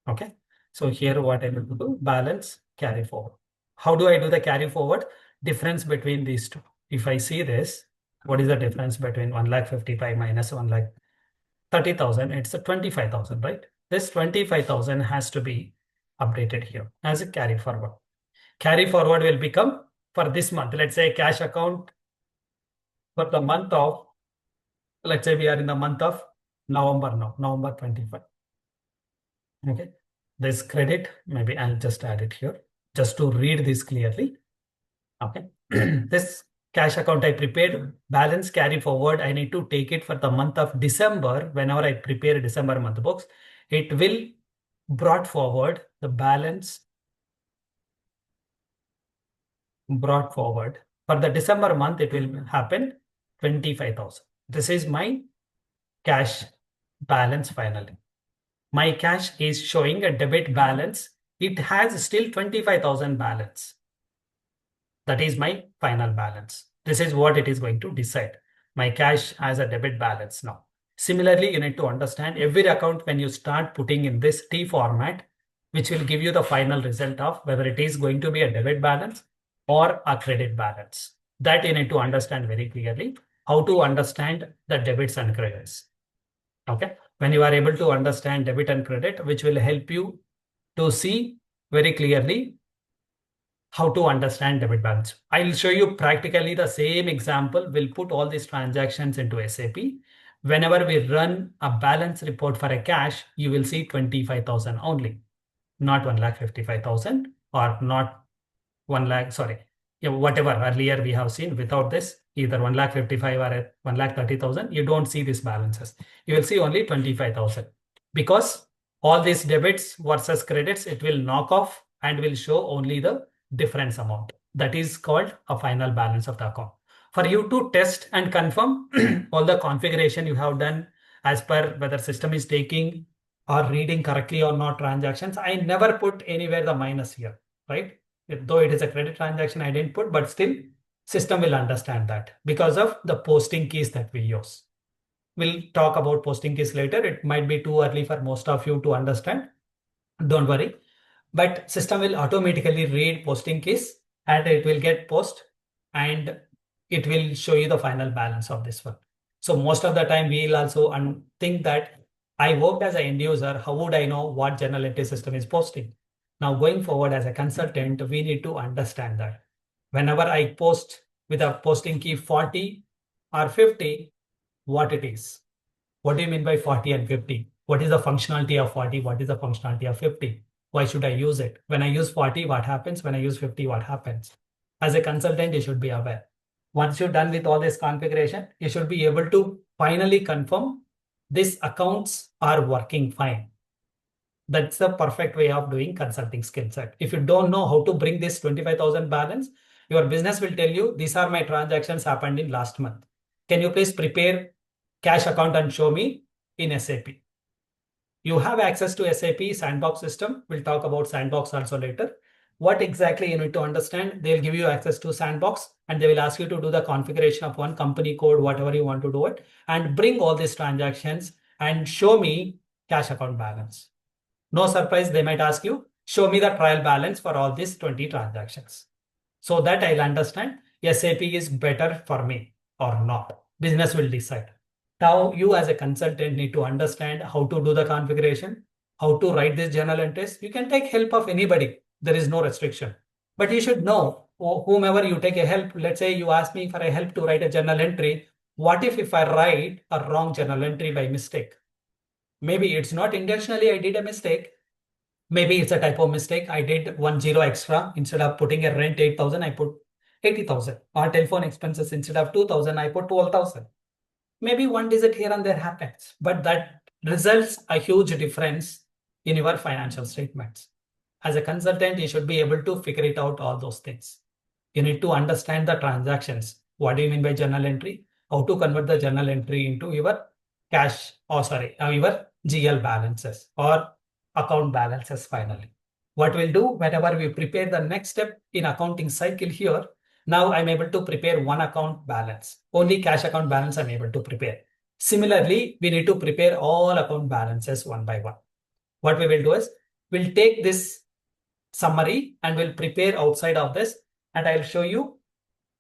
Okay. So here what I need to do, balance carry forward. How do I do the carry forward? Difference between these two. If I see this, what is the difference between 1,55,000 minus 1,30,000? It's a 25,000, right? This 25,000 has to be updated here as a carry forward. Carry forward will become for this month. Let's say cash account for the month of, let's say we are in the month of November now, November 25. Okay. This credit, maybe I'll just add it here just to read this clearly. Okay. This cash account I prepared, balance carry forward, I need to take it for the month of December. Whenever I prepare December month books, it will brought forward the balance brought forward. For the December month, it will happen 25,000. This is my cash balance finally. My cash is showing a debit balance. It has still 25,000 balance. That is my final balance. This is what it is going to decide. My cash has a debit balance now. Similarly, you need to understand every account when you start putting in this T format, which will give you the final result of whether it is going to be a debit balance or a credit balance. That you need to understand very clearly how to understand the debits and credits. Okay. When you are able to understand debit and credit, which will help you to see very clearly how to understand debit balance. I'll show you practically the same example. We'll put all these transactions into SAP. Whenever we run a balance report for a cash, you will see 25,000 only, not 1,55,000 or not 1 lakh, sorry. Yeah, whatever earlier we have seen without this, either 1,55,000 or 1,30,000, you don't see these balances. You will see only 25,000 because all these debits versus credits, it will knock off and will show only the difference amount. That is called a final balance of the account. For you to test and confirm all the configuration you have done as per whether system is taking or reading correctly or not transactions, I never put anywhere the minus here, right? Though it is a credit transaction, I didn't put, but still system will understand that because of the posting keys that we use. We'll talk about posting keys later. It might be too early for most of you to understand. Don't worry. But system will automatically read posting keys and it will get post and it will show you the final balance of this one. So most of the time we'll also think that I worked as an end user. How would I know what journal entry system is posting? Now going forward as a consultant, we need to understand that whenever I post with a posting key 40 or 50, what it is. What do you mean by 40 and 50? What is the functionality of 40? What is the functionality of 50? Why should I use it? When I use 40, what happens? When I use 50, what happens? As a consultant, you should be aware. Once you're done with all this configuration, you should be able to finally confirm these accounts are working fine. That's the perfect way of doing consulting skill set. If you don't know how to bring this 25,000 balance, your business will tell you, these are my transactions happened in last month. Can you please prepare cash account and show me in SAP? You have access to SAP sandbox system. We'll talk about sandbox also later. What exactly you need to understand? They'll give you access to sandbox and they will ask you to do the configuration of one company code, whatever you want to do it, and bring all these transactions and show me cash account balance. No surprise, they might ask you, show me the trial balance for all these 20 transactions. So that I'll understand SAP is better for me or not. Business will decide. Now you as a consultant need to understand how to do the configuration, how to write this journal entries. You can take help of anybody. There is no restriction. But you should know whomever you take a help. Let's say you ask me for a help to write a journal entry. What if I write a wrong journal entry by mistake? Maybe it's not intentionally I did a mistake. Maybe it's a typo mistake. I did 10 extra. Instead of putting a rent 8,000, I put 80,000. Or telephone expenses, instead of 2,000, I put 12,000. Maybe one digit here and there happens, but that results a huge difference in your financial statements. As a consultant, you should be able to figure it out, all those things. You need to understand the transactions. What do you mean by journal entry? How to convert the journal entry into your cash, or your GL balances or account balances finally. What we'll do whenever we prepare the next step in accounting cycle here, now I'm able to prepare one account balance. Only cash account balance I'm able to prepare. Similarly, we need to prepare all account balances one by one. What we will do is, we'll take this summary and we'll prepare outside of this, and I'll show you,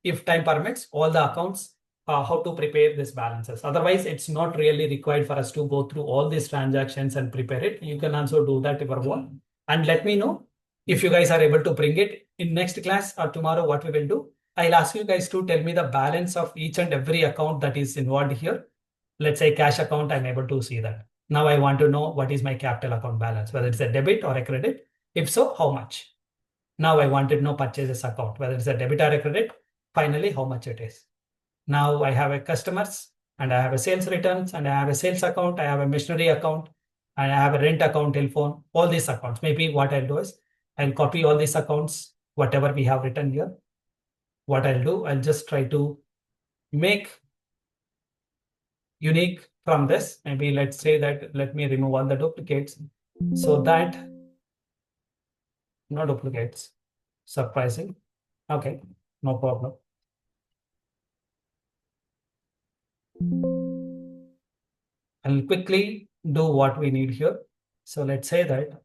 if time permits, all the accounts, how to prepare these balances. Otherwise, it's not really required for us to go through all these transactions and prepare it. You can also do that if you want. And let me know if you guys are able to bring it in next class or tomorrow. What we will do, I'll ask you guys to tell me the balance of each and every account that is involved here. Let's say cash account, I'm able to see that. Now I want to know what is my capital account balance, whether it's a debit or a credit. If so, how much? Now I want to know purchases account, whether it's a debit or a credit. Finally, how much it is. Now I have a customers and I have a sales returns and I have a sales account, I have a machinery account and I have a rent account, telephone, all these accounts. Maybe what I'll do is I'll copy all these accounts, whatever we have written here. What I'll do, I'll just try to make unique from this. Maybe let's say that, let me remove all the duplicates so that no duplicates. Surprising. Okay, no problem. I'll quickly do what we need here. So let's say that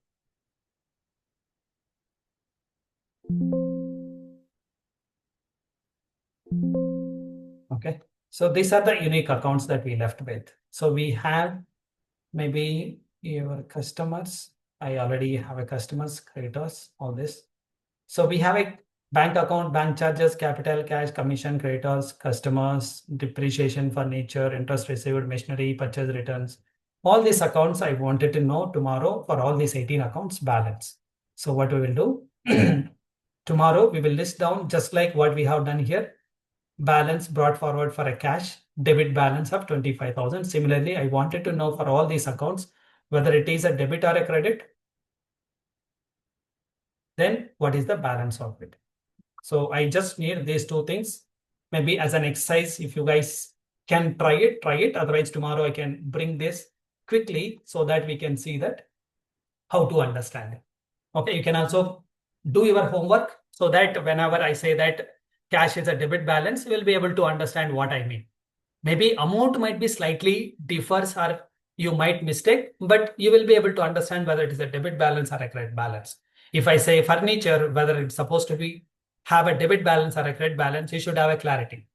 okay. So these are the unique accounts that we left with. So we have maybe your customers. I already have a customers, creditors, all this. So we have a bank account, bank charges, capital, cash, commission, creditors, customers, depreciation, furniture, interest received, machinery, purchase returns. All these accounts I wanted to know tomorrow for all these 18 accounts balance. So what we will do, tomorrow we will list down just like what we have done here. Balance brought forward for a cash, debit balance of 25,000. Similarly, I wanted to know for all these accounts, whether it is a debit or a credit, then what is the balance of it. So I just need these two things. Maybe as an exercise, if you guys can try it. Otherwise, tomorrow I can bring this quickly so that we can see that how to understand it. Okay, you can also do your homework so that whenever I say that cash is a debit balance, you will be able to understand what I mean. Maybe amount might be slightly differs or you might mistake, but you will be able to understand whether it is a debit balance or a credit balance. If I say furniture, whether it's supposed to be have a debit balance or a credit balance, you should have a clarity.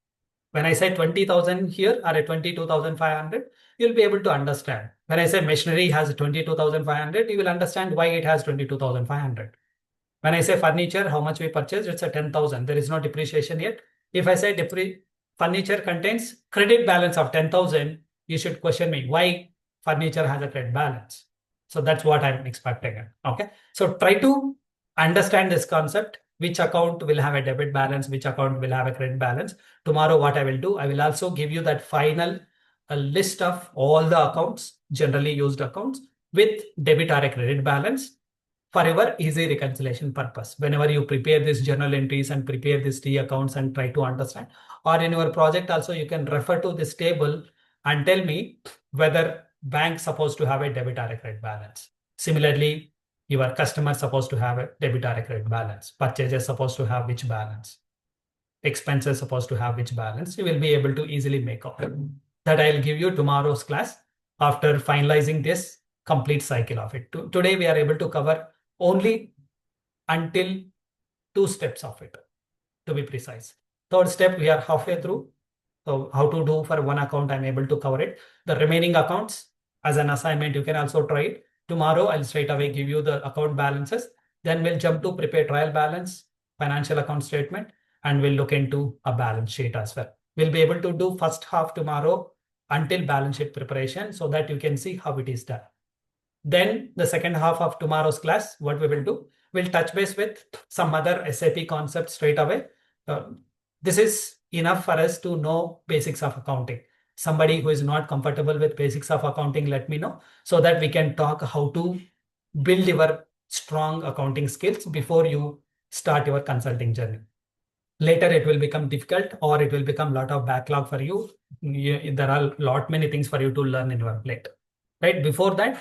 When I say 20,000 here or a 22,500, you'll be able to understand. When I say machinery has 22,500, you will understand why it has 22,500. When I say furniture, how much we purchased, it's a 10,000. There is no depreciation yet. If I say furniture contains credit balance of 10,000, you should question me why furniture has a credit balance. So that's what I'm expecting. Okay. So try to understand this concept. Which account will have a debit balance, which account will have a credit balance. Tomorrow, what I will do, I will also give you that final list of all the accounts, generally used accounts with debit or a credit balance for your easy reconciliation purpose. Whenever you prepare these journal entries and prepare these T accounts and try to understand, or in your project also, you can refer to this table and tell me whether bank supposed to have a debit or a credit balance. Similarly, your customer supposed to have a debit or a credit balance. Purchases supposed to have which balance. Expenses supposed to have which balance. You will be able to easily make up. That I'll give you tomorrow's class after finalizing this complete cycle of it. Today we are able to cover only until 2 steps of it, to be precise. Third step, we are halfway through. So how to do for one account, I'm able to cover it. The remaining accounts as an assignment, you can also try it. Tomorrow, I'll straight away give you the account balances. Then we'll jump to prepare trial balance, financial account statement, and we'll look into a balance sheet as well. We'll be able to do first half tomorrow until balance sheet preparation so that you can see how it is done. Then the second half of tomorrow's class, what we will do, we'll touch base with some other SAP concepts straight away. This is enough for us to know basics of accounting. Somebody who is not comfortable with basics of accounting, let me know so that we can talk how to build your strong accounting skills before you start your consulting journey. Later, it will become difficult or it will become a lot of backlog for you. There are many things for you to learn in your plate. Right? Before that,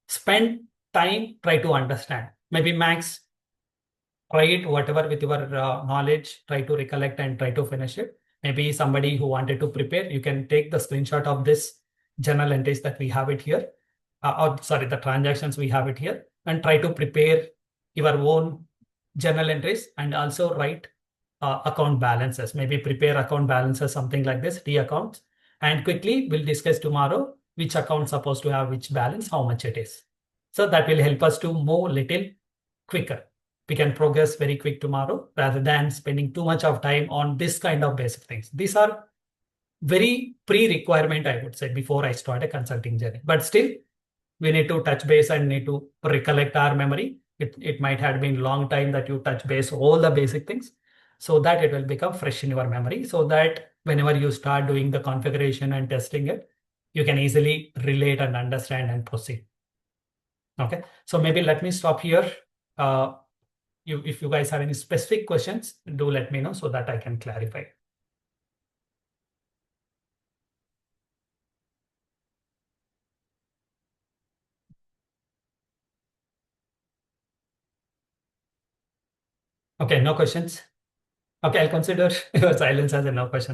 spend time, try to understand. Maybe max, try it whatever with your knowledge, try to recollect and try to finish it. Maybe somebody who wanted to prepare, you can take the screenshot of this journal entries that we have it here. The transactions we have it here and try to prepare your own journal entries and also write account balances, maybe prepare account balances, something like this, T accounts. And quickly we'll discuss tomorrow which account supposed to have which balance, how much it is. So that will help us to move little quicker. We can progress very quick tomorrow rather than spending too much of time on this kind of basic things. These are very pre-requirement, I would say, before I start a consulting journey. But still, we need to touch base and need to recollect our memory. It might have been long time that you touch base all the basic things so that it will become fresh in your memory so that whenever you start doing the configuration and testing it, you can easily relate and understand and proceed. Okay, so maybe let me stop here. If you guys have any specific questions, do let me know so that I can clarify. Okay, no questions. Okay, I'll consider your silence as a no question.